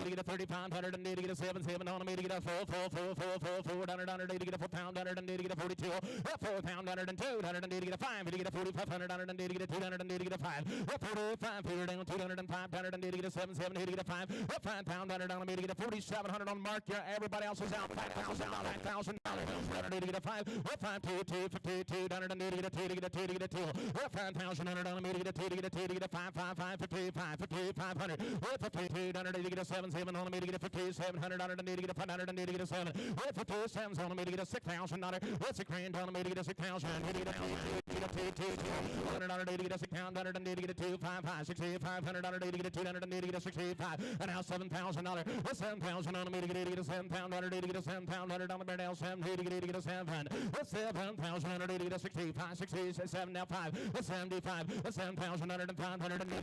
To get a 3,500 and to get a 7, 7 on me to get a 4, 4, 4, 4, 4, 400 to get a 4,000 and to get a 42. That's 4,000 and 200 and to get a 5. To get a 4,500 and to get a 200 and to get a 5. That's 45 here down 200 and 500 and to get a 7, 7 to get a 5. That's 5,000 on me to get a 4,700 on mark. Everybody else is out. $5,000. $5,000 to get a 5. 5, 2, 2, 52, down to get a 2 to get a 2 to get a 2. 5,000 on me to get a 2 to get a 2 to get a 5, 5, 5, 55, 500. 52 down to get a 7, 7 on me to get a 5,700 on to get a 500 and to get a 7. 57 on me to get a $6,000. What's a grand on me to get a 6,000? To get a 2, 200 on to get a 6,000 and to get a 2, 5, 5, 6,500 on to get a 200 and to get a 65. And now $7,000. 7,000 on me to get a 7,000 to get a 7,000 on the bear down 7 to get a 7. 7,000 to get a 65, 67 now 5. 75. 7,000 and 500 and to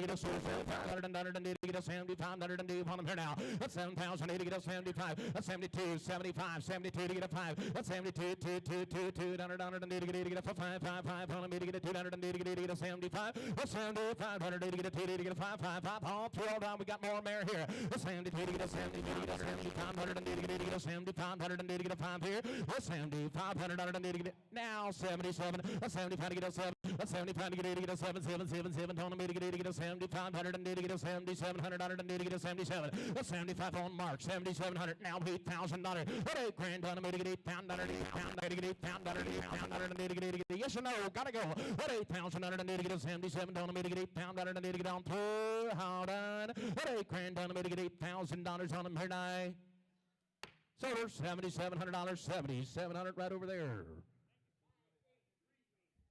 get a 7,000 and to get a 7,500 and do on them here now. 7,000 to get a 75. 72, 75, 72 to get a 5. 72, 2, 2, 2, 200 and to get a 5, 5, 5 on me to get a 200 and to get a 75. 7,500 to get a 2 to get a 5, 5, 5. All through all down. We got more mare here. 72 to get a 70 to get a 7,500 and to get a 7,500 and to get a 5 here. 7,500 and to get now 77. 75 to get a 7. 75 to get a 7, 7, 7, 7 on me to get a 7,500 and to get a 7,700 and to get a 77. 75 on mark. 7,700 now $8,000. $8,000 on me to get $8,000. $8,000 and to get yes or no? Gotta go. $8,000 and to get a 77 on me to get $8,000 and to get on through. Hold on. $8,000 on me to get $8,000 on them here tonight. So there's $7,700. 7,700 right over there.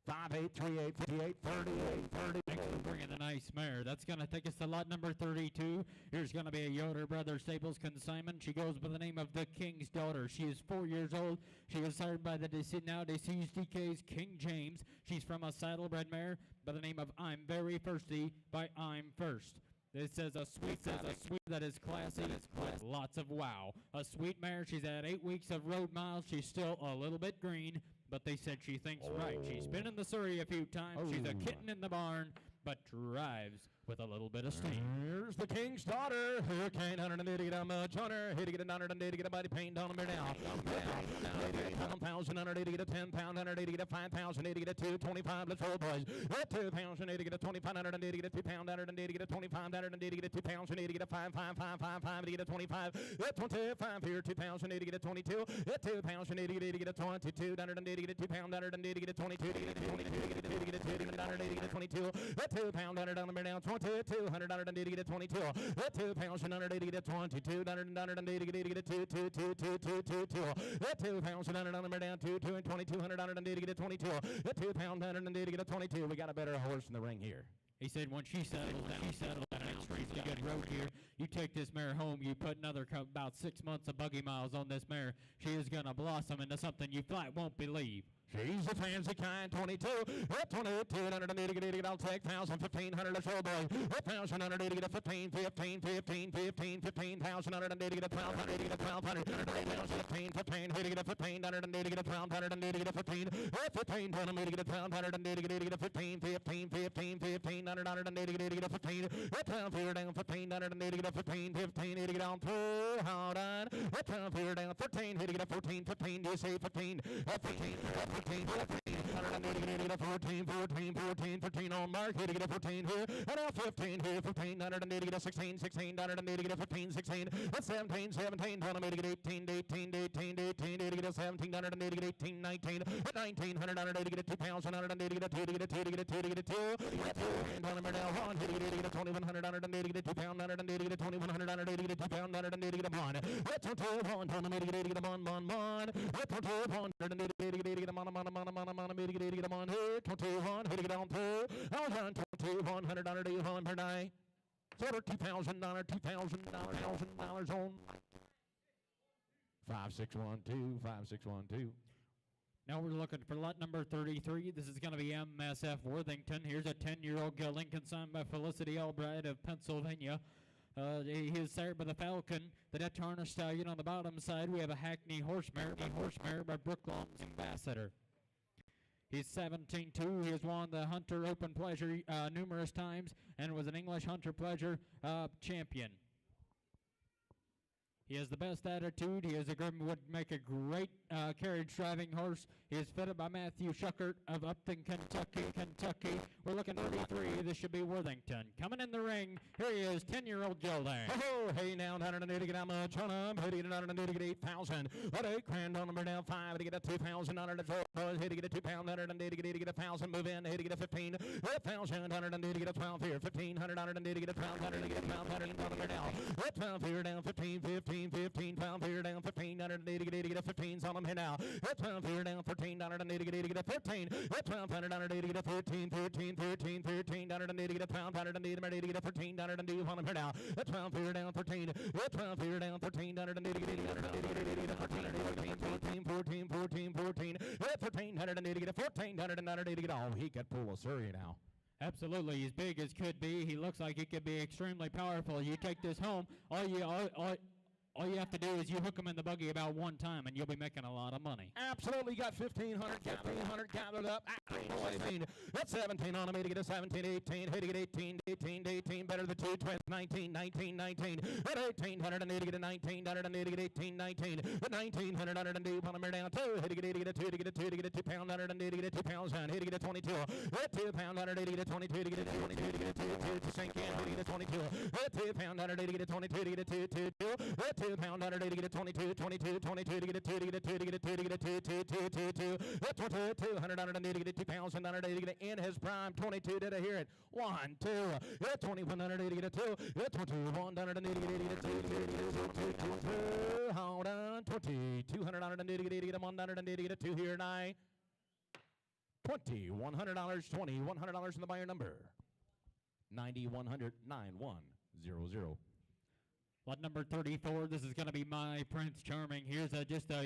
5, 8, 3, 8, 58, 38, 30. Thanks for bringing the nice mare. That's going to take us to lot number 32. Here's going to be a Yoder Brothers Stables consignment. She goes by the name of the King's Daughter. She is 4 years old. She is sired by the now deceased DK's King James. She's from a saddlebred mare by the name of I'm Very Thirsty by I'm First. It says a sweet that is classy. Lots of wow. A sweet mare. She's had 8 weeks of road miles. She's still a little bit green, but they said she thinks right. She's been in the Surrey a few times. She's a kitten in the barn, but drives with a little bit of steam. Here's the King's Daughter. Hurricane 180 a much on her. Hit to get a 180 get a body pain down her now. 1,080 get a 10,000 180 get a 5,080 get a 225. Let's roll, boys. 2,080 get a 2,580 get a 2,180 get a 2,580 get a 2,080 get a 5,555 get a 25. 25 here. 2,080 get a 22. 2,080 get a 22. 180 get a 2,180 get a 22. Get a 22 get a 2 get a 2 get a 180 get a 22. 2,100 on the down 22. 180 get a 22. 2,180 get a 22. 180 get a 2 2 2 2 2 2 2. 2,100 on the down 2 2 and 2,200 get a 22. 2,180 get a 22. We got a better horse in the ring here. He said when she settles down an extremely good road here, you take this mare home, you put another about 6 months of buggy miles on this mare, she is going to blossom into something you flat won't believe. She's a fancy kind, 22. 22, 180, I'll take 1,000, 1,500, let's roll, boy. 1,180, get a 15, 15, 15, 15, 15,000, 180, get a 1,200, get a 1,200, 15, 15, 80, get a 15, 180, get a 1,200, get a 15, 15, 180, get a 1,200, get a 15, 15, 15, 15, 180, get a 15, 12 here down, 15, 180, get a 15, 15, 80, get on through, hold on, 12 here down, 13, 80, get a 14, 15, you say 15, 15, 15, 14, 14, 14, 15 on mark, here to get a 14 here, and now 15 here, 15, 180, get a 16, 16, 180, get a 15, 16, 17, 17, 180, get 18, 18, 18, 18, to get a 17, 180, get 18, 19, 19, 180, get a 2,000, 180, get a 2, to get a 2, to get a 2, to get a 2, and on now 1, here to get a 2,100, 180, get a 2 pound, 180, get a 2,100, 180, get a 2 pound, 180, get a 1, let's go to 1, 180, get a 1, 1, 1, let's go to 180, get a 1, get on here, 21, hit it on through, all done, 21, $100 per day, sort of $2,000, $2,000 on 5612, 5612. Now we're looking for lot number 33. This is going to be MSF Worthington. Here's a 10-year-old gelding consigned by Felicity Albright of Pennsylvania. He is sired by the Falcon, the Dutch Harness Stallion. On the bottom side, we have a Hackney horse mare by Brooklands Ambassador. He's 17-2. He has won the Hunter Open Pleasure numerous times and was an English Hunter Pleasure champion. He has the best attitude. He would make a great carriage driving horse. He is fitted by Matthew Shuckert of Upton, Kentucky. We're looking 33. This should be Worthington. Coming in the ring, here he is, 10-year-old gelding. Oh, hey, now, 180, get how much on him? Hit to get 180, get 8,000. What a grand on number down 5 to get a 2,000 on it. Hit to get a 2 pound, 180, get a 1,000. Move in, hit to get a 15, 1,000, 180, get a 12 here. 1,500, 180, get a 1,200, get a 1,200 on number down. 12 here down, 15, 15, 15, 12 here down, 1,580, get a 15s on them here now. 12 here down, 1,480, get a 13. 1,280, get a 13, 13, 13, 13, 180, get a 1,280, get a 13, 180 on them here now. 12 here down, 13. 12 here down, 13, 180, get a 14, 14, 14, 14, 1,480, get a 14, 180, get all. He could pull a Surrey now. Absolutely, he's big as could be. He looks like he could be extremely powerful. You take this home, all you have to do is you hook him in the buggy about one time, and you'll be making a lot of money. Absolutely, got 1,500 gathered up. That's 17 on him. Hit to get a 17, 18. Hit to get 18, 18, 18. Better than 2, 12, 19, 19, 19. At 1,800 and to get a 19, 180, get 18, 19. At 1,900 and do on him down 2. Hit to get 80, get a 2, to get a 2, to get a 2 pound, 180, get a 2 pounds on. Hit to get a 22. At 2 pound, 180, get a 22, to get a 22, to get a 2, to sink in. Hit to get a 22. At 2 pound, 180, get a 22, to get a 2, 2, 2. At 2 pound, 180, get a 22, 22, 22, to get a 2, to get a 2, to get a 2, to get a 2, 2, 2, 2, 2. At 22, 180, get a 2 pounds, and 180, get in his prime. 22, did I hear it? 1, 2. At 2180, get a 2. At 21, 180, get a 2, 2, 2. Hold on. 2,280, get a 180, get a 2 here, and I. $2,100, $2,100 in the buyer number. 9100 9100. Lot number 34, this is going to be My Prince Charming. Here's just a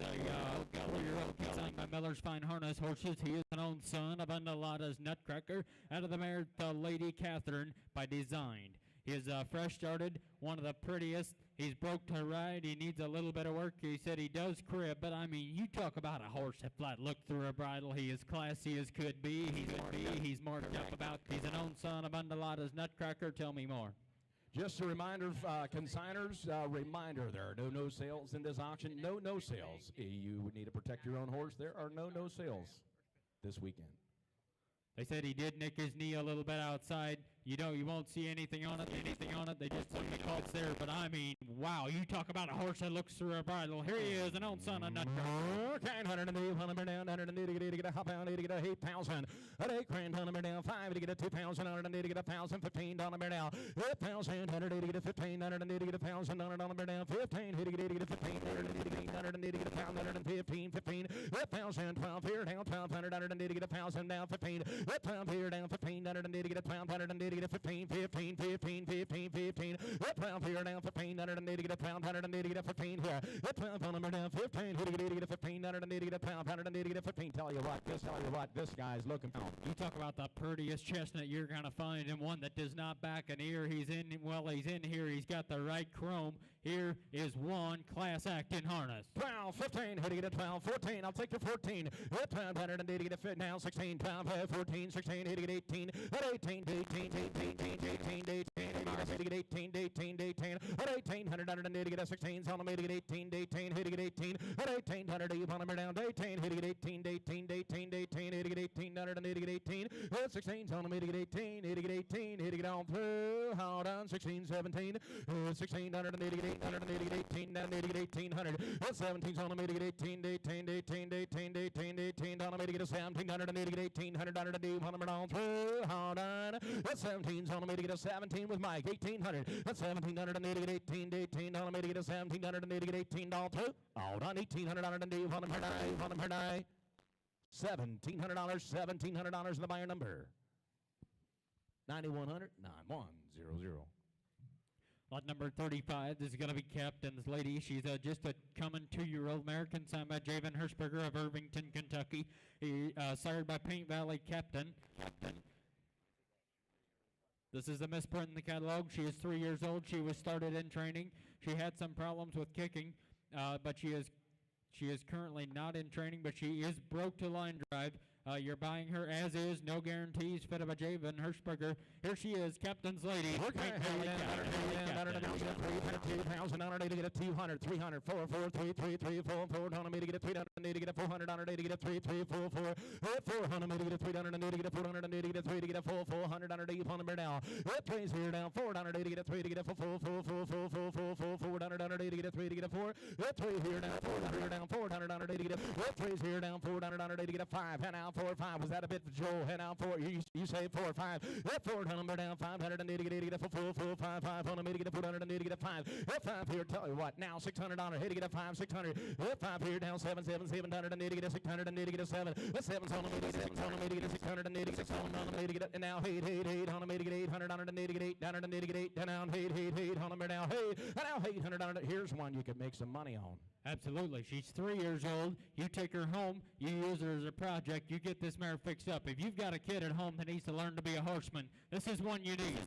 4-year-old consigned by Miller's Fine Harness Horses. He is an own son of Unalada's Nutcracker out of the mare, the Lady Catherine by Design. He is fresh started, one of the prettiest. He's broke to ride. He needs a little bit of work. He said he does crib, but I mean, you talk about a horse that flat look through a bridle. He is classy as could be. He's marked up about. He's an own son of Undulata's Nutcracker. Tell me more. Just a reminder, consigners, reminder, there are no sales in this auction. No sales. You would need to protect your own horse. There are no sales this weekend. They said he did nick his knee a little bit outside. You know, you won't see anything on it. They just put the clubs there. But I mean, wow, you talk about a horse that looks through a bridle. Here he is, an old son of Nutcracker. Okay, 108, 100 down, 180 to get a hop out, to get a 8,000. An 8 grand, 100 down, 5 to get a 2,000, 180 to get a 1,000, 15 down, down. 8,000, 180 to get a 15, 180 to get a 1,000, down, down, 15, hit to get a 15, 180 to get a 1,000, 15, 8,000, 12 here, down, 1,200, 180 to get a 1,000, down, 15, 12 here, down, 15, 180 to get a 1,200, to get a 15, 15, 15, 15, 15, 12 here, down, 15, 180 to get a 1,200, to get a 15 here, 12 on number down, 15, hit to get a 15, 180 to get a 1,200, to get a 15. Tell you what, this guy's looking for. You talk about the prettiest chestnut you're going to find, and one that does not back an ear. He's in here. He's got the right chrome. Here is one class act in harness. 12, 15, hit to get a 12, 14, I'll take the 14. 1,200 to get a fit now, 16, 12, 14, 16, hit to get 18, 18, 18, 1,800 to get a 16, so I'm to get 18, 18, hit to get 18, 1,800 to get number down, 18, hit to get 18, 18, 18, 18, hit to get 18, 100 to get 18, 16, so I'm to get 18, hit to get 18, hit to get on through, hold on, 16, 17, 1,600 to get 800 to get 18, down to get 1,800, 17, so I'm to get 18, 18, 18, 18, 18, 18, down to get a 1,700 to get 1,800 to do, number on through, hold on, 17, so I'm to get a 17 with Mike, 1,800, 1,700 to get 18, 18, down to get a 1,700 to get 18, down through, hold on, 1,800 to do, $1,700, $1,700 the buyer number, 9,100, 9100. Lot number 35, this is going to be Captain's Lady. She's just a coming 2-year-old American, signed by Javen Hirschberger of Irvington, Kentucky. Sired by Paint Valley Captain. This is a misprint in the catalog. She is 3 years old. She was started in training. She had some problems with kicking, but she is currently not in training, but she is broke to line drive. You're buying her as is, no guarantees, fitted by Javen Hirschberger. Here she is, Captain's Lady. Okay, 2,000 on to get a 200, 300, 4, 4, 3, 3, 3, 4, 4, on to get a 300, to get a 400, on to get a 3, 3, 4, 4, 400, to get a 300, to get a 400, to get a 3, to get a 4, 400, on to get a down. 3's here down, 400, to get a 3, to get a 4, 4, 4, 4, 4, 4, 4, 4, 400, to get a 3, to get a 4, 3 here down, 400 down, 400, on to get a 3's here down, 400, on to get a 5, and now 4, 5. Was that a bit for Joel? Head out 4. You say 4, 5. 400 number down, 500 and to get a 4, 4, 5, 500 to get a 400 and to get a 5. 5 here, tell you what. Now $600. Here to get a 5, 600. 5 here down, 7, 7, 700 and to get a 600 and to get a 7. 7's on the 7's on the get a 600 and to get a 7 on the get and now 8 on the get 800 on the get 8 down and to get 8 down 8 on the now 8 and now 800 on it. Here's one you could make some money on. Absolutely. She's 3 years old. You take her home. You use her as a project. You get this mare fixed up. If you've got a kid at home that needs to learn to be a horseman, this is one you need.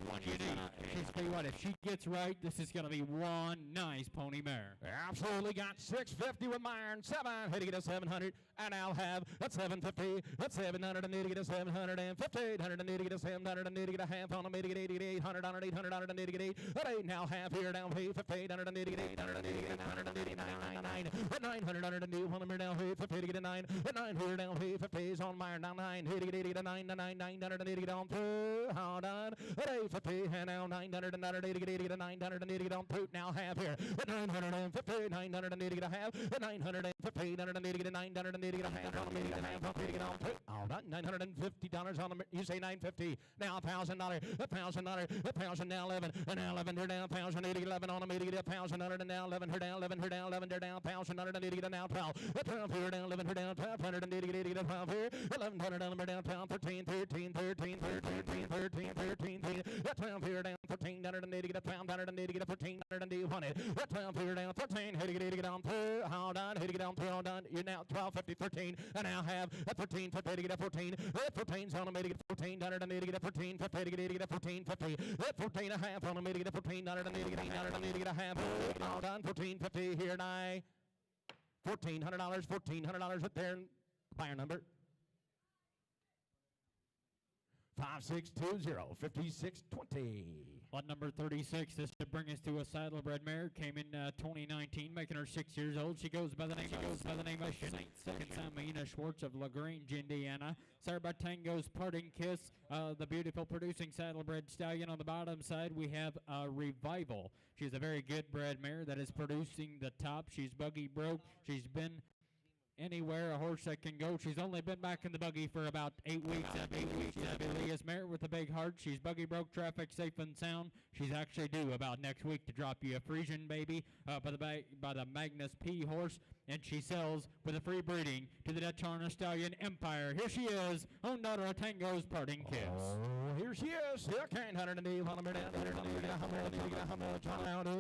Just tell you what, if she gets right, this is going to be one nice pony mare. Absolutely got 650 with my iron 7. Had to get a 700, and I'll have a 750. That's 700 and need to get a 750. 800 and need to get a 700 and need to get a half on them. Need to get 800 on it. 800 on it. Need to get 8. But 8 now half here down 850. 800 and need to get 800 and need to get 900 and need to get 900 on it. And need 100 down 850 to get a 9. 9 here down 850 is on my down 9. Here to get a 9 900 and need to get on through. Hold on. 850 and now 900 and 900 to get a 900 and need to get on through. Now half here. 950 900 and need to get a half. 950 900 and need to get a 900 and need to get a half. Need to get a half. Need to get on through. Hold on. $950 on the. You say $950. Now $1,000. $1,000. $1,000 now 11. And now 11 here down 1,000. Need to get 11 on them. Need to get 1,000 1,000 under and now 11 her down, 11 her down, 11 her down, 1,000 under and need to get down 12. 12 here down, 11 her down, 1,200 and need to get 12 here. 1,100 down, down 12, 13, 13, 13, 13, 13, 13, 13. 12 here down, 1,400 and need to get 1,200 and need to get 1,400 and do 100. 12 here down, 13, here to get down 2. Hold on, here to get down 2, hold on. You're now 12, 50, 13, and now have 13, 50 to get 14. 14's on me to get 1,400 and need to get 14, 50 to get 14, 50. 14 and a half on me to get 1,400 and need to get 1,800 and need to get a half. Hold on, 14.50 here and I. $1,400 with their buyer number. 5620, 5620. Lot number 36, this should bring us to a saddlebred mare. Came in 2019, making her 6 years old. She goes by the name of Saint Samina Schwartz of LaGrange, Indiana. Sarah by Tango's Parting Kiss, the beautiful producing saddlebred stallion. On the bottom side, we have Revival. She's a very good bred mare that is producing the top. She's buggy broke. She's been anywhere a horse that can go. She's only been back in the buggy for about 8 weeks. She's a Bilias mare with a big heart. She's buggy broke, traffic safe and sound. She's actually due about next week to drop you a Frisian baby by the Magnus P horse, and she sells with a free breeding to the Dutch Harness Stallion Empire. Here she is, own daughter of Tango's Parting Kiss. Oh, here she is. Okay, 100 100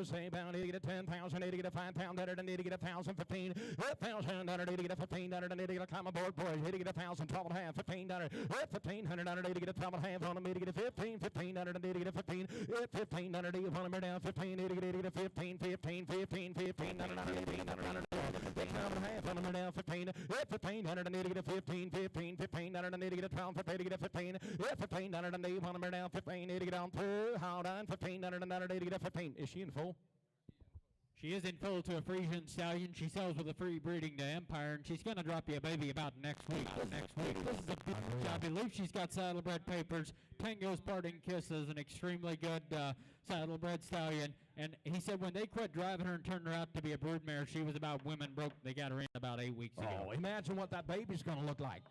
say pound, need to get a 10,000, need to get a 5 pound, need to get 1,000, 15, 1,000, need to get a 15, need to get a come aboard, boys, need to get 1,000, 12 and a half, 15, 1,500, need to get a 12 and a half on me to get a 15, 1,500, need to get a 15, 1,500, you want me down 15, need to get a 15, 15, 15, 15, 1,500, 12 and a half on me down 15, 1,500, need to get a 15, 15, 1,500, need to get a 12, 15, need to get a 15, 1,500, need want me down 15, need to get on through, hold on, 1,500, need to get a 15. Is she in full? She is in full to a Frisian stallion. She sells with a free breeding to Empire, and she's going to drop you a baby about next week. This is a big, I believe she's got saddlebred papers. Tango's Parting Kiss is an extremely good saddlebred stallion, and he said when they quit driving her and turned her out to be a broodmare, she was about women broke. They got her in about 8 weeks ago. Oh, imagine what that baby's going to look like.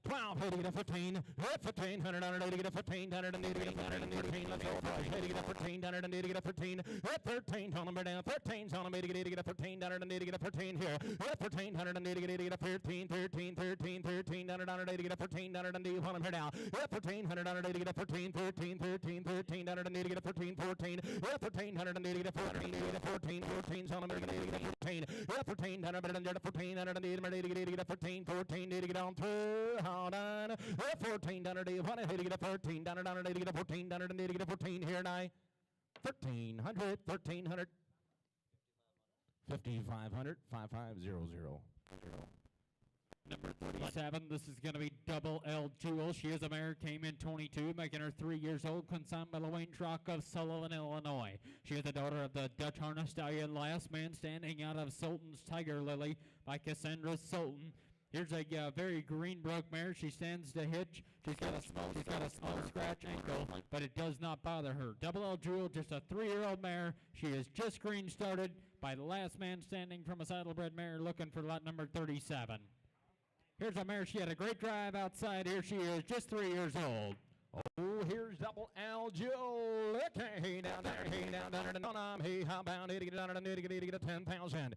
12, 80 to 15, 1,500, 80 to 1,500, and 80 to 1,500, let's go, 80 to 1,500, and 80 to 15, 13 on them down, 13's on them, 80 to 1,500, and 80 to 15 here, 1,400, and 80 to 13, 13, 13, 1,300, 80 to 1,400, and 80 on them here now, 1,400, 80 to 13, 13, 13, 1,300, and 80 to 13, 14, 1,400, and 80 to 14, 80 to 14, 14's on them, 80 to 14, 1,400, and 80 to 1,400, and 80 to 14, 14, 80 to get on through. Hold on. 1,400, you want to get a 1,300, to get a 1,400, and to get a 14 here and I. 1,300, 1,300, 5,500, 5,500. Number 37, this is going to be Double L Jewel. She is a mare, came in 22, making her 3 years old, consigned by Wayne Trock of Sullivan, Illinois. She is the daughter of the Dutch Harness Stallion, last man standing out of Sultan's Tiger Lily by Cassandra Sultan. Here's a very green broke mare. She stands to hitch. She's got a small scratch ankle, but it does not bother her. Double L Jewel, just a 3-year-old mare. She is just green started by the last man standing from a saddlebred mare looking for lot number 37. Here's a mare. She had a great drive outside. Here she is, just 3 years old. Oh, here's Double L Jewel. Okay, hey down there, hey, how about it? Get down there, get a 10,000.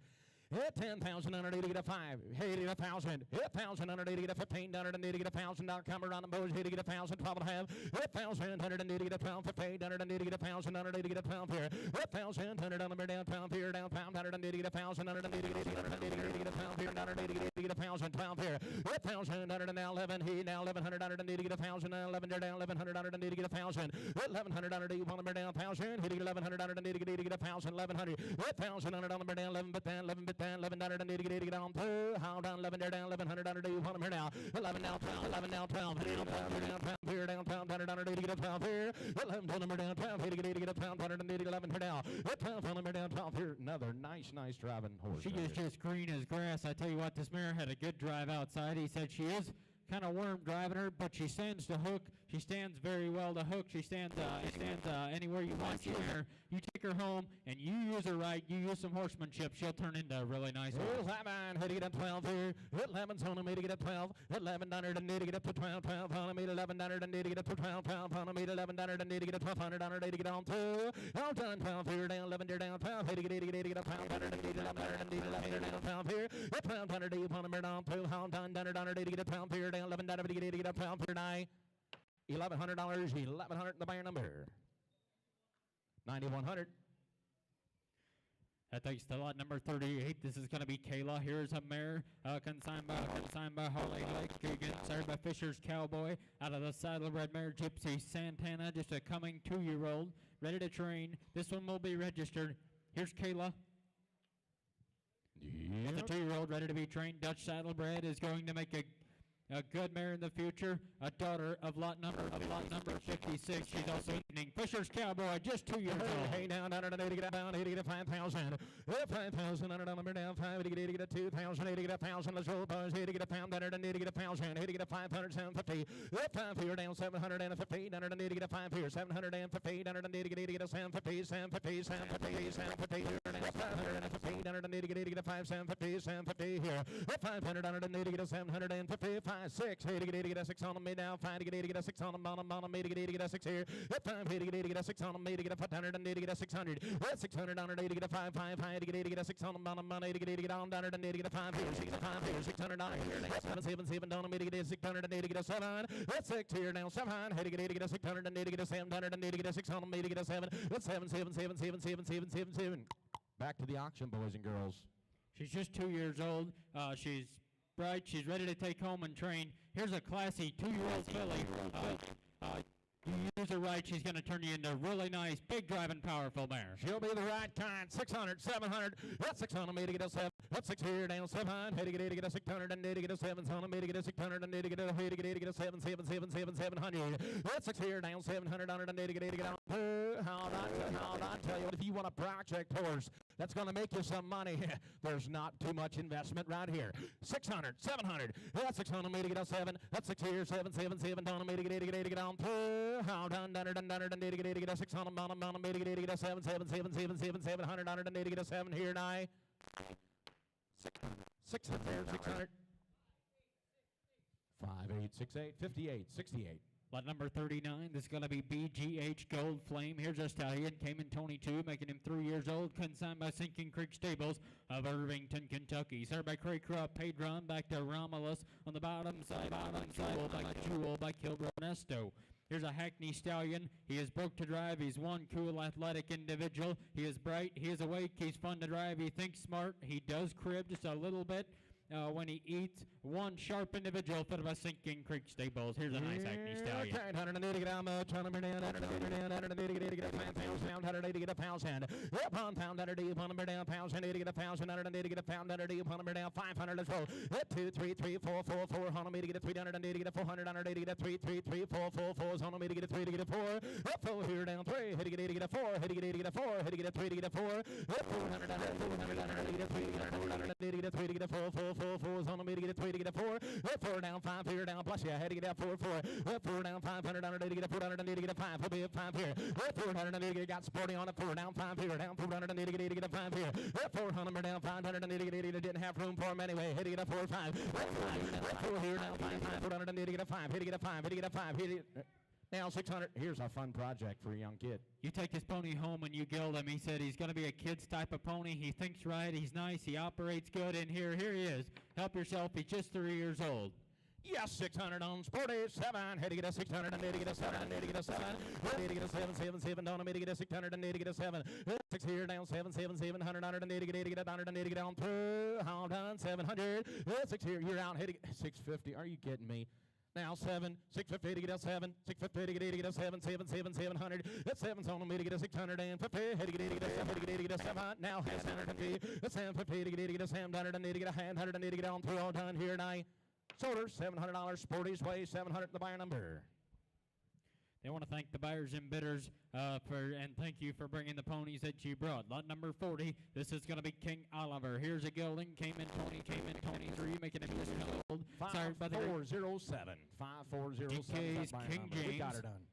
10,000 under to get a 5. Hey, to get 1,000. 1,000 under to get a 1,500 and to get 1,000. Now come around the bows. Hey, to get 1,000. 12 and a half. 1,000 under and to get a 12. 1,500 and to get 1,000 under to get a 12 here. 1,000 under down 12 here down 1,500 and to get 1,000 under and to get 1,000 here under to get 1,000 12 here. 1,000 under now 11. He now 1,100 under and to get 1,000. Now 11 down 1,100 under and to get 1,000. 1,100 under to want to down 1,000. He to get 1,100 under and to get 1,000. 1,100. 1,000 under down 11 but then 11 but then 11 under and to get on through. How down 11 there down 1,100 under do want him here now. 11 now 12. 11 now 12. Down 12 here down 12 under to get 12 here. 11 number down 12 here to get 12 under and to get 11 here now. 12 number down 12 here. Another nice driving horse. She is just green as grass. I tell you what, this mare had a good drive outside. He said she is kind of worm driving her, but she stands to hook. She stands very well to hook. She stands anywhere you want her. You take her home and you use her right. You use some horsemanship. She'll turn into a really nice horse. 11, had to get up 12 here. 11's on me to get up 12. 11 under and need to get up to 12. 12 on me 11 under and need to get up to 12. 12 on me 11 under and need to get up 1,200 under to get on 2. All done 12 here down 11 there down 12. Had to get get a pound, hundred and need it, a pound here. A pound, hundred, you want to down, 2 pound, $100 to get a pound here, down, $11 to get a pound here, nigh. $1,100, $1,100 the buyer number. 9,100. That takes to lot number 38. This is going to be Kayla. Here's a mare consigned by Harley Lake. Started by Fisher's Cowboy. Out of the saddlebred mare Gypsy Santana. Just a coming 2-year-old. Ready to train. This one will be registered. Here's Kayla. Yep. The 2-year-old ready to be trained. Dutch saddlebred is going to make a good mare in the future, a daughter of lot number 56. She's also evening. Fisher's Cowboy, just 2 years old. Hey, down, to get down, to get 5,000. 5,000, $100 down, 5, to get 2,000, to get 1,000. Let's roll, boys. Here to get a pound, to get 1,000. Here to get 500, 750. 5 here down, 750. Down to get a 5 here, 750. Down to get a 750, 750, 750, 750. Here down, 550. Down to get a 5, 750, 750 here. 500, down to get a 750. 5, 6, hey to get a 6 on me down, 5 to get a 6 on the bottom, me to get a 6 here. 5 here to get a 6 on me to get a 500 and to get a 600. 600 on to get a 5, 5 high to get a 6 on the bottom, money to get on down and to get a 5 here, 6 5 here, 600 on here. 7 7 down me to get a 600 and to get a 7. 6 here down 7, hey to get a 600 and to get a 700 and to get a 6 on me to get a 7. 7 7 7 7 7 7 7 7. Back to the auction, boys and girls. She's just 2 years old. She's bright. She's ready to take home and train. Here's a classy 2-year-old filly. You use her right, she's going to turn you into a really nice, big driving, powerful mare. She'll be the right kind. 600, 700. That's 600 me to get a 7. That's 6 here down 7. Hey to get a 600 and to get a 700 me to get a 600 and to get a hey to get a 7 7 7 7 700. That's 6 here down 700 on it and to get on. How not tell you what, if you want a project horse that's going to make you some money, there's not too much investment right here. 600, 700. That's 600 me to get a 7. That's 6 here 7 7 7 down me to get on. How done to get a 600 on me to get a 7 7 7 7 7 700 on it and to get a 7 here nigh. 600, 600. 5 8 6 8 58 68. Lot number 39, this is going to be BGH Gold Flame. Here's a stallion, came in 22, making him 3 years old, consigned by Sinking Creek Stables of Irvington, Kentucky. Served by Cray Crop, paid run back to Romulus on the bottom side, Jewel by Kilbro Nesto. Here's a Hackney stallion. He is broke to drive. He's one cool, athletic individual. He is bright. He is awake. He's fun to drive. He thinks smart. He does crib just a little bit when he eats. One sharp individual for the Sinking Creek Stables. Here's a nice Hackney stallion. Okay, 180 get how much? 180 get a 1,000, get a 1,000. Pound, 180 upon them down, 1,080 get a 1,000, 180 get a pound, 180 upon them down, 500. Let's roll. 2 3 3 4 4 4 180 get a 380 get a 400, 180 get a 3 3 3 4 4 4 180 get a 3 to get a 4. 4 here down 3. Hit to get 80 get a 4. Hit to get 80 get a 4. Hit to get a 3 to get a 4. 400 get a 3 to get a 4. 180 get a 3 to get a 4. 4 4 4 is on me to get a 3 to get a 4. 4 down 5 here down plus yeah. Had to get out 4 4. 4 down 500 180 get a 480 get a 5. He'll be at 5 here. 480 got sporty on it. 4 down 5 here down 480 get a 5 here. 400 down 580 get 80. Didn't have room for him anyway. Had to get a 4 5. 4 here down 5 480 get a 5. Hit to get a 5. Hit to get a 5. Hit it. Now 600. Here's a fun project for a young kid. You take his pony home and you gild him. He said he's going to be a kid's type of pony. He thinks right. He's nice. He operates good. And here he is. Help yourself. He's just 3 years old. Yes, 600 on Sporty 7. Had to get a 600 and need to get a 7. Need to get a 7. Need to get a 7 7 7. Don't need to get a 600 and need to get a 7. 6 here down 7 7 700 100 need to get 100 need to get on through. How done 700. 6 here. You're out. Hit 650. Are you kidding me? Now 7, 650 to get a 7, 650 to get a 7, 7 7 700. That's 7's on me to get a 650. Hit to get a 7, to get a 7. Now 750. That's 750 to get a 700 and need to get a 100 and need to get on through. All done here now. Sold her $700. Sporty's way 700 the buyer number. They want to thank the buyers and bidders and thank you for bringing the ponies that you brought. Lot number 40, this is going to be King Oliver. Here's a gelding, came in 23, making him just old. 5407. 5407. King James. We got her done.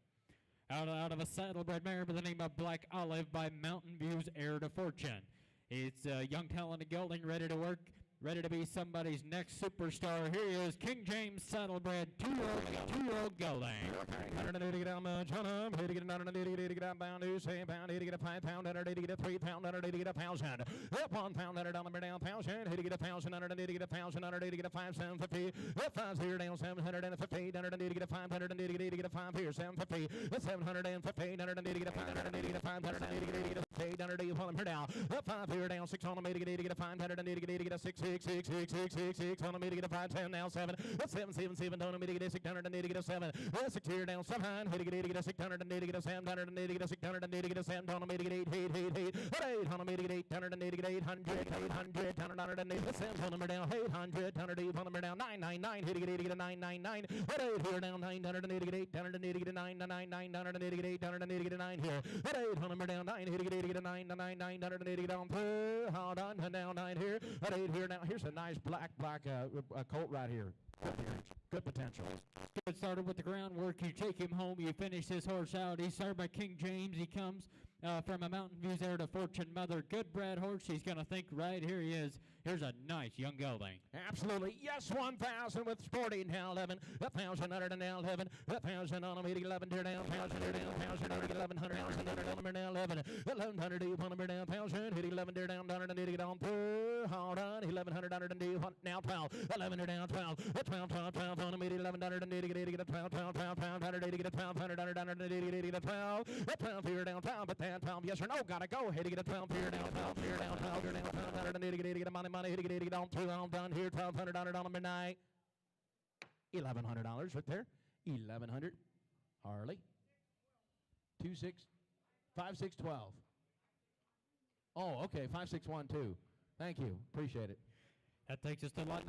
Out of a saddlebred mare by the name of Black Olive by Mountain View's Heir to Fortune. It's a young talented gelding ready to work. ready to be somebody's next superstar. Here he is, King James Saddlebred, two-year-old gelding. 180 get on much on him. Hit to get another 180 to get up bound to 7 pound. Hit to get a 5 pound. 180 to get a 3 pound. 180 to get a 1,000. Up 1 pound. 100 down down 1,000. Hit to get a 1,000. 180 to get a 1,000. 180 to get a 5 750. Up 5 0 down 750. 180 to get a 500. 180 to get a 5 here 750. 750. 180 to get a 500. 180 to get a 500. 180 to get a 8. 180 to pull him down. Up 5 here down 600 to get a 500. 180 to get a 6 6 6 6 6 6 6. 180 to get a 5 10 now 7. 7 7 7. Don't to get a 600. 180 to get a 7. 6 here down 700. Hit to get a 600. 180 to get a 700. 180 to get a 600. 180 to get a 7. Don't to get 8 8 8 8. 800 to get 800. 180 to get 800. 800. 180 7 number down 800. 180 number down 999. Hit to get a 999. 8 here down 900. 180 to get 800. 180 to get a 999. 900 to get 800. 180 to get a 9 here. 8 number down 9. Hit to get a 999. 980 to get on through. Hold on. Down 9 here. 8 here now. Here's a nice black colt right here. Good potential. Get started with the groundwork. You take him home. You finish this horse out. He's started by King James. He comes from a Mountain Views there to Fortune Mother. Good bred horse. He's going to think right here he is. Here's a nice young gelding. Absolutely. Yes, 1,000 with sporting now 11. 1,000 now 11. 1,000 on him. 11 here down. 1,000 here down. 1,000 1100 down. 1,000 now 11. 1,100 on him down. 1,000 hit 11 there down. 100 get on through. Hold on. 1,100 now 12. 11 down 12. 12 12 12 on him. 1,100 get a 12 12 12 12. 180 get a 12. 180 get a 12. 12 here down 12. But then 12 yes or no. Gotta go. Hit to get a 12 here down. 12 here down. 12 here down. 180 get a money. Hit to get on through. I'm done here. $1,200 on midnight. $1,100 right there. 1,100. Harley. 2 6 5 6 12. Oh, okay. 5 6 1 2. Thank you. Appreciate it. That takes us to lot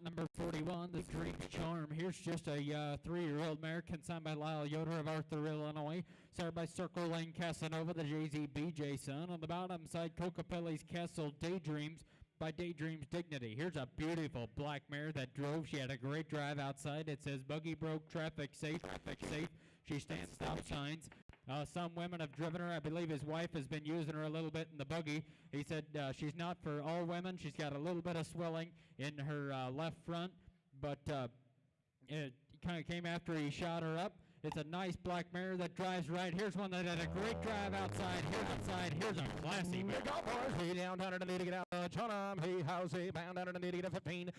number 41, the Dream Charm. Here's just a 3-year-old mare consigned by Lyle Yoder of Arthur, Illinois. Started by Circle Lane Casanova, the Jay-Z BJ son. On the bottom side, Cocapelli's Castle Daydreams by Daydreams Dignity. Here's a beautiful black mare that drove. She had a great drive outside. It says buggy broke, traffic safe. She stands stop signs. Some women have driven her. I believe his wife has been using her a little bit in the buggy. He said she's not for all women. She's got a little bit of swelling in her left front, but it kind of came after he shot her up. It's a nice black mare that drives right. Here's one that had a great drive outside. Here's a classy mare. Go boys. He down 180 to get out. He house he pound 180 to get a 15.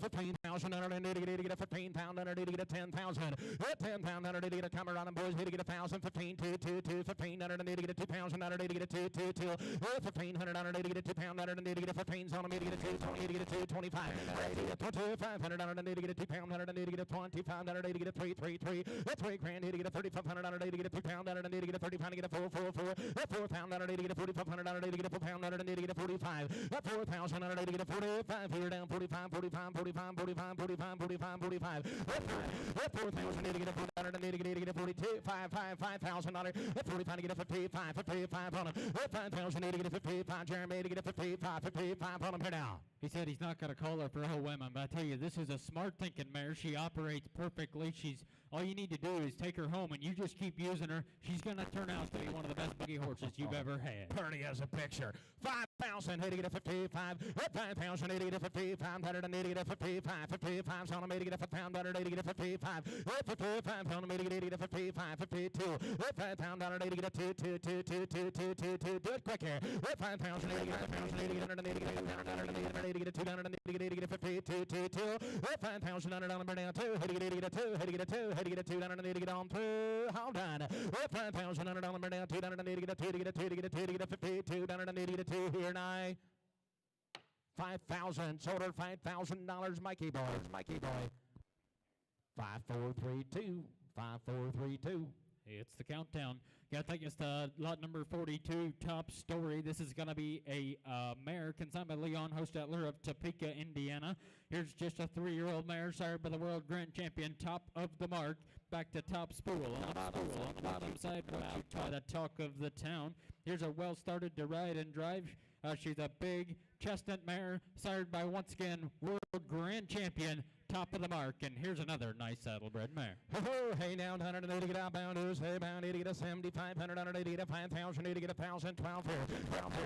15,000 180 to get a 15 pound 180 to get a 10,000. 10 pound 180 to get a comer on them boys. Hit to get a 1,000. 15 2 2 2 15 180 to get a 2 pounds 180 to get a 2 2 2. 1,500 180 to get a 2 pound 180 to get a 15 on him to get a 2 20 to get a 2 25. 500 180 to get a 2 pound 180 to get a 25 180 to get a 3 3 3. 3 grand to get a 3,500 180 to get a 2 pound 180 to get a 30 pound to get a 4 4 4. 4 pound 180 to get a 4,500 180 to get a 4 pound 180 to get a 45. 4,000 180 to get a 45 here down 45 45 45 45 45 45 45. 4,000 to get a 480 to get a 42 5,000 45 to get a 55 55 on him. 5,000 to get a 55 Jeremy to get a 55 55 on him here now. He said he's not going to call her for all women, but I tell you, this is a smart thinking mare. She operates perfectly. All you need to do is take her home, and you just keep using her. She's going to turn out to be one of the best buggy horses you've ever had. Pretty as a picture. 5,000 to get a 55. 5,000 to get a 55. 180 to get a 55. 55 on him to get a 5,000 to get a 55. 55 on him to get a 55. 52. 5,000 to get a 2 2 2 2 2 2 2 2. Do it quicker. 5,000 to get a 1,000 to get a 180 to get a 180 to get a 200 to get a 52 2 2. 5,000 on him down 2. Hit to get a 2. Hit to get a 2. Hit to get a 200 to get on through. Hold on. 5,000 on him down 200 to get a 2 to get a 2 to get a 2 to get a 52 180 to get a 2 here now. 5,000 sold her $5,000. Mikey boy. 5432. 5432. It's the countdown. Got to take us to lot number 42, Top Story. This is going to be a mare consigned by Leon Hostetler of Topeka, Indiana. Here's just a 3-year-old mare sired by the world grand champion, Top of the Mark. Back to Top Spool. On the bottom side, by the talk of the town. Here's a well-started to ride and drive. She's a big chestnut mare sired by, once again, world grand champion, top of the mark. And here's another nice saddlebred mare. Oh, hey, now, 180 get outbound, is hey, bound, 80 get a 7,500, 180 get a 5,000, 80 get a 1,000, 12 here, 12 here,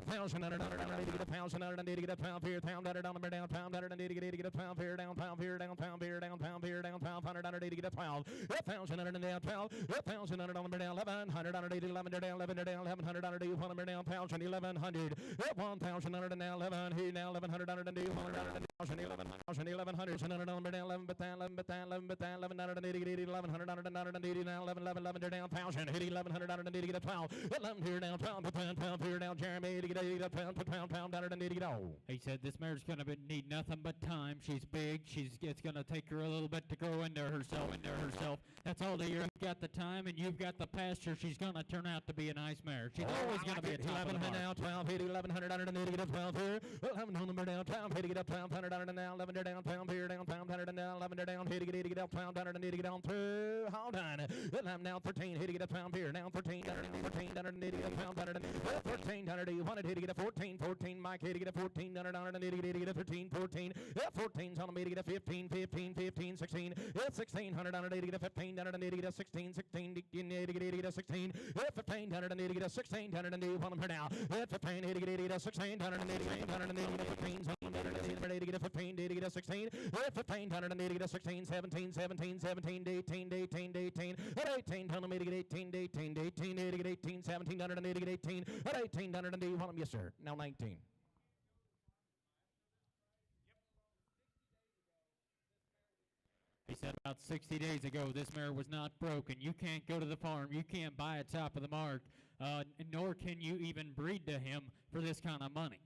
1,000, 180 get a 1,000, 180 get a 12 here, 1,000 down, down, 1,080 get a 12 here, down, 12 here, down, 12 here, down, 12 here, down, 1,200, 180 get a 12, 1,000, 180 12, 1,000, 180 down, 1,100, 180, 11 down, 11 down, 1,100, 180, 100 down, 1,000, 1,100, 1,000, 100 now, 11, here now, 1,100, 180, 100, 1,000, 11,000, 1,100, 100 down, 11 but 11 but 11 but 1180 1100 180 now 11 down 1,000 hit 1180 get a 12 11 here down 12 12 here down Jeremy to get a 12 pound 180 get all. He said this mare's going to need nothing but time. She's big. It's going to take her a little bit to grow into herself. That's all that you've got the time and you've got the pasture. She's going to turn out to be a nice mare. She's always going to be a top of the mark. Now 12 hit 1100 180 get a 12 here 11 number down 12 hit get up 1200 now 11 down 12 here down 1200 now 11 down hit get up 1200 get on through. Hold on. I'm now 13 hit to get a 12 here. Now 13 get a 1200 1300 you wanted hit to get a 14 Mike hit to get a 1400 to get a 13 14's on me to get a 15 16 1600 to get a 1500 to get a 16 to get a 16 1500 to get a 1600 and you want them here now 15 hit to get a 1600 to get a 15 to get a 15 to get a 16 1500 to get a 16 17 18 to me to get 18 to get 18 1700 to get 18 at 1800 and do you want them? Yes sir. Now 19. He said about 60 days ago this mare was not broken. You can't go to the farm. You can't buy a top of the mark, nor can you even breed to him for this kind of money.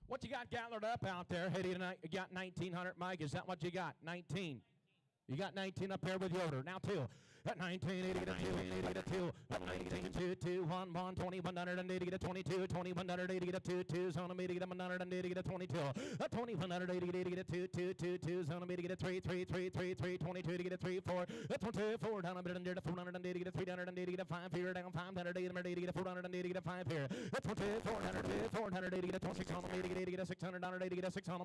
What you got gathered up out there, Hitty, tonight? You got 1,900, Mike. Is that what you got? 19. You got 19 up there with Yoder. Now 2. At 19, 80 get a 2, 80 get a 2. At 19, 2, 2, 1, 1, 2180 get a 22, 2180 get a 2, 2, zone me to get a 180 get a 22. At 2180 get a 2, 2, 2, 2, zone me to get a 3, 3, 3, 3, 3, 22 to get a 3, 4. At 24 down a bit under the 480 get a 380 get a 5 here down 580 get a 480 get a 5 here. At 480 get a 26 on me to get a 680 get a 6 on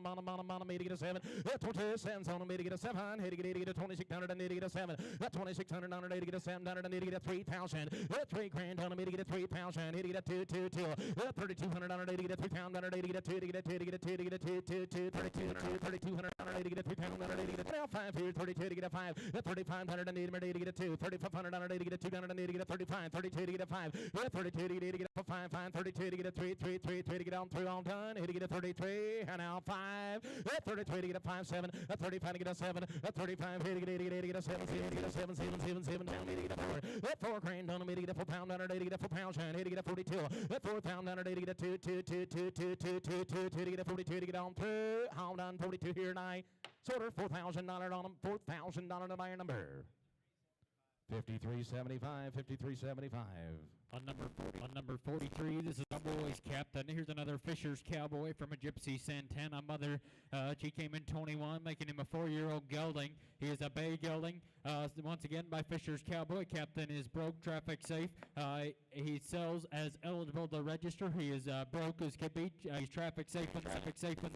me to get a 7. At 27 on me to get a 7, 80 get a 2680 get a 7. At 2600 to get a 780 to get a 3,000. 3 grand on me to get a 3,000. Hit to get a 2, 2, 2. 3,200 to get a 3,000 to get a 2 to get a 2 to get a 2 to get a 2, 2, 2. 3,200 to get a 3,000 to get a now 5 here. 32 to get a 5. 3,500 to get a 2. 3,500 to get a 2 to get a 35. 32 to get a 5. 32 to get a 5. 32 to get a 3, 3, 3, 3 to get on through all done. Hit to get a 33 and now 5. 33 to get a 5, 7. 35 to get a 7. 35 here to get a 7, 7, 7, 7 down me to get a 4. 4 grand on me to get a 4 pound under to get a 4 pound shine. Here to get a 42. 4 pound under to get a 2, 2, 2, 2, 2, 2, 2, 2, 2 to get a 42 to get on through. Hold on, 42 here and I. Sorter $4,000 on them. $4,000 to buy a number. 5375, 5375. On number 43, this is Cowboy's captain. Here's another Fisher's Cowboy from a Gypsy Santana mother. She came in 21, making him a 4-year-old gelding. He is a bay gelding. Once again, by Fisher's Cowboy. Captain is broke, traffic safe. He sells as eligible to register. He is broke as can be. He's traffic safe and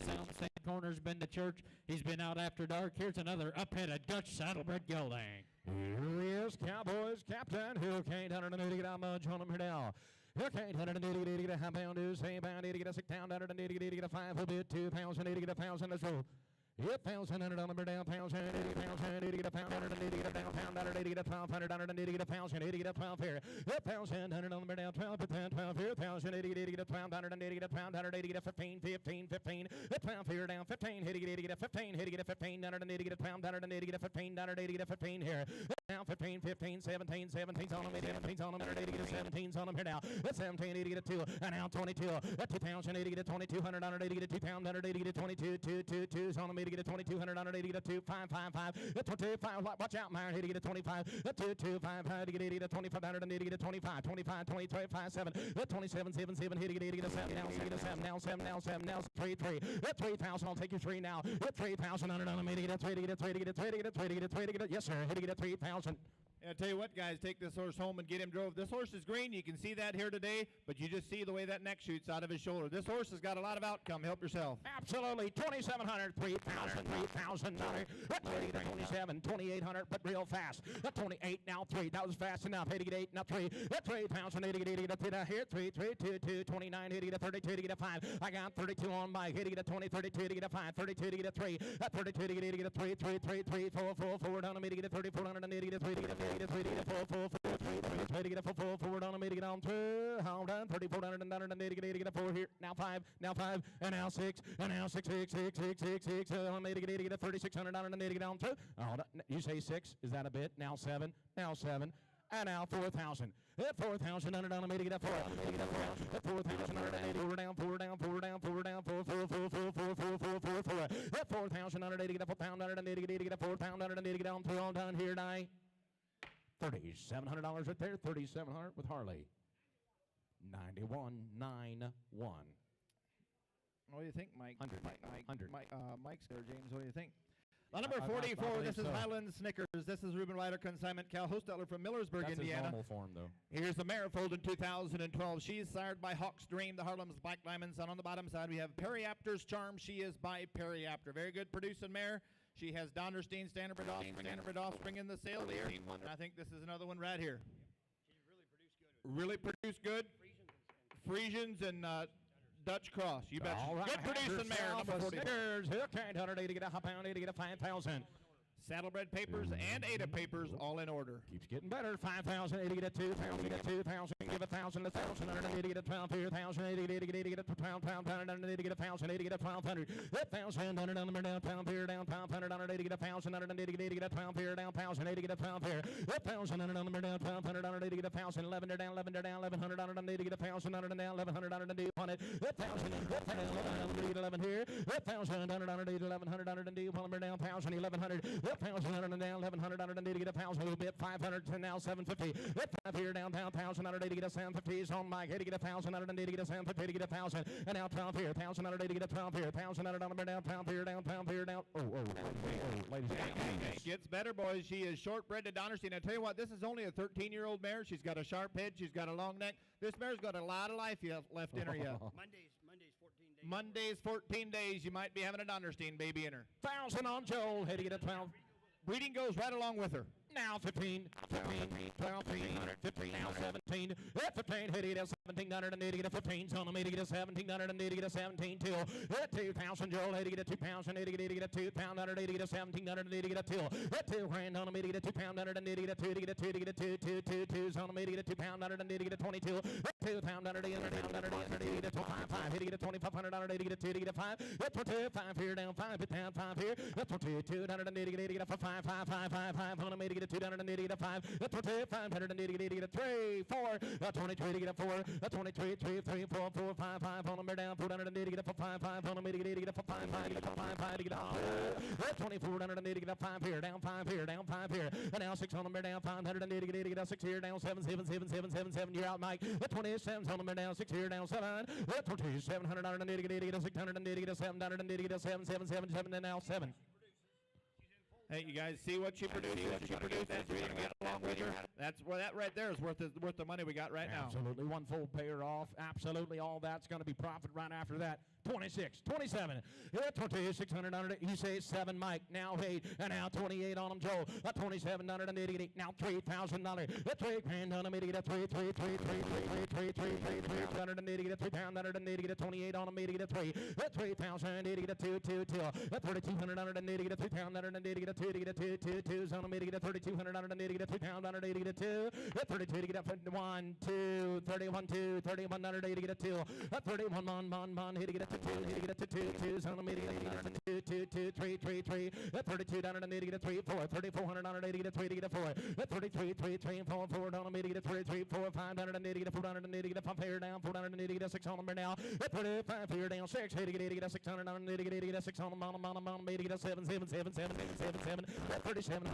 sound. Same corner's been to church. He's been out after dark. Here's another up-headed Dutch saddlebred gelding. Here he is, Cowboys captain. Who can't 180 get out much on him here now. Who can't 180 get a half pound to say pound 80 get a 6 pound 180 get a 5 a bit 2,080 get a 1,000 let's roll. 1,000 on the down 1,080 get a pound 180 get a down pound 180 get a 1,200 180 get a 1,080 get a 12 here. 1,100 on the down 12 12 here 1,080 get a 1,280 get a 1,280 get a 15 15 12 here down 15 hit get a 15 hit get a 1,580 get a 1,280 get a 1,580 get a 15 here. Now 15 17 17's on them 17's on them 180 get a 17's on them here now. 1780 get a 2 and now 22 2,080 get a 2,200 180 get a 2,180 get a 22 2's on them to get a 2,200 180 get a 2 5 5 5 25 watch out Myron hit to get a 25 2 2 5 5 to get 80 to 2,500 and to get a 25 25 23 5 7 27 7 7 hit to get 80 get a 7 now 7 now 7 now 7 now 3 3 3,000 I'll take you 3 now 3,000 on me to get a 3 to get a 3 to get a 3 to get a 3 to get a 3 to get a 3 to get a yes sir hit to get a 3,000 And I tell you what, guys, take this horse home and get him drove. This horse is green. You can see that here today, but you just see the way that neck shoots out of his shoulder. This horse has got a lot of outcome. Help yourself. Absolutely. 2,700, 3,000, $3,000. 27, 2,800, but real fast. 28, now 3. That was fast enough. 88, now 3. 3,000, 88, 3, now here, 3, 3, 2, 2, 29, 80, 32, 80, 5. I got 32 on Mike. 80, 20, 32, 80, 5, 32, 80, 3. 32, 80, 3, 3, 3, 3, 4, 4, 4, down to me to get 34, 180, 3, 3, 3, 4, 4, 4, 3, to get a 4, 4, down to me to get on 2. Hold on, 34, 180, get a 4 here. Now 5, and now 6, and now 6, 6, 6, 6, 6, 6. On me to get a 3,600, get on 2. Hold on, you say 6, is that a bit? Now 7, and now 4,000. 4,000 under down to get a 4. 4,000 under 4 down, 4 down, 4 down, 4 down, 4, 4, 4, 4, 4, 4, 4, 4, 4. 4,000 under get a 4 pound under get a 4 pound under get on 2 all done here tonight. $3,700 right there. 3,700 with Harley. 91.91. What do you think, Mike? 100. Mike's there, James. What do you think? Number 44, this is Highland Snickers. This is Ruben Ryder Consignment Cal Hostetler from Millersburg, That's Indiana. his normal form, though. Here's the mare foaled in 2012. She is sired by Hawk's Dream, the Harlem's Black Diamonds. And on the bottom side, we have Periapter's Charm. She is by Periapter. Very good producing mare. She has Donnerstein, Standard Offspring in the sale here. And I think this is another one right here. She's really produced good. Friesians and Dutch Cross. You bet. All right. Good producing mare, number 44. Snickers. Hook, 180 to get a half pound, 80 to get a 5,000. Saddlebred papers and ADA papers all in order. Keeps getting better. 5,000, 80 to 2,000, get 2,000, give 1,000, 1,000, 180 get a 12 here, 1,000, 80 get a 12 pound, 180 get a 1,000, 80 get a 1,200, 1,000, down, pound here, down, 1,280 get a 1,000, 180 get a 12 here, down, 1,080 get a 12 here, 1,000, down, 1,280 get a 1,000, 11 down, 1,100, 180 get a 1,000, 100 down, 1,100, 180, 1,000, 11 here, 1,000, down, 180, 1,100, 180, 100 down, 1,000, 1,100. 1,100 down, 1,100 180 get a 1,000, a little bit, 500 to now 750. 5 here down, 1,180 get a 750. Is on Mike, 80 get a 1,180 get a 750 to get a 1,000, and now 12 here, 1,180 get a 12 here, 1,100 down, 12 here down, 12 here down. Oh, ladies and gentlemen. Gets better, boys. She is shortbred to Donnerstein. I tell you what, this is only a 13-year-old mare. She's got a sharp head. She's got a long neck. This mare's got a lot of life left in her yet. Monday's 14 days. Monday's 14 days. You might be having a Donnerstein baby in her. 1,000 on Joel, 80 get a 12. Breeding goes right along with her. Now 15, 12, 15, now 17. At 15, hit it at 1,780 get a 15. On them, 80 get a 1,780 get a 17 till. At 2,000, Joel, 80 get a 2 pounds, and 80 get a 2 pound, 180 get a 1,780 get a till. At 2 grand on them, 80 get a 2 pound, 180 get a 2 to get a 2 to get a 2, 2, 2, 2s on them, 80 get a 2 pound, 180 get a 22. At 2 pound, 180 get a 25, 5, 80 get a 2,500, 180 get a 2 to get a 5. At 22, 5 here down, 5 hit down, 5 here. At 22, 180 get a 5, 5, 5, 5, 5, on them, 80 get a 280 get a 5. 22, 580 get a 3, 4. 23 to get a 4. 23, 3, 3, 4, 4, 5, 5, on them down. 480 get a 5, 5, on them, 80 get a 5, 5, get a 5, 5 to get a 24, 180 get a 5 here, down 5 here, down 5 here. And now 6 on them down, 580 get a 6 here, down 7, 7, 7, 7, 7, 7. You're out, Mike. 27 on them down, 6 here, down 7. 2700 get a 680 get a 780 get a 7, 7, 7, 7, and now 7. Hey, you guys see what she produces? That's what you're going to get along with her. That's where that right there is worth the money we got right now. Absolutely, one full pair off. Absolutely, all that's going to be profit right after that. 26, 27, 2,600. You say 7, Mike. Now 8, and now 28 on them, Joe. 2,780. Now $3,000. 3 grand on them. Get a 3, 3, 3, 3, 3, 3, 3, 3, 3, 380. Get a 3 pound. 180. Get a 28 on them. Get a 3. 3,080. Get a 2, 2, 2. 3,280. Get a 3 pound. 180. Get a 2. Get a 2, 2, 2s on them. Get a 3,280. Get a 3 pound. 180. Get a 2. 32 to get a 1, 2, 31, 2, 3,180. Get a 2. 31, 1, hit to get a 2, hit to get a 2, 2s on them. Get a 2, 2, 2, 3, 3, 3. 32 down and get a 3, 4. 3,480. Get a 3 to get a 4. 33, 3, 3, 4, 4 down and get a 3, 3, 4, 5 down and get a 480. Get a 5 here down. 480. Get a 6 on them now. 35 here down. 6 hit to get a 600 down and get a 6 on them. Get a 7, 7, 7, 7, 7, 7, 87, at 37,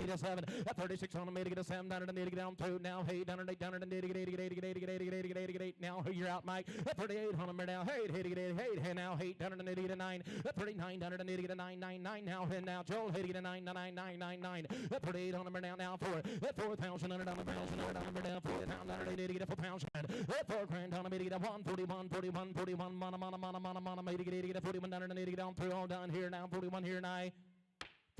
87, at 36 on the made to get a 7, down to get down through now, hey, down to 8, down to 8, now you're out, Mike, at 38 on the now, hey, hey, now, hey, down to get a 9, at 39, down to get a 9, now, and now, Joel, hey, get a 9, at 38 on the now, 4, at 4,000 on the down, 4 pound, down to get a 4,000, at 4 grand on the made to get a 41, mana, made to get a 41, down to get down through all down here now, 41 here now.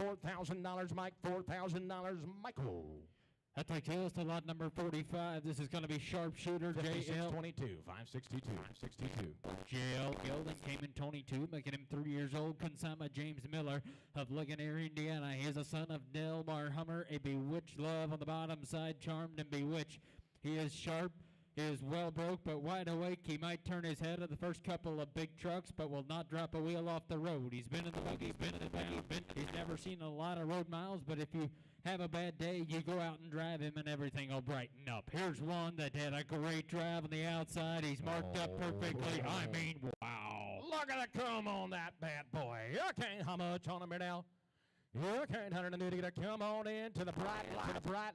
$4,000, Mike. $4,000, Michael. That takes us to lot number 45. This is going to be sharpshooter JL. 22, 562. JL Gilden came in 22, making him 3 years old. Consignment James Miller of Ligonier, Indiana. He is a son of Delmar Hummer, a bewitched love on the bottom side, charmed and bewitched. He is sharp. He is well broke, but wide awake. He might turn his head at the first couple of big trucks, but will not drop a wheel off the road. He's been in the buggy, he's never seen a lot of road miles, but if you have a bad day, you go out and drive him and everything will brighten up. Here's one that had a great drive on the outside. He's marked up perfectly. I mean, wow. Look at the chrome on that bad boy. Okay, how much on him now? You can't come on in to the bright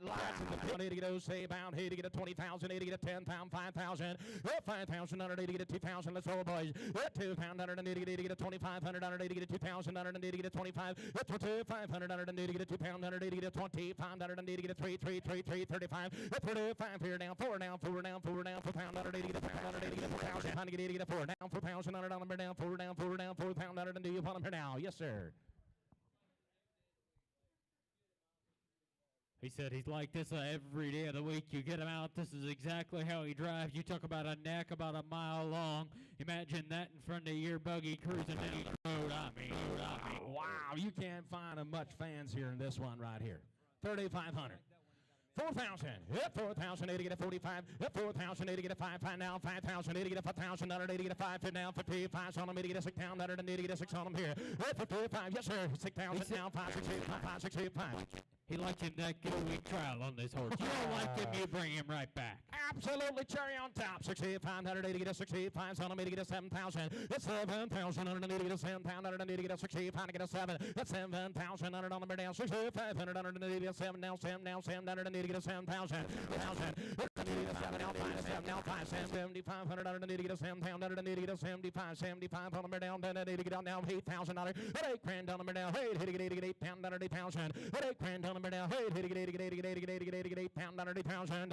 lights, and the need to get those say pound, hey to get a 20,000, hey to get a 10 pound, 5,000, 5,000 under to get a 2,000. Let's go, boys. 2 pound under to get a 2,500 under to get a 2,000 under to get a 25. 500 under to get a 2 pound under to get a 20 pound under to get a 335. 35 here down, 4 down, 4 down, 4 down, 4 pound under to get a pound under to get a 4,000. Pound to get a 4 down, 4,000 under down, down, 4 down, 4 down, 4 pound under to do you upon him here now. Yes, sir. He said he's like this every day of the week. You get him out, this is exactly how he drives. You talk about a neck about a mile long. Imagine that in front of your buggy cruising down the road. I mean, wow, you can't find much fans here in this one right here. 3,500. 4,000. Hit 4,000. 80 get a 45. Hit 4,000. 80 get a 5. Now 5,000. 80 get a 5,000. 80 get a 5. Now 55 on them. 80 get a 6 down. 80 get a 6 on them here. Hit 55. Yes, sir. 6,000 now. 5,685. He likes him that good a week trial on this horse. You don't like him, you bring him right back. Absolutely cherry on top. 6,500. 80 get a 65 on them. 80 get a 7,000. It's 7,000. 80 get a 7 pound. 80 get a 65. Get a 7. That's 7,000. On them down. 6,500. 80 get a 7 now. 7 now. 7. Get a 7,000. 1,000. Now 5. Now 5. 7,500. Need to get a 7,000. Need to get a 75. 75 on them down. Then need to get out now. $8,000. $8 grand on them down. Hey, hit it 8 pound. 8,000. $8 grand on them down. Hey, hit it 8 pound. 8,000.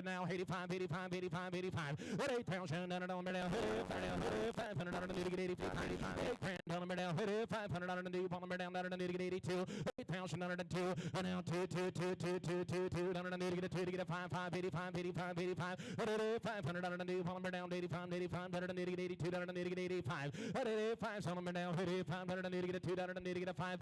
Now 85. 85. 85. 85. 8,000. On them down. 500. Need to get 85. 8 grand on them down. 500. Need to get down. Need to get 82. 8,000. Now 2. Need to get a 2 to get a 5, 85, 85, 85. 500 to palmer down 85, 85. Need to get 82, need to get 85. 85, Solomon down 500 need to get a 2, need to get a 5.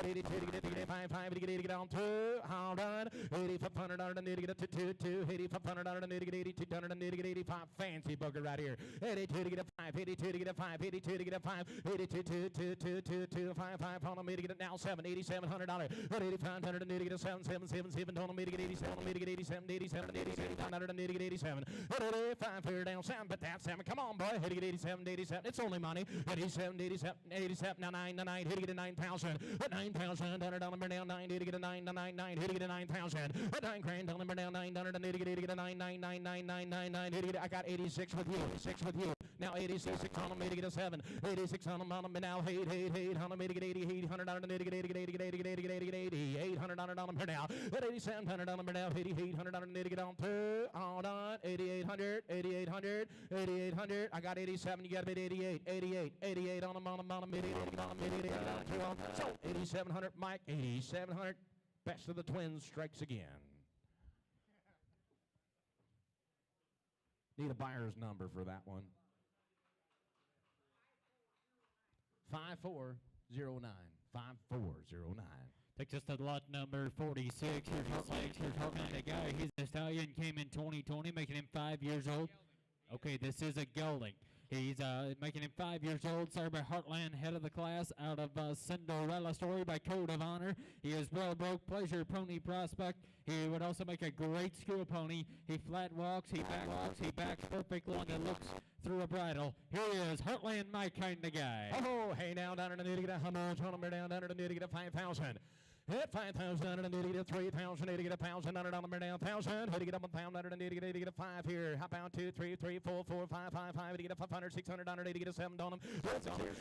82 to get a 5, 5 to get down 2. Hold on. 8,500 need to get a 2. 8,500 need to get 82, need to get 85. Fancy booger right here. 82 to get a 5, 82 to get a 5, 82 to get a 5, 82 2 5 5 on me to get it now 7, $8,700. 8,500 need to get a 7, 7, 7, 7 on me to get 87, on me to get 87, 87, 87, 100 need to get 87. 85 here down 7, but that's 7. Come on, boy. Hit to get 87, 87. It's only money. 87, 87, 87. Now 9, 9. Hit to get a 9,000. 9,000 $100 down 9. Hit to get a 9, 9, 9. Hit to get a 9,000. 9 grand $100 down 900. Need to get a 9, 9, 9, 9, 9, 9, 9. Hit to get. I got 86 with you. 86 with you. Now 86 on them. Need to get a 7. 86 on them. Now 8 on them. Need to get 80. $100. Need to get 80. $800 on them here now. 8,700 on them now. 8,800 need to get on to. Hold on. 8,800. 8,800. 8,800. I got 87. You got to be 88. 88. 88 on them. 88 on them. So 8,700. Mike. 8,700. Best of the twins strikes again. Need a buyer's number for that one. 5409. 5409. Takes us to lot number 46. Here's Heartland, a guy. He's a stallion, came in 2020, making him 5 years old. Okay, this is a gelding. He's making him 5 years old. Started by Heartland, head of the class, out of Cinderella Story by Code of Honor. He is well broke, pleasure pony prospect. He would also make a great school pony. He flat walks, he backs perfectly, and it looks through a bridle. Here he is, Heartland Mike kind of guy. Oh, hey, now down underneath to get a humble, $1 down underneath to get a 5,000. Hit 5,000 underneath to get a 3,000, to get a $1,000 down 1,000. Hit to get up 1,000 underneath to get a 5 here. Hop out 2, 3, 3, 4, 4, 5, 5, 5. To get a 500, 600 underneath to get a 7 on them. 6 here,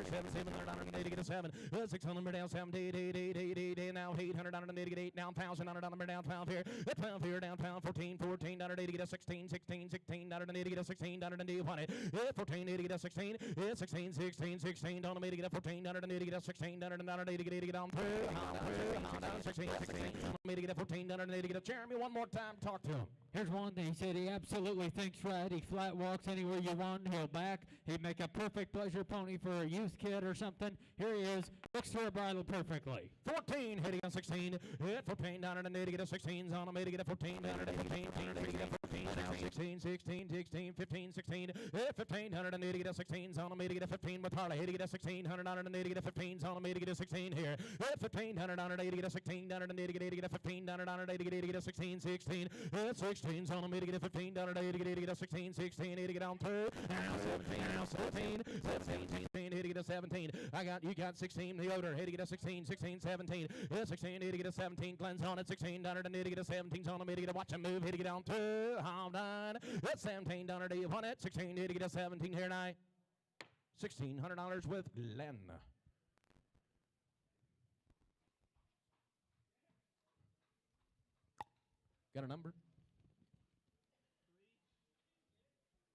7, 700 underneath to get a 7. 600 down 7, 8, now 800 underneath to get 8. Now 1,000 down 12 here. 12 here, down 12, 14, 14 underneath to get a 16, 16, 16 underneath to get a 16 underneath to want it. 14 to get a 16, 16, 16, 16 down to get a 14 underneath to get a 16 underneath to get down 16, 16, me to get a 14 underneath to get a Jeremy one more time. Talk to him. Here's one thing. He said he absolutely thinks right. He flat walks anywhere you want. He'll back. He'd make a perfect pleasure pony for a youth kid or something. Here he is. Looks through a bridle perfectly. 14, hitting a 16. Hit 14 down underneath to get a 16. On me to get a 14 underneath to get a 14. Now 16, 16, 16, 15, 16. Hit 15 underneath to get a 16. On me to get a 15 with Harley. Hit to get a 1600 underneath to get a 15. On me to get a 16 here. Hit 1500 underneath to get a 16 underneath to get a 15 underneath to get a 16, 16. Hit 16 on me to get a 15 underneath to get a 16, 16. Hit to get on 2. Now 17, 17, hit to get a 17. You got 16 the odor. Hit to get a 16, 16, 17. Hit 16, hit to get a 17. Cleanse on it. 16 underneath to get a 17 on me to get a watch and move. Hit to get on 2. Hold on. Hit 17 underneath you want it. 16 hit to get a 17 here tonight. $1,600 with Glenn. Got a number?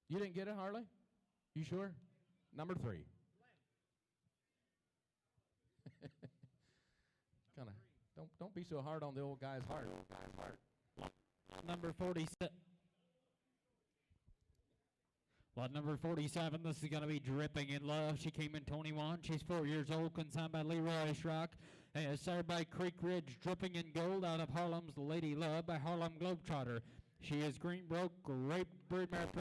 You didn't get it, Harley? You sure? Number 3. Kind of. Don't be so hard on the old guy's heart. Number 47. Lot number 47, this is going to be Dripping in Love. She came in 21. She's 4 years old, consigned by Leroy Schrock. Started by Creek Ridge, Dripping in Gold out of Harlem's Lady Love by Harlem Globetrotter. She is Greenbroke, great broodmare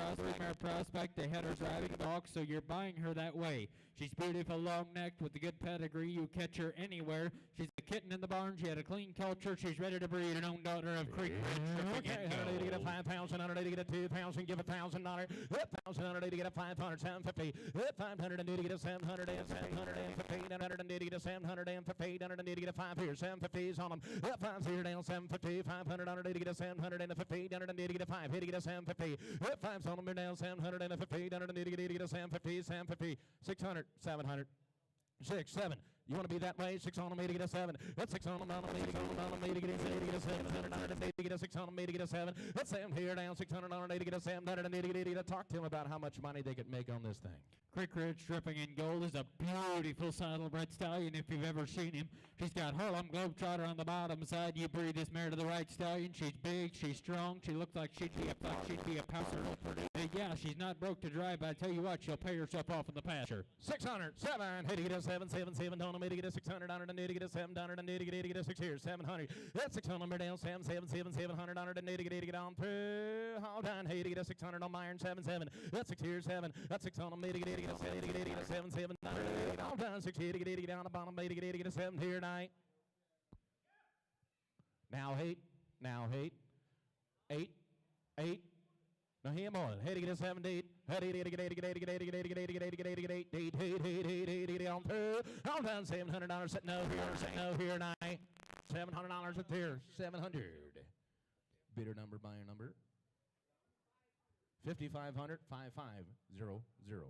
prospect. They had her driving box, so you're buying her that way. She's beautiful, long-necked, with a good pedigree. You catch her anywhere. She's a kitten in the barn. She had a clean culture. She's ready to breed, an own daughter of Creek Ridge. Okay, to get a 5,000, to get a 2,000, give $1,000. 1,000 to get a 500, 750. 500 to get a 700 and 750. 100 to get a 750. 100 to get a 5 here. 750s on them. 5 here down 750. 500 to get a 750. 100 to get a 5. Hit to get a 750. 5's on them down 750. 100 to get a 750. 750. 600. 700. 6, 7. You want to be that way? 6 on me to get a 7. That's 6 on me to get a 7. 700 to get a 6 on me to get a 7. That's 7 here down 600 on to get a 700 to talk to him about how much money they could make on this thing. Creek Ridge Dripping in Gold is a beautiful saddlebred stallion if you've ever seen him. She's got Harlem Globetrotter on the bottom side. You breed this mare to the right stallion. She's big, she's strong. She looks like she'd be a pouncer. Yeah, she's not broke to drive, but I tell you what, she'll pay herself off in the pasture. 600, 7, hey to get a 7, 7, 7, on me to get a 600, on to get a 7, down to get a 6 here, 700. That's 600 down 7, 7, 7, 700 on to get on through. Hold on, hey to get a 600 on my iron 7, 7. That's 6 here, 7. That's 6 on me to get a 7, to get a 7, 7. Hold on, 6 here to get down the bottom, me to get a 7 here tonight. Now 8, 8, 8. Now here more. Hey to get a 7, 8. Hey to get 8 on through. Hold on, $700 sitting over here tonight. $700 at there. 700. Bidder number, buyer number. 5,500, 5500.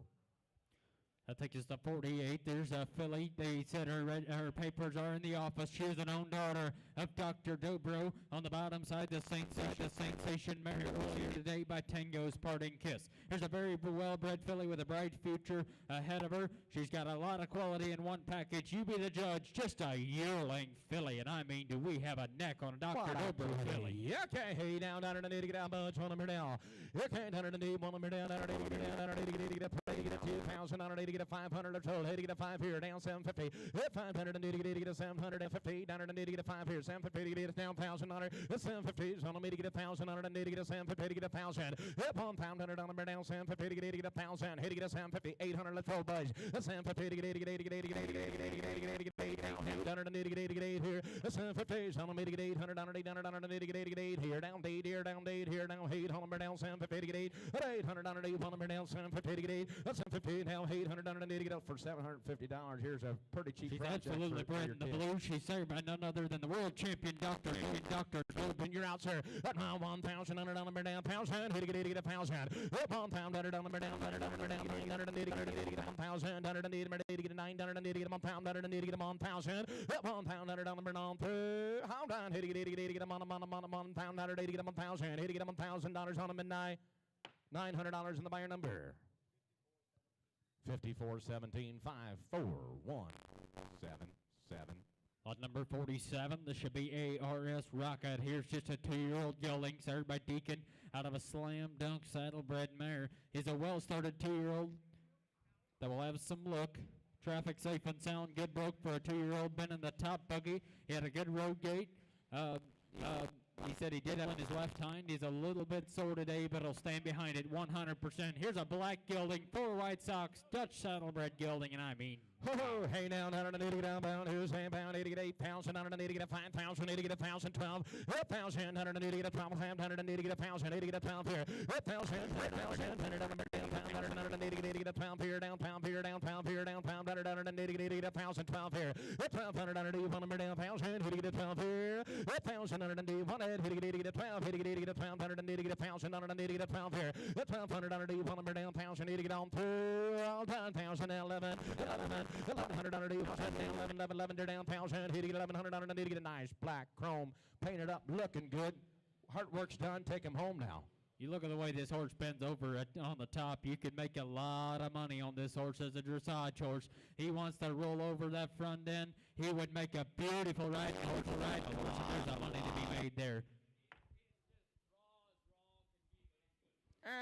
That takes us to 48. There's a filly. They said her papers are in the office. She is an own daughter of Dr. Dobro. On the bottom side, the sensation married earlier today by Tango's Parting Kiss. Here's a very well-bred filly with a bright future ahead of her. She's got a lot of quality in one package. You be the judge. Just a yearling filly, and I mean, do we have a neck on a Dr. Dobro filly? Okay, hey, down to need to get out, bunch, one number down. Okay, down to need one number down, down to get a 2,000. 1,000 on it, 80 get a 500, let's hold, 80 get a 5 here, down 750, hit 500 and 80 get a 750, down and 80 get a 5 here, 750 get it down 1,000 on it, 750 on them, 80 get a 1,000 on it, and 80 get a 750 get a 1,000, hit 1,500 on them, down 750 get 80 get a 1,000, 80 get a 750, 800, let's hold, budge, 750 get 80 get 80 get 80 get 80 get 80 get 80 get 80 get 80 down, down and 80 get 80 get 8 here, 750 on them, 80 get 800 on it, 800 on it, 80 get 80 get 8 here, down 8 here, down 8 here, down 8 on them, down 750 get 8, 800 on it, 8 on them, down 750 get 8, 750 now 800 on it, 80 get up for $750. Here's a pretty cheap She's project absolutely for bred your in the kid. blue. She's served by none other than the world champion Dr. Open your out, sir. At now 1,000 on it, down, 1,000. Hit it, 1,000. Up on pound, down, down, 980 get 1,000. Down, 80 get 980 get 1 pound, down, 80 get 1,000. Up on pound, down, down, through. How down, hit it, 80 get 1 pound, down, 80 get 1,000. Hit it, get $1,000 on a midnight. $900 in the buyer number. 54 17 5 4 1 7 7. On number 47, this should be ARS Rocket. Here's just a 2-year-old gelding, served by Deacon out of a slam dunk saddlebred mare. He's a well-started 2-year-old that will have some look. Traffic safe and sound, good broke for a 2-year-old. Been in the top buggy. He had a good road gate. He said he did have in his left hind. He's a little bit sore today, but he'll stand behind it 100%. Here's a black gelding, 4 white socks, Dutch saddlebred gelding, and I mean. Oh, hey now, 180 down pound, who's saying pound, 80 get 8,000, 180 get 5,000, 80 get 1,012, 1,000, 180 get 12,000, 180 get 1,000, 80 get 12 here, 1,000, 180 get 12 here, down pound here, down pound here, down pound, 180 get 1,012 here, 1,200, 180 down 1,000, 80 get 12 here, 1,000, 180 get 12, 80 get 12, 180 get 1,000, 180 get 12 here, 1,200, 180 down 1,000, 80 get on through, all done, 1,000, 11, 1,100 down 11, they're down 1,000, hitting 1,100 on it, get a nice black chrome, painted up, looking good. Hard work's done. Take him home now. You look at the way this horse bends over on the top. You could make a lot of money on this horse as a dressage horse. He wants to roll over that front end. He would make a beautiful riding horse. There's a money to be made there.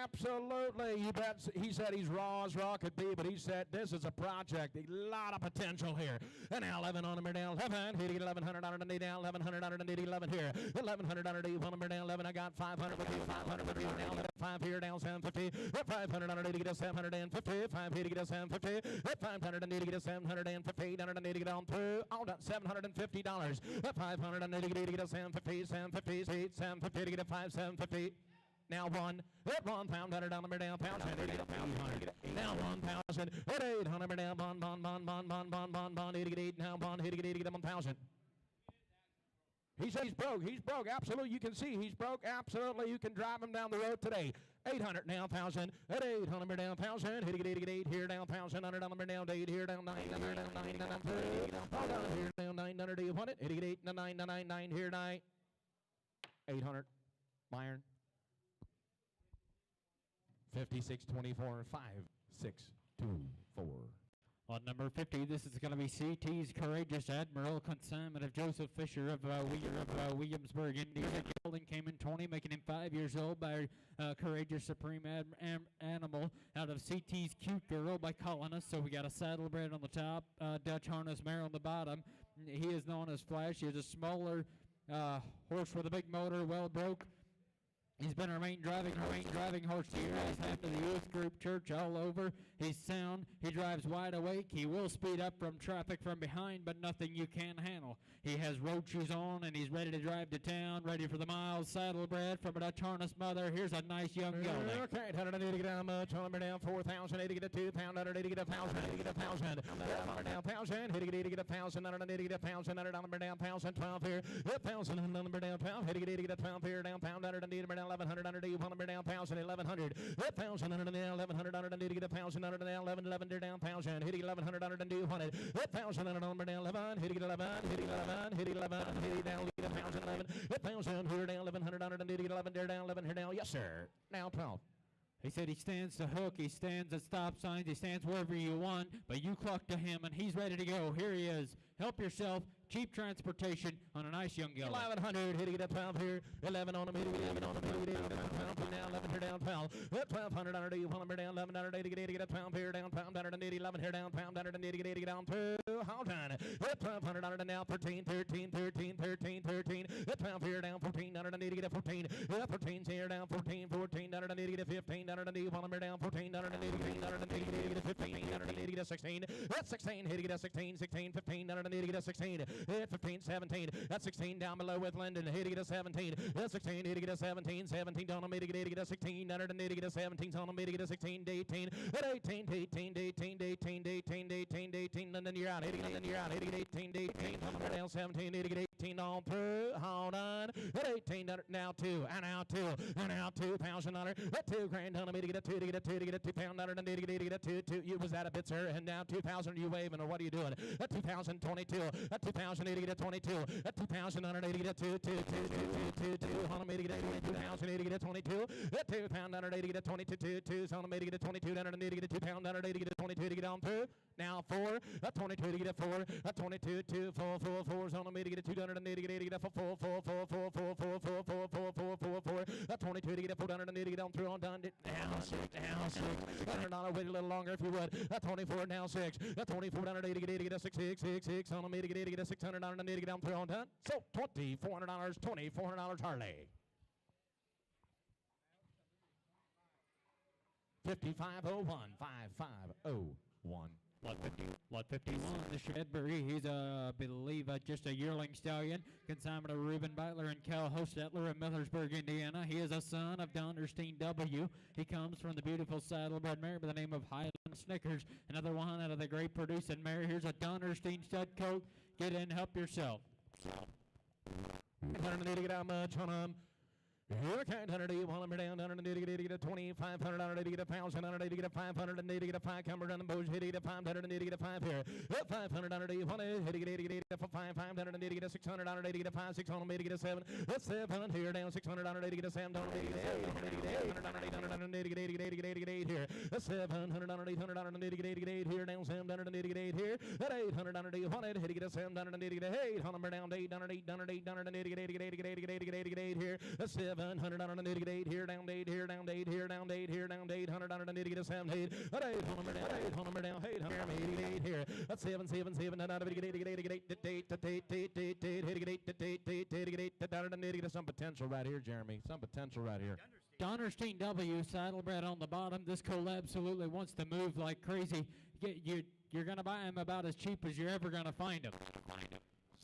Absolutely. You bet. He said he's raw as raw could be, but he said this is a project. A lot of potential here. And now 11 on him, down 11. Hitting 1,100 on it, down 1,100 on it, 11 here. 1,100 on it, on him, down 11. I got 500 with you, 500 with you. Now 5 here, down 750. 500 on it, get a 750. 5 here to get a 750. 500 and 80 get a 750. 880 get on through. All done $750. 500 and 80 get a 750. 750, 750 to get a 750. Now one, at 1 pound, $100 down, pound, now 1,000, at 800 down, bond, 80 get 8, now bond, 80 get 1,000. He says he's broke, absolutely, you can see he's broke, absolutely, you can drive him down the road today. 800 now, 1,000, at 800 down, 1,000, 80 get 8 here, down, 1,000, $100 down, 8 here, down, 900 down, 9 down, 3, down here, down, 900, do you want it? 80 get 8, 9, 9 here, 9, 800, Byron. 56, 24, 5, 6, 2, 4. On number 50, this is going to be CT's Courageous Admiral, consignment of Joseph Fisher of Williamsburg, Indiana. Gelding came in 20, making him 5 years old by Courageous Supreme Animal out of CT's Cute Girl by Colonist. So we got a saddlebred on the top, Dutch harness mare on the bottom. He is known as Flash. He is a smaller horse with a big motor, well broke. He's been our main driving horse here. He's half of the youth group church all over. He's sound. He drives wide awake. He will speed up from traffic from behind, but nothing you can't handle. He has road shoes on, and he's ready to drive to town, ready for the miles. Saddlebred from a Dutch harness mother. Here's a nice young gelding. Okay, 180 get down much. On down 4,000. 80 get a 2 pound. 180 get 1,000. 80 get 1,000. Down 1,000. 80 get 1,000. 180 get 1,000. $100 down 1,000. 12 here. 1,000 number down 12. 80 get 12 here. Down pound. 180 down 1,100. 180 down 1,000. 1,100. 1,000 down 1,100. 180 get 1,000. 100 down 11. 11 down 1,000. Hitting 1,100. 1,200. 1,000 number down 11. Hitting 11. Hitting 11. Hitting 11. Hitting down 1,000. 11. 1,000 here down 1,100. 180 11. There down 11 here now. Yes sir. Now 12. He said he stands to hook, he stands at stop signs, he stands wherever you want, but you cluck to him and he's ready to go. Here he is. help yourself. Cheap transportation on a nice young gelding. 1100, hitting it at 12 here. 11 on the middle, 11 on the middle, 12 now, 11 here down 12. 1200 under you, 100 down, 1180, get it, 12 here down, pound 180, 11 here down, pound 180, get down through. Hold on. 1200 under now, 13, 13, 13, 13, 13. 12 here down, 1480, get 14. 14's here down, 14, 1480, get 1580, 100 down, 1480, get 1580, get 16. That's 16, hitting it at 16, 16, 1580, get 16. Hit 15, 17. That's 16 down below with Linden. Hitting it at 17. That's 16. Hitting it at 17. 17 on the mid. Hitting it at 16. 180 at 17 on the mid. Hitting it at 16. 18. At 18. 18. 18. 18. 18. 18. 18. And then you're out. Hitting it. Then you're out. Hitting it 18. 18. Down 17. Hitting it 18 on through. Hold on. At 18. Now 2. And now 2. And now $2,000. At $2,000 on the mid. To get a 2. To get a 2. To get a £2 and to get a 2. 2. You was that a bit, sir? And now 2,000. You waving or what are you doing? At 2022. At 2080 at 22. At 2080 at 2. 2. 2. 2. 2. 2. 2. On the mid. Get 2080 at 22. At £2 at 22. 2. On the mid. Get 22. Down and get £2 get 22 to get on through. Now 4. At 22 to get a 4. At 22. 2. 4. 4. 4's on the mid. Get 280 get a 4. 4. 4. 4. 4. 4. 4. 4. 4. 4. 4. 4. 4. At 22 to get a 480 get on through on done. Down 6. Down 6. $100. Wait a little longer if you would. At 24 now 6. At 2480 get a 6. 6. 6. 6 on the mid. Get a $600 and get down through on done. So $2,400. $2,400 Harley. 5501 5501. Lot 51, the Shedbury. He's believe just a yearling stallion. Consignment of Reuben Beitler and Cal Hostetler of Millersburg, Indiana. He is a son of Donnerstein W. He comes from the beautiful saddlebred mare by the name of Highland Snickers. Another one out of the great producing mare. Here's a Donnerstein stud coat. Get in, help yourself. $100 to get how much on them? Hurricane $100 to get $100 down, $100 to get a $2,500 to get a $1,000 to get a $500 to get a 5 come around the bows, hit it a $500 to get a 5 here. $500 to get 1 hit it a 5 $500 to get a $600 to get a 5 6 on me to get a 7. That's 7 here down $600 to get a 7 down to get a 8 here. That's $700 $800 to get 8 here down $700 to get 8 here. That $800 to get 1 hit it a $700 to get 8 $800 down $800 to get 8 here. That's $700 to get 8 here down 8 here down 8 here down 8 here down $800 to get a 7 8 $800 down $800 here. That's 7 7 7 to get 8 some potential right here, Jeremy. Some potential right here. Donnerstein W, saddlebred on the bottom. This colt absolutely wants to move like crazy. You're going to buy him about as cheap as you're ever going to find him.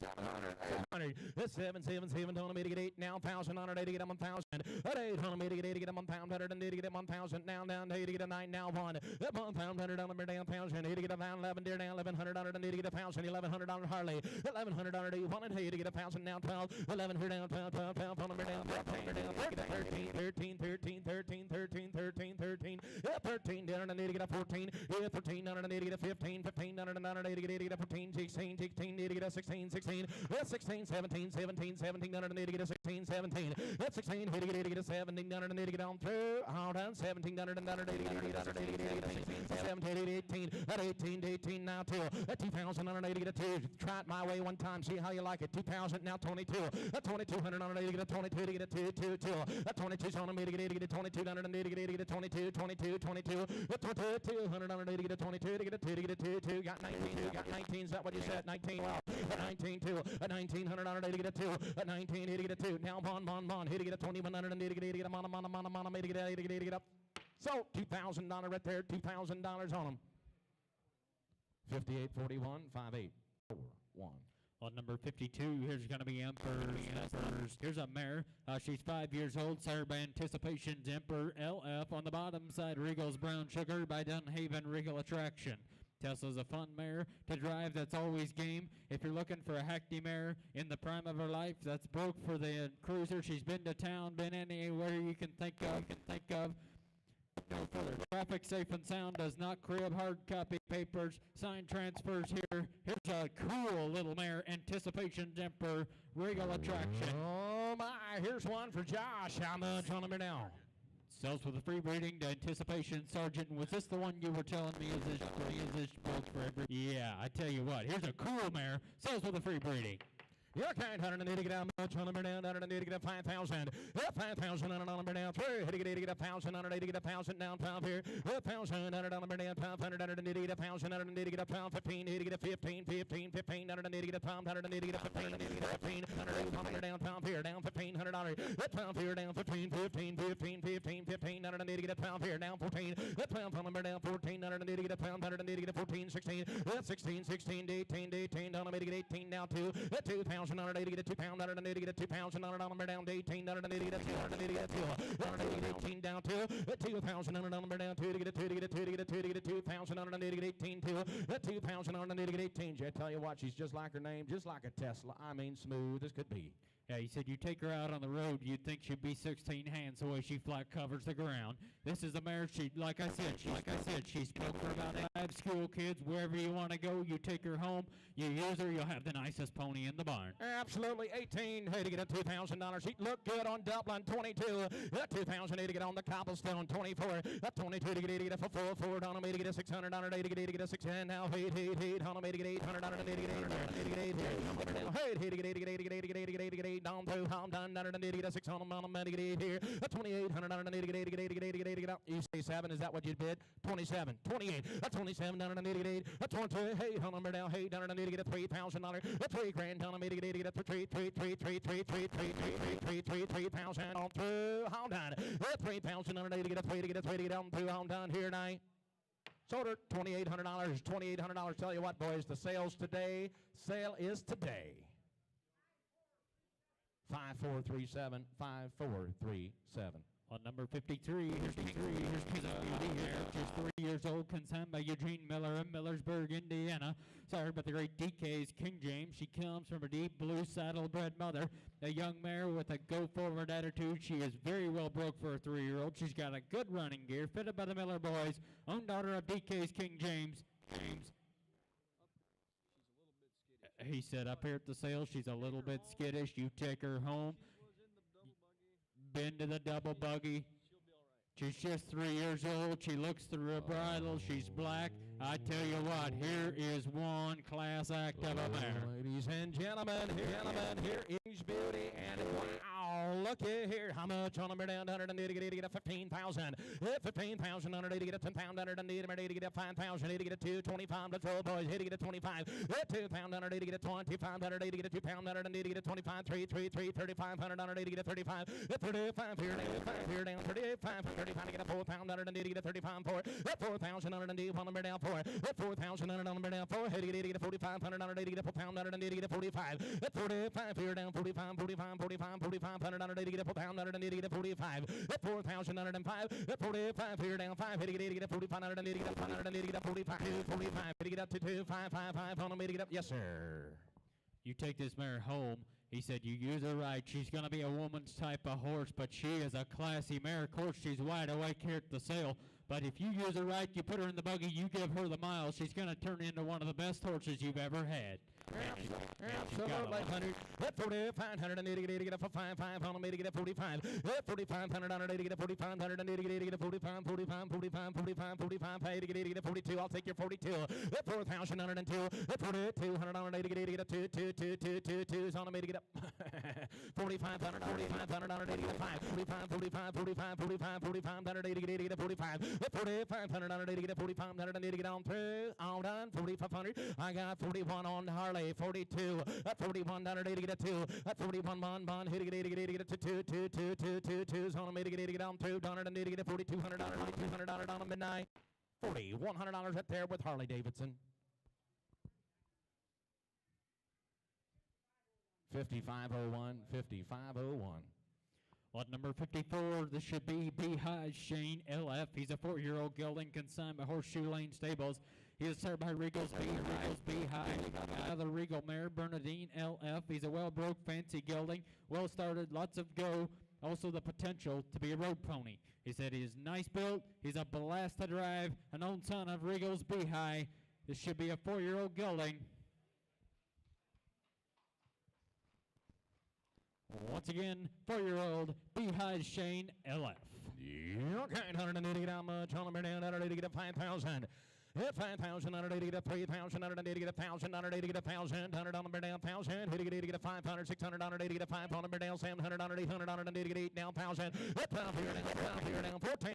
700. That's 777 on me to get 8 now 1,000 on it to get 1,000. At 800 me to get 8 to get 1,000 and to get 1,000 now down to get a 9 now 1. At 1,000 on me down 1,000 to get a 11 dear down 1,100 on it and to get 1,000 $1,100 Harley. 1,100 on it you want it to get 1,000 now 12 11 here down 12 12 12 on me down 13 13 13 13 13 13 13 13 down and to get a 14 14 on it and to get a 15 15 on it and to get a 14 16 16 to get a 16 16 that's 16 17 17 17 on it and to get a 16 17 that's 16 hit to get a 17 on it and to get on through hold on 17 on it and to get 17 18 at 18 18 now 2 at 2,000 on it to get a 2 try it my way one time see how you like it 2,000 now 22 at 2,200 on it to get a 22 to get a 2 2 2 at 22 on me to get a 22 on it and to get a 22 22 22 at 2,200 on it to get a 22 to get a 2 to get a 2 2 got 19 got 19 is that what you said 19 well at 19 2 at 1,900 on it to get a 2 at 19 hit to get a 2 now bon hit to get a 2100 and to get a mono to get up so $2,000 right there $2,000 on them 5841 5841 On number 52, here's going to be Emperor's. Here's a mare. She's 5 years old. Sired by Anticipation's Emperor LF. On the bottom side, Regal's Brown Sugar by Dunhaven Regal Attraction. Tesla's a fun mare to drive that's always game. If you're looking for a hackney mare in the prime of her life, that's broke for the cruiser. She's been to town, been anywhere you can think of. No further. Traffic safe and sound, does not crib, hard copy papers, sign transfers here. Here's a cool little mare, Anticipation's Emperor, Regal Attraction. Oh my, here's one for Josh. How much on them now? Sells with a free breeding to Anticipation Sergeant. Was this the one you were telling me is this both for every? Yeah, I tell you what. Here's a cool mare. Sells with a free breeding. You can't 180 get out much on number down, 180 get 5,000. 5,000 on number down, 3. Hit get 1,000, 180 get 1,000 down, 5 here. 1,000 on number down, 500, 180 get 1,000, 180 get 15, 80 get 15, 15, 15, 180 get 5, 180 get 15, 15, 180 number down, 5 here, down $1,500. 12 here, down 15, 15, 15, 15, 15, 180 get 12 here, down 14. 12 number down, 14, 180 get 12, 180 get 14, 16, 16, 16, 18, 18, down 18 now 2, 2,000. $1,080 get a 2 pound, $180 get a 2 pounds, $100 number down to 18, $180 get a 2, $180 get a 2, $180 18 down to 2,000 number down 2 to get a 2 to get a 2 to get a 2 to get a 2,000 $180 get 18 to 2,000 $180 get 18. I tell you what, she's just like her name, just like a Tesla. I mean, smooth as could be. Yeah, he said you take her out on the road, you'd think she'd be 16 hands the way she flat covers the ground. This is a mare. She, like I said, she's built for about 5 school kids. Wherever you want to go, you take her home, you use her, you'll have the nicest pony in the barn. Absolutely, 18. Hey, to get a $2,000 sheet. Look good on Dublin. 22. 2,000 to get on the cobblestone. 24. 22 to get a 4 on me to get a $600 to get a 600 now. Hey, on me to get $800 to get $800 down through how done to get a 600 to get here. 2,800 to get you say 7, is that what you bid? 27, 28, 27 down to get 8, 20, hey, number down, hey, down to get a $3,000, $3,000 down to get a 3,000 on through how done, 3,000 to get a 3 to get a 3 to get down through how done here tonight. Sold her $2,800, $2,800. Tell you what, boys, the sale is today. 5437, 5437. On number 53, here's Beauty here, just 3 years old, consigned by Eugene Miller in Millersburg, Indiana. Sired by the great DK's King James. She comes from a deep blue saddle-bred mother, a young mare with a go-forward attitude. She is very well broke for a 3-year-old. She's got a good running gear, fitted by the Miller boys, own daughter of DK's King James. He said up here at the sale, she's a little bit skittish. You take her home. Been to the double buggy. She's just 3 years old. She looks through a bridle. She's black. I tell you what, here is one class act of a mare. Ladies and gentlemen, here is Beauty, and wow, looky here. How much on number down? 180 to get a 15,000. 15,000 180 to get a 10,000. 180 to get a 5,000. 80 to get a 225. Let's roll, boys. 80 to get a 25. 2,000 180 to get a 25. 180 to get a 2 pound. 180 to get a 25. 3,500. 180 to get a 35. 35 here down. 35 to get a 4 pound. 180 to get a 35. 4,000 180 on number down. 4,000 number down. 4 to get a 4,500. 180 to get a 4 pound. 180 to get a 45. 45 here down. 45. 180 to get a 4 pound. 180 to get a 45. 4,005. 45 here down. 5 to get a 45. 180 to get a 180 to get a 45. 45 to get up to 2,555 on me to get up. Yes, sir. You take this mare home. He said you use her right. She's going to be a woman's type of horse, but she is a classy mare. Of course, she's wide awake here at the sale. But if you use her right, you put her in the buggy, you give her the miles, she's going to turn into one of the best horses you've ever had. Absolutely, 100. 4,500 and 80 to get a 55 on me to get a 45. 4,500 on 80 to get a 4500 and 80 to get a 45, 45, 45, 45, 45, 80 to get a 42. I'll take your 42. 4,102. 4,200 on 80 to get a 2 on me to get up. 4,500 on 80 to get a 5. 45, 45, 45, 45, 45, 180 to get a 45. 4,500 on 80 to get a 45, 180 to get on through. All done. 4,500. I got 41 on Harley. 42, 41 down to get a 2, 41 bond, hit to get a 2, on me to get on through, down to get a $4,200 down to midnight, $4,100 right there with Harley Davidson. 5501, 5501. Lot number 54, this should be Beehive Shane LF. He's a 4-year-old gelding consigned by Horseshoe Lane Stables. He is served by Regal's Beehive. Another Regal mare, Bernadine LF. He's a well-broke, fancy gelding, well-started, lots of go. Also the potential to be a road pony. He said he's nice built. He's a blast to drive. An own son of Regal's Beehive. This should be a 4-year-old gelding. Once again, 4-year-old Beehive Shane LF. Okay, 180 get how much? On the down, 180 get 5,000. Hit 5,000, 180 get 3,000, 180 get 1,000, 180 get 1,000, 100 on the down, 1,000. Hit it, get 500, 600, 180 get 500 down, 700, 800, 180 get 8 down, 1,000. Hit down here, down 14.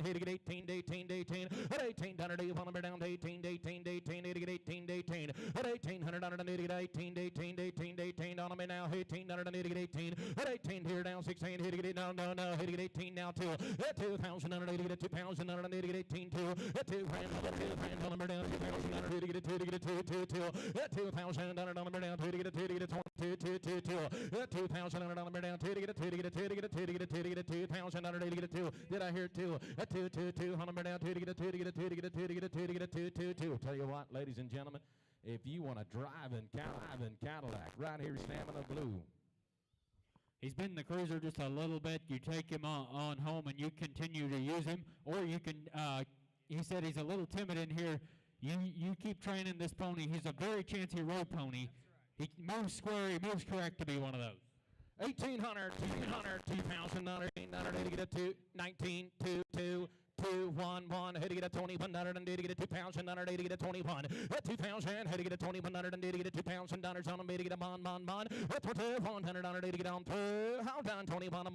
Hit it, get 18, 18, 18. Hit 18, 180, 100 down, 18, 18, 18. Hit it, get 18, 18. Hit 1,800, 180 get 18, 18, 18, 18. On me now, 1,800, get 18. Hit 18 here, down 16. Hit it, get no, hit it, get 18 now 2. Hit 2,000, 180 get 2,000, 180 get 18, 2. Hit 2 grand. 2,000 number down, 2,000 to get a 2 to get a 2, 2, 2. 2,000 number down, 2 to get a 2 to get a 2, 2, 2, 2. 2,000 number down, 2 to get a 2 to get a 2 to get a 2 to get a 2 to get a 2,000 to get a 2. Did I hear 2? A 2, 2, 2. Number down, 2 to get a 2 to get a 2 to get a 2 to get a 2 to get a 2, 2, 2. Tell you what, ladies and gentlemen, if you want to drive in Cadillac, right here, Stamina Blue. He's been in the cruiser just a little bit. You take him on home and you continue to use him, or you can. He said he's a little timid in here. You keep training this pony. He's a very chancy road pony. He moves square. He moves correct to be one of those. 1,800, 2,000, 980 get a 2, 19, 2, 2. 2, 1, 1, had to get a 2,100 and did get a 2,000, 980 get a 21. At 2,000, had to get a 2,100 and did get a $2,000 on him, made to get a mon. At 1,100, 180 get on through. How down 21, a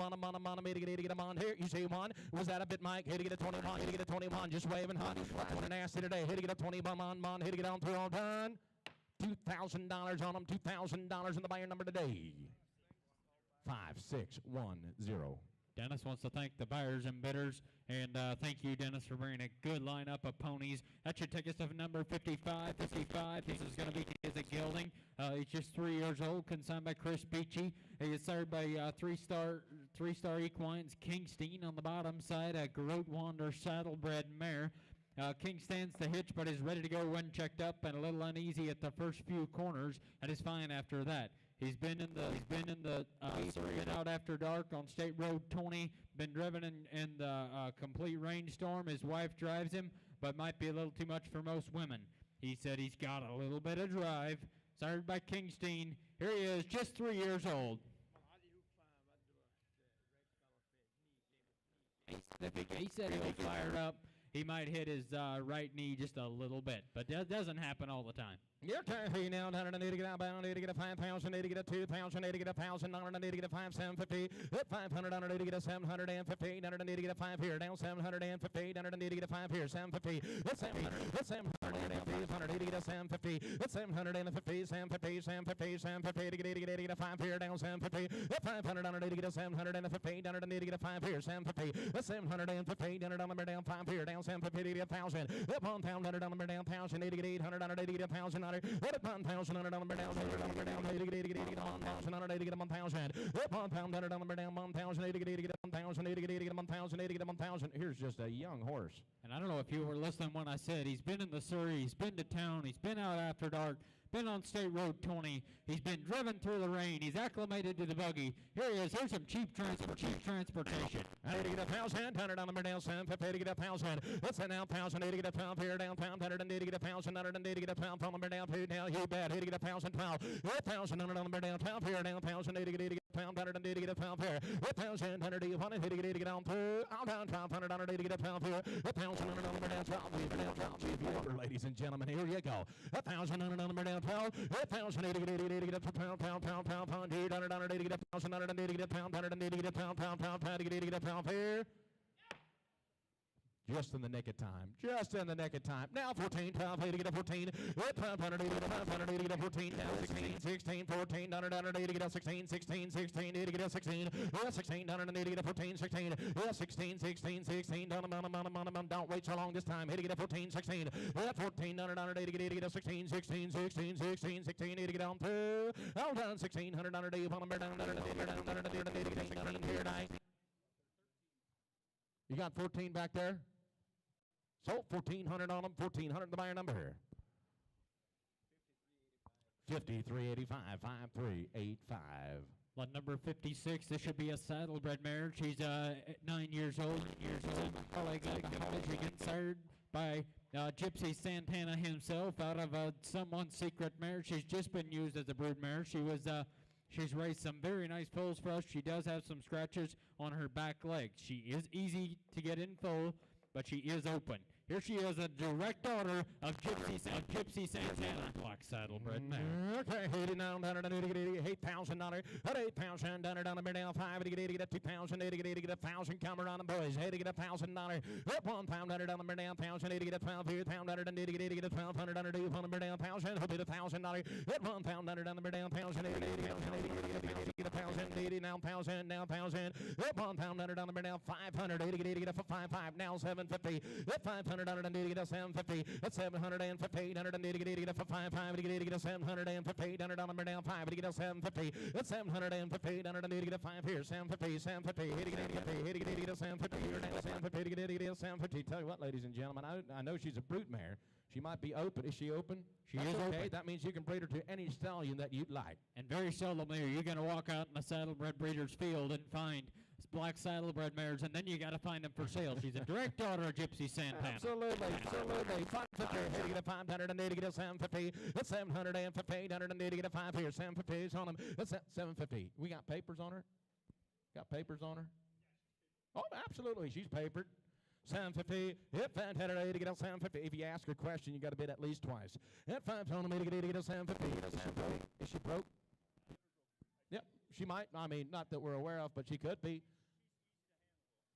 made to get a mon here. You see one? Was that a bit, Mike? Had to get a 21, had to get a 21, just waving, honey. What nasty today. Had to get a 21, mon, had to get on through all done. $2,000 on them, $2,000 in the buyer number today. 5610. Dennis wants to thank the buyers and bidders, and thank you, Dennis, for bringing a good lineup of ponies. That should take us to number 55. This is going to be his gelding. He's just 3 years old, consigned by Chris Beachy. He is served by three-star equines, Kingstein on the bottom side, a Garrote Wander saddlebred mare. King stands to hitch, but is ready to go when checked up, and a little uneasy at the first few corners, and is fine after that. He's been in the out after dark on State Road 20. Been driven in the complete rainstorm. His wife drives him, but might be a little too much for most women. He said he's got a little bit of drive. Started by Kingstein. Here he is, just 3 years old. He said he'll fire up. He might hit his right knee just a little bit, but that doesn't happen all the time. Your time fee now, 180 get outbound, 80 get a 5,000, 80 get a 2,000, 80 get a 1,000, 180 get a 5, 750, 500, 180 get a 750, 180 get a 5 here, down 750, 180 get a 5 here, 750, 780 get a 750, 750, 750, 750, 80 get a 5 here, down 750, 500, 180 get a 750, 180 get a 5 here, 750, 750, 100 down 5 here, down 750, get a 1,000, 1,000, 100 down 1,000, 80 get 800, 180 get a 1,000. $1,000, $1,000 number down, $1,000, 80 get 1,000, 80 get 1,000, $1,000 number down, 1,000, 80 get 1,000, 80 get 1,000, 80 get 1,000. Here's just a young horse. And I don't know if you were listening when I said he's been in the Surrey, he's been to town, he's been out after dark, been on State Road 20. He's been driven through the rain. He's acclimated to the buggy. Here he is. Here's some cheap transportation. 80 get 1,000, 100 on the down, 750 get 1,000. Let's say now 1,000, 80 get a pound here, down pound, 180 get 1,000, 180 get a pound, on the down, 2 down, you bad, 80 get 1,000, 12, 1,000, 100 on the down, pound here, down, 1,000, 80 get a pound, 180 get a pound here, 1,000, 180 get on through, out down, 1,200, 180 get a pound here, 1,000, 100 on the down, 12, ladies and gentlemen, here you go. 1,000, 100 on the down, 12, 1,000, 80 get a pound, 100, 180 get a 1,000, 180 get a pound, 180 get a pound, 80 get a pound here. Just in the nick of time. Just in the nick of time. Now 14, 12, 80 get a 14. 580 get a 580 get a 14. Now 16, 16, 14, 180 get a 16, 16, 16, 80 get a 16. 16, 180 get a 14, 16. 16, 16, 16. Don't wait so long this time. 80 get a 14, 16. 14, 180 get a 16, 16, 16, 16, 16, 80 get on through. All done 16, 180 down, 180 get a 16 here tonight. You got 14 back there? So 1,400 on them, 1,400 the buyer number here. 5385, 5385. Lot number 56. This should be a saddlebred mare. She's 9 years old. Michigan, sired by Gypsy Santana himself out of someone's secret mare. She's just been used as a brood mare. She was She's raised some very nice foals for us. She does have some scratches on her back legs. She is easy to get in foal, but she is open. Here she is, a direct daughter of Gypsy Santana. Black saddlebred mare. Okay, $8,000, $8,000 down the middle, $5 to get $2,000, to get $1,000. Come around, boys. Hey, to get $1,000, $1,000 down the middle, $1,000 to get $1,200, and to get $1,200, do $1,000, $1,000, $1,000, $1,000 down the middle, $1,000, to get $1,000, now $1,000, now $1,000, $1,000 down the middle, $500, to get $5,500, now $750, $500. $750, that's $750, $800, to get $5,500, to get $750, $800 on the down $5, to get $750, that's $750, $800, to get $5 here, $750, $750, $8 to get $750, here down $750, to get $750. Tell you what, ladies and gentlemen, I know she's a brute mare. She might be open. Is she open? She is okay. open. That means you can breed her to any stallion that you'd like. And very seldomly are you going to walk out in a saddlebred breeder's field and find black saddlebred mares, and then you got to find them for sale. She's a direct daughter of Gypsy Santana. Absolutely, absolutely. $550, to get $500, and to get $750. That's $750, $800, and to get $5 here. $750 on them. That's $750. We got papers on her? Got papers on her? Oh, absolutely. She's papered. $750, hit $500, to get $750. If you ask her a question, you got to bid at least twice. Hit $500, to get $750. Is she broke? Yep, she might. I mean, not that we're aware of, but she could be.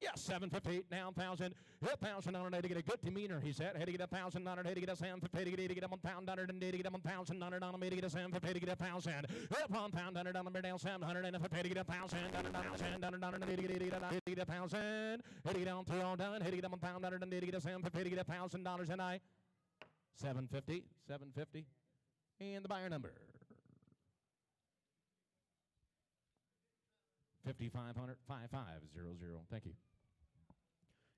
Yes, $750, now $1,000. Hit $1,000 to get a good demeanor, he said. Had to get $1,000, had to get $750, to get $1,000, and to get $1,000 on me to get $750, to get $1,000. Hit $1,000 on the down $700, and $50 to get $1,000, $1,000, to get $1,000. Had to get on through all done. Had to get $1,000, and to get $750, to get $1,000, and I $750, and the buyer number. 5,500, 5500. Thank you.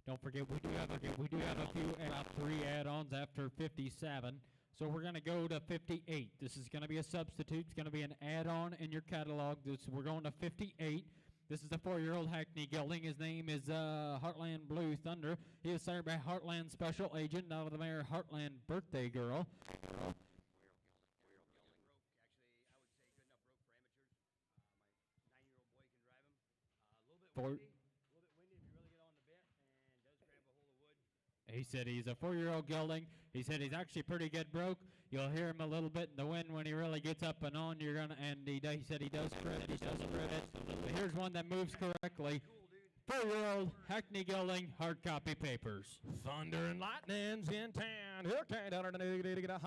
Don't forget, we do have a few, about 3 add-ons after 57. So we're going to go to 58. This is going to be a substitute. It's going to be an add-on in your catalog. We're going to 58. This is a 4-year-old Hackney gelding. His name is Heartland Blue Thunder. He is sired by Heartland Special Agent, out of the mare Heartland Birthday Girl. He said he's a 4-year-old gelding. He said he's actually pretty good broke. You'll hear him a little bit in the wind when he really gets up and on. You're gonna, and he said he does spread. He does spread it. But here's one that moves correctly. 4-year-old Hackney gelding, hard copy papers. Thunder and lightning's in town. Okay, how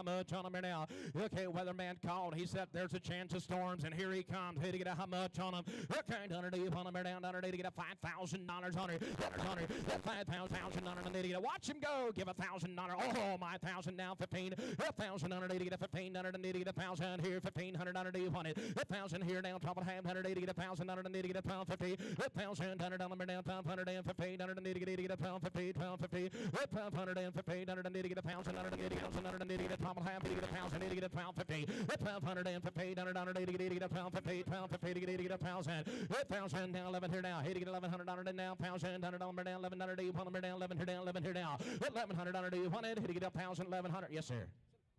much on him now? Okay, weatherman called. He said there's a chance of storms, and here he comes. Hey, to get how much on him? Okay, $100 on him down. $100 to get $5,000 on it. $5,000 on it. Watch him go. Give $1,000. Oh, my $1,000 now. 15. $1,000 to get $1,500 to get $1,000 here. $1,500 do you want it? $1,000 here now. $1,200 to get $1,000 to get $1,250. $1,000 on him down. $1,250. $100 to get $1,250. $1,250. $1,250. $100 to get $1,000. $100 to get $1,000 to get $1,250 to get $1,000 to get $1,250. $1,250. $100 to get $1,250. $1,250 to get $1,000. $1,000 now. 11 here now. Hey, to get $1,100 now. $1,000 down. $1,100 do you want him down? 11 here down. 11 here now. $1,100 do you want it? Hey, to get $1,000. $1,100. Yes, sir.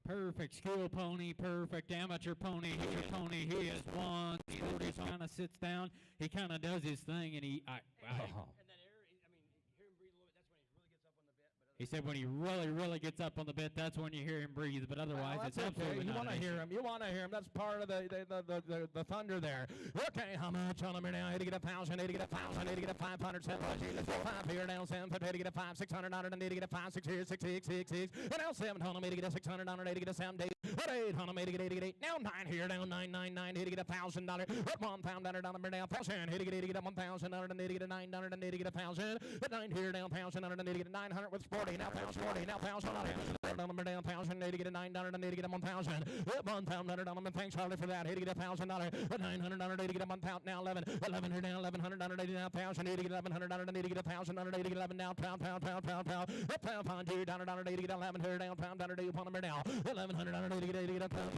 Perfect school pony, perfect amateur pony. He's a pony. He is one. He kind of sits down. He kind of does his thing, and he. He said when he really gets up on the bit, that's when you hear him breathe. But otherwise, it's absolutely you not. Want to hear him. You want to hear him. That's part of the thunder there. Okay, how much on him now? Hey, to get $1,000. Hey, to get $1,000. Hey, to get $500. 5 here now. 750 to get $5. $600 and to get $5. 6 here. 6 6 6 6. And now 700 to get $600. To get $7 days. 800 to get 8. Now 9 here. Now 999 to get $1,000. $1,000 now. 1,000 to get $1,000 and to get $900 and to get $1,000. 9 here now. 1,000 and to get 900 with 40. Now 1,040. Now 1,000 down 1,000 to get 900 and to get 1,000. 1,000 on them. Thanks Harley for that. Hey, to get $1,000. $900 to get 1,000. Now 11 here now. 1,100 now 1,000 to get 1,100 and to get 1,000 to get 11 now. Pound. $1,000 here down to get 11 here down. Pound to get $100 now. 1,100 to get a pound.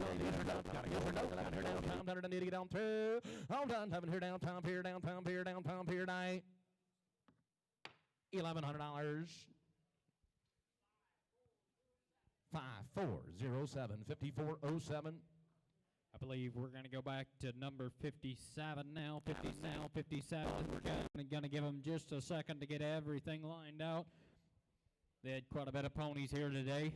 Gotta go for 11 here down. Pound to get down through. All done. 11 here down. Pound here down. Pound here down. Pound here down. $1,100. 5407 5407. A believe we're going to go back to number 57 now. 57. We're going to give them just a second to get everything lined out. They had quite a bit of ponies here today.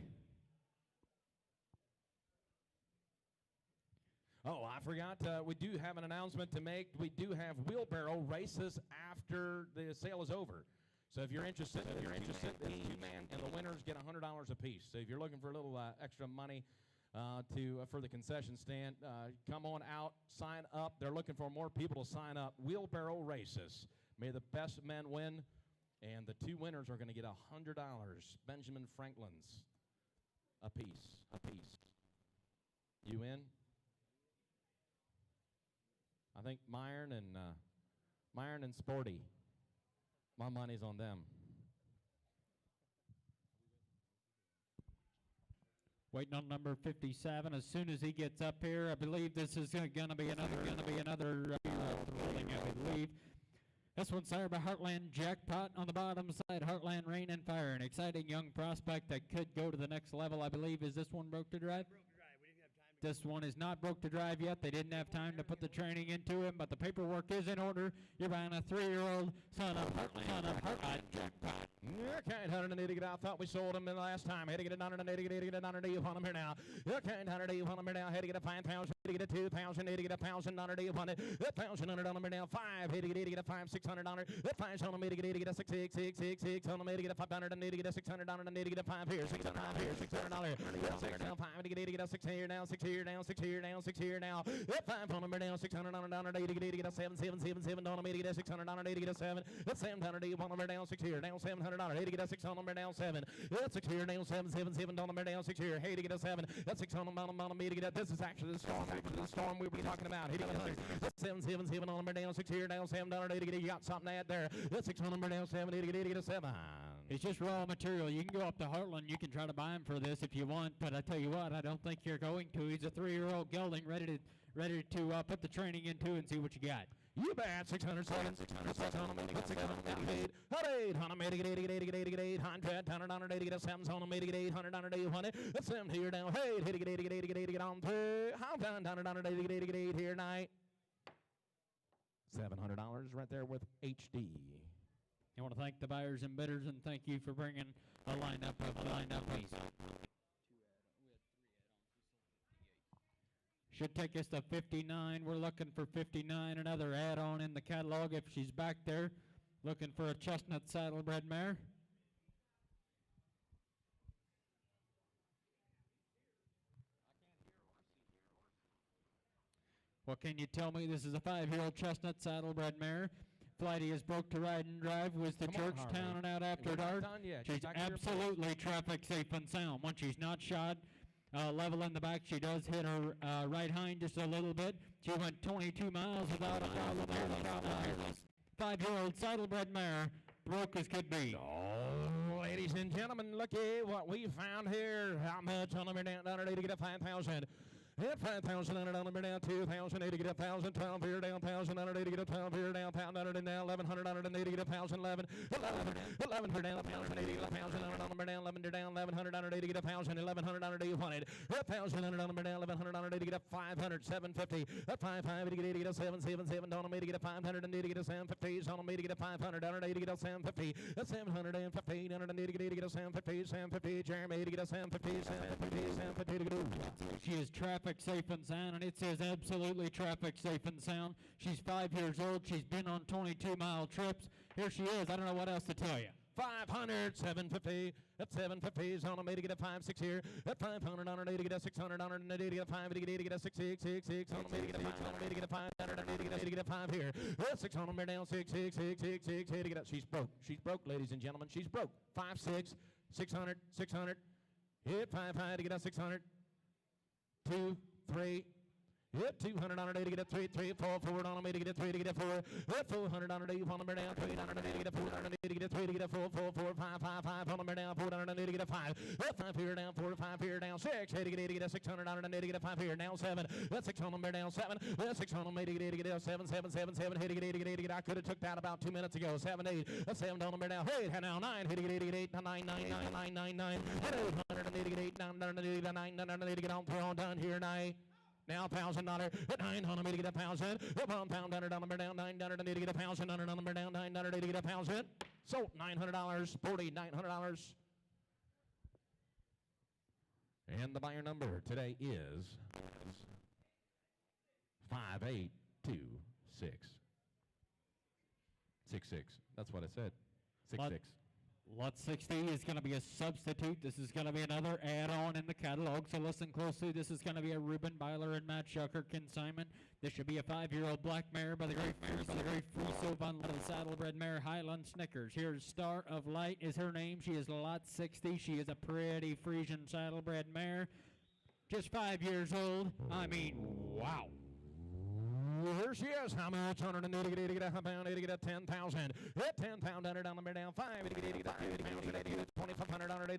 Oh, I forgot. We do have an announcement to make. We do have wheelbarrow races after the sale is over. So if you're interested, there's two-man, and the winners get $100 apiece. So if you're looking for a little extra money for the concession stand, come on out, sign up. They're looking for more people to sign up. Wheelbarrow races. May the best men win, and the two winners are going to get $100 Benjamin Franklin's apiece. You in? I think Myron and Sporty. My money's on them. Waiting on number 57. As soon as he gets up here, I believe this is going to be another rolling, I believe. This one's sired by Heartland Jackpot on the bottom side. Heartland Rain and Fire, an exciting young prospect that could go to the next level, I believe. Is this one broke to drive? Broke to drive. We didn't have time. This one is not broke to drive yet. They didn't have time to put the training into him, but the paperwork is in order. You're buying a 3-year-old son of Heartland Jackpot. Okay, 180. I thought we sold him the last time. Had to get a 180. Get a 180 upon him here now. Okay, 180 upon him here now. Had to get a 5,000. Had to get a 2,000. Had to get a 1,000. 180 upon it. 1,000 on him here now. 5. Had to get a 5. $600. 5 on him. Had to get a 6. 6 on him. Had to get a 500. And to get a $600. And to get a 5 here. $600 here. $600. 6 now. 5 to get a 6 here now. 6 here now. 6 here now. 6 here now. 5 on him here now. $600 down. To get a 7. 7 on him. Had to get a $600. To get a 7. That's $700 upon him here now. 6 here now. $700. Had to get a 6 on him here now. 7. That's 6 here now. 7 on him here now. 6 here. Hey, to get a 7. That's 6 on him on me to get a. This is actually the storm. We were talking about. Hey, to get a 6. That's 7 on him here now. 6 here now. $7 to get a. You got something to add there. That's 6 on him here now. 7 to get a 7. It's just raw material. You can go up to Heartland. You can try to buy him for this if you want, but I tell you what, I don't think you're going to. He's a 3-year-old gelding ready to put the training into and see what you got. You bet. 600, 600, 688, 800, that's 7 here now. Hey, get on through. How down, here night. $700 right there with HD. I want to thank the buyers and bidders and thank you for bringing a lineup of these. Should take us to 59. We're looking for 59, another add-on in the catalog if she's back there. Looking for a chestnut saddlebred mare. What can you tell me? This is a 5-year-old chestnut saddlebred mare. Flighty is broke to ride and drive. Was the Churchtown and out after dark. She's absolutely traffic safe and sound. When she's not shod, level in the back, she does hit her right hind just a little bit. She went 22 miles without a problem. 5-year-old saddlebred mare, broke as could be. Oh, ladies and gentlemen, looky what we found here. How much on them down to get a 5,000? Hit 5,000 on it on the down 2,000, 80 get 1,000, 12 here down 1,000, 180 get 12 here down, pound on it and down 1,100 on it and 80 get 1,000, 11 for down 1,000, 80 get 1,000 on it on the down 11 to down 1,100 on it, 80 get 1,000, 1,100 on it, you want it, 1,000 on it on the down 1,100 on it, 80 get 500, 750, 5 to get 80 get 777 on them, 80 get 500 and 80 get 750 on them, 80 get 500 on it, 80 get 750, 750 on it and 80 get 750, 750, Jeremy 80 get 750, 750 to go. She is traffic safe and sound, and it says absolutely traffic safe and sound. She's 5 years old. She's been on 22-mile trips. Here she is. I don't know what else to tell you. 500, 750. At 750 on them, 80 get a 5, 6 here. At 500 on it, 80 get a 600 on it, and 80 get a 5, 80 get a 6, 6, 6, 6 on them, 80 get a 5, on them, 80 get a 500, and 80 get a 5 here. At 6 on them, they're down 6, 6, 6, 6, 6, 80 get a. She's broke. She's broke, ladies and gentlemen. She's broke. 5, 6, 600, 600. Hit 5, 5 to get a 600. 2, 3. Hit 200 on it, 80 get a 3, 3, 4, 4 on them, 80 get a 3 to get a 4. Hit 400 on it, 80 on them, down 300 and 80 get a 4, 80 get a 3 to get a 4, 4, 4, 5, 5, 5 on them, down 400 and 80 get a 5. Hit 5 here down, 4, 5 here down, 6, 80 get a 600 on it and 80 get a 5 here down 7. That's 6 on them, down 7. That's 6 on them, 80 get a 7, 7, 7, 7, 80 get. I could have took that about 2 minutes ago. 7, 8. That's 7 on them, down 8. Now 9, 80 get 8, 9, 9, 9, 9, 9, 9. Hit 800 and 80 get 8, 9, 9, 9, 9, 9, 9, 9, get on, throw on down here 9. Now $1,000 at $900 to get $1,000. $1,000 down $900 to get $1,000 number down $900 to get $1,000. Sold $900. $4,900. And the buyer number today is 5826. 66. That's what I said. 66. Lot 60 is going to be a substitute. This is going to be another add-on in the catalog, so listen closely. This is going to be a Reuben Byler and Matt Shucker consignment. This should be a 5-year-old black mare by the great Friso von Little Saddlebred mare Highland Snickers. Here's Star of Light is her name. She is lot 60. She is a pretty Frisian saddlebred mare. Just 5 years old. I mean, wow. Here she is. How much? 180 to get a pound, to get a 10,000. Hit 10,000 down the mid down 5. To get 2,500 to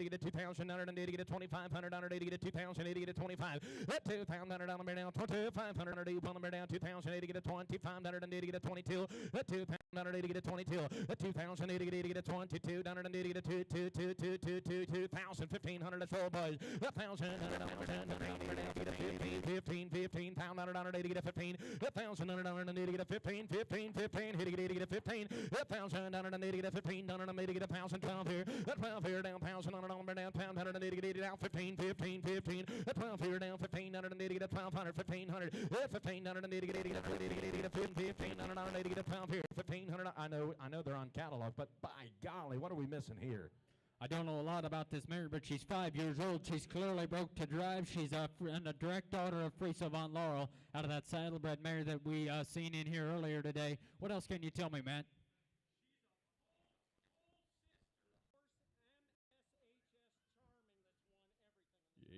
get a 2,000 to get a 2,500 to get a 2,000 to get a 25. Hit 2,000 down the mid down 2,500 to get a down 2,000 to get a 2,500 to get a 22. Hit 2,000 to get a 22. Hit 2,000 to get a 22. Down to get a 2,000 1,500 to sold boys. 1,000 15 pound to get a 15. 1,000 to get a 15 hit to get a 15 1,000 to get a 15 down to get a 1,012 here 12 here down 1,000 down pound 100 to get it down 15 12 here down 1,500 to get a 1,200 1,500 1,500 to get it 1,500 to get a 12 here 1,500 I know they're on catalog, but by golly, what are we missing here? I don't know a lot about this mare, but she's 5 years old. She's clearly broke to drive. She's a direct daughter of Friso von Laurel out of that saddlebred mare that we seen in here earlier today. What else can you tell me, Matt?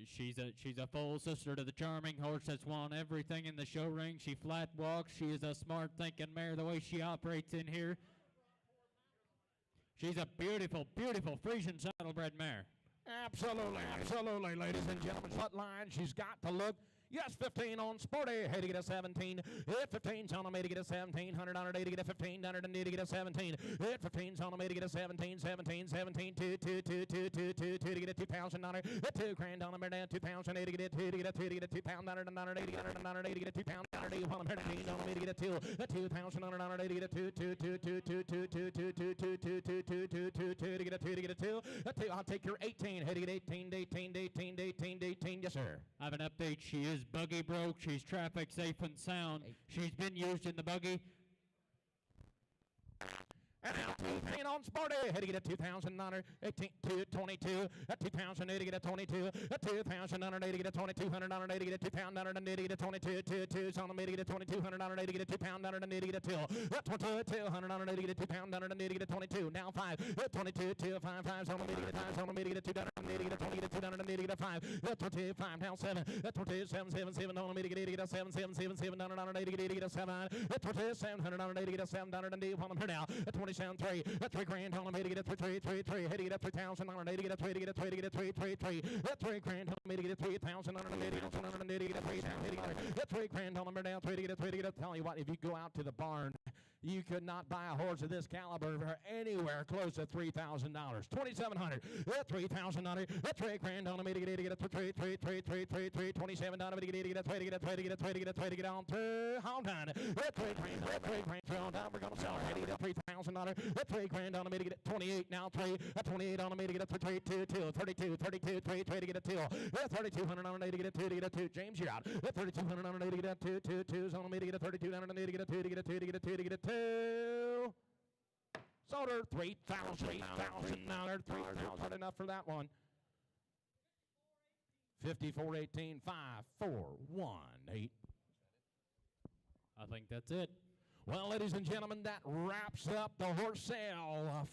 She's a full sister to the Charming horse that's won everything in the show ring. She flat walks. She is a smart thinking mare the way she operates in here. She's a beautiful, beautiful Frisian saddlebred mare. Absolutely, ladies and gentlemen. What line she's got to look. Yes, 15 on Sporty. Hey, to get a 17. Hit 15's on me to get a 17. $100 to get a 15. $100 to get a 17. Hit 15's on me to get a 17. 17. 2 to get a $2,000. Hit $2,000 on me down 2,000 to get a 2 to get a 2 to get a $2,000 $100 to get a $2,000 on me to get a 2. A $2,000 to get a 2 to get a 2 to get a 2. I'll take your 18. Hey, to get 18. Yes, sir. I have an update. She is buggy broke. She's traffic safe and sound. She's been used in the buggy. And now 2,000 on Sporty. Had to get a $2,000, 18 to 22. A 2,000 to get a 22. A 2,000 to get a $2,200 to get a £2,000 to get a 22. 2's on the to get a $2,200 to get a £2,000 to get a 2. A 22 $200 to get a £2,000 to get a 22. Now 5. 22 2 5 5's on the to get a 5's on the to get a $200 to get a 20 to $200 to get a 5. 25 now 7. 27 7 7 on the to get a 7 7 7 7 $100 to get a 7. 27 $100 to get a $7 to get on the now. 27 3. A $3,000 on me to get a 3 3 3. Had to get a $3,000 to get a 3 to get a 3 to get a 3 3 3. A $3,000 on me to get a 3,000 on me to get a 3,000 to get a 3,000. A $3,000 on me down 3 to get a 3 to get a. Tell you what, if you go out to the barn, you could not buy a horse of this caliber for anywhere close to $3,000. $2,700. A $3,000. A $3,000 on me to get a 3 3 3 3 3 3. $27 to get a 3 to get a 3 to get a 3 to get a 3 to get on through. Hold on. A $3,000 on down. We're gonna sell her. $3,000. A $3,000 on me to get it 28 now 3. A 28 on me to get it 3 2 2 32 32 3 3 to get a 2. A 3,200 on me to get a 2 to get a 2. James, you're out. A 3,200 on me to get a 2 2 2's on me to get a 32 on me to get a 2 to get a 2 to get a 2 to get a 2. Sold her $3,000. $3,000 enough for that one. 5418 5418. I think that's it. Well, ladies and gentlemen, that wraps up the horse sale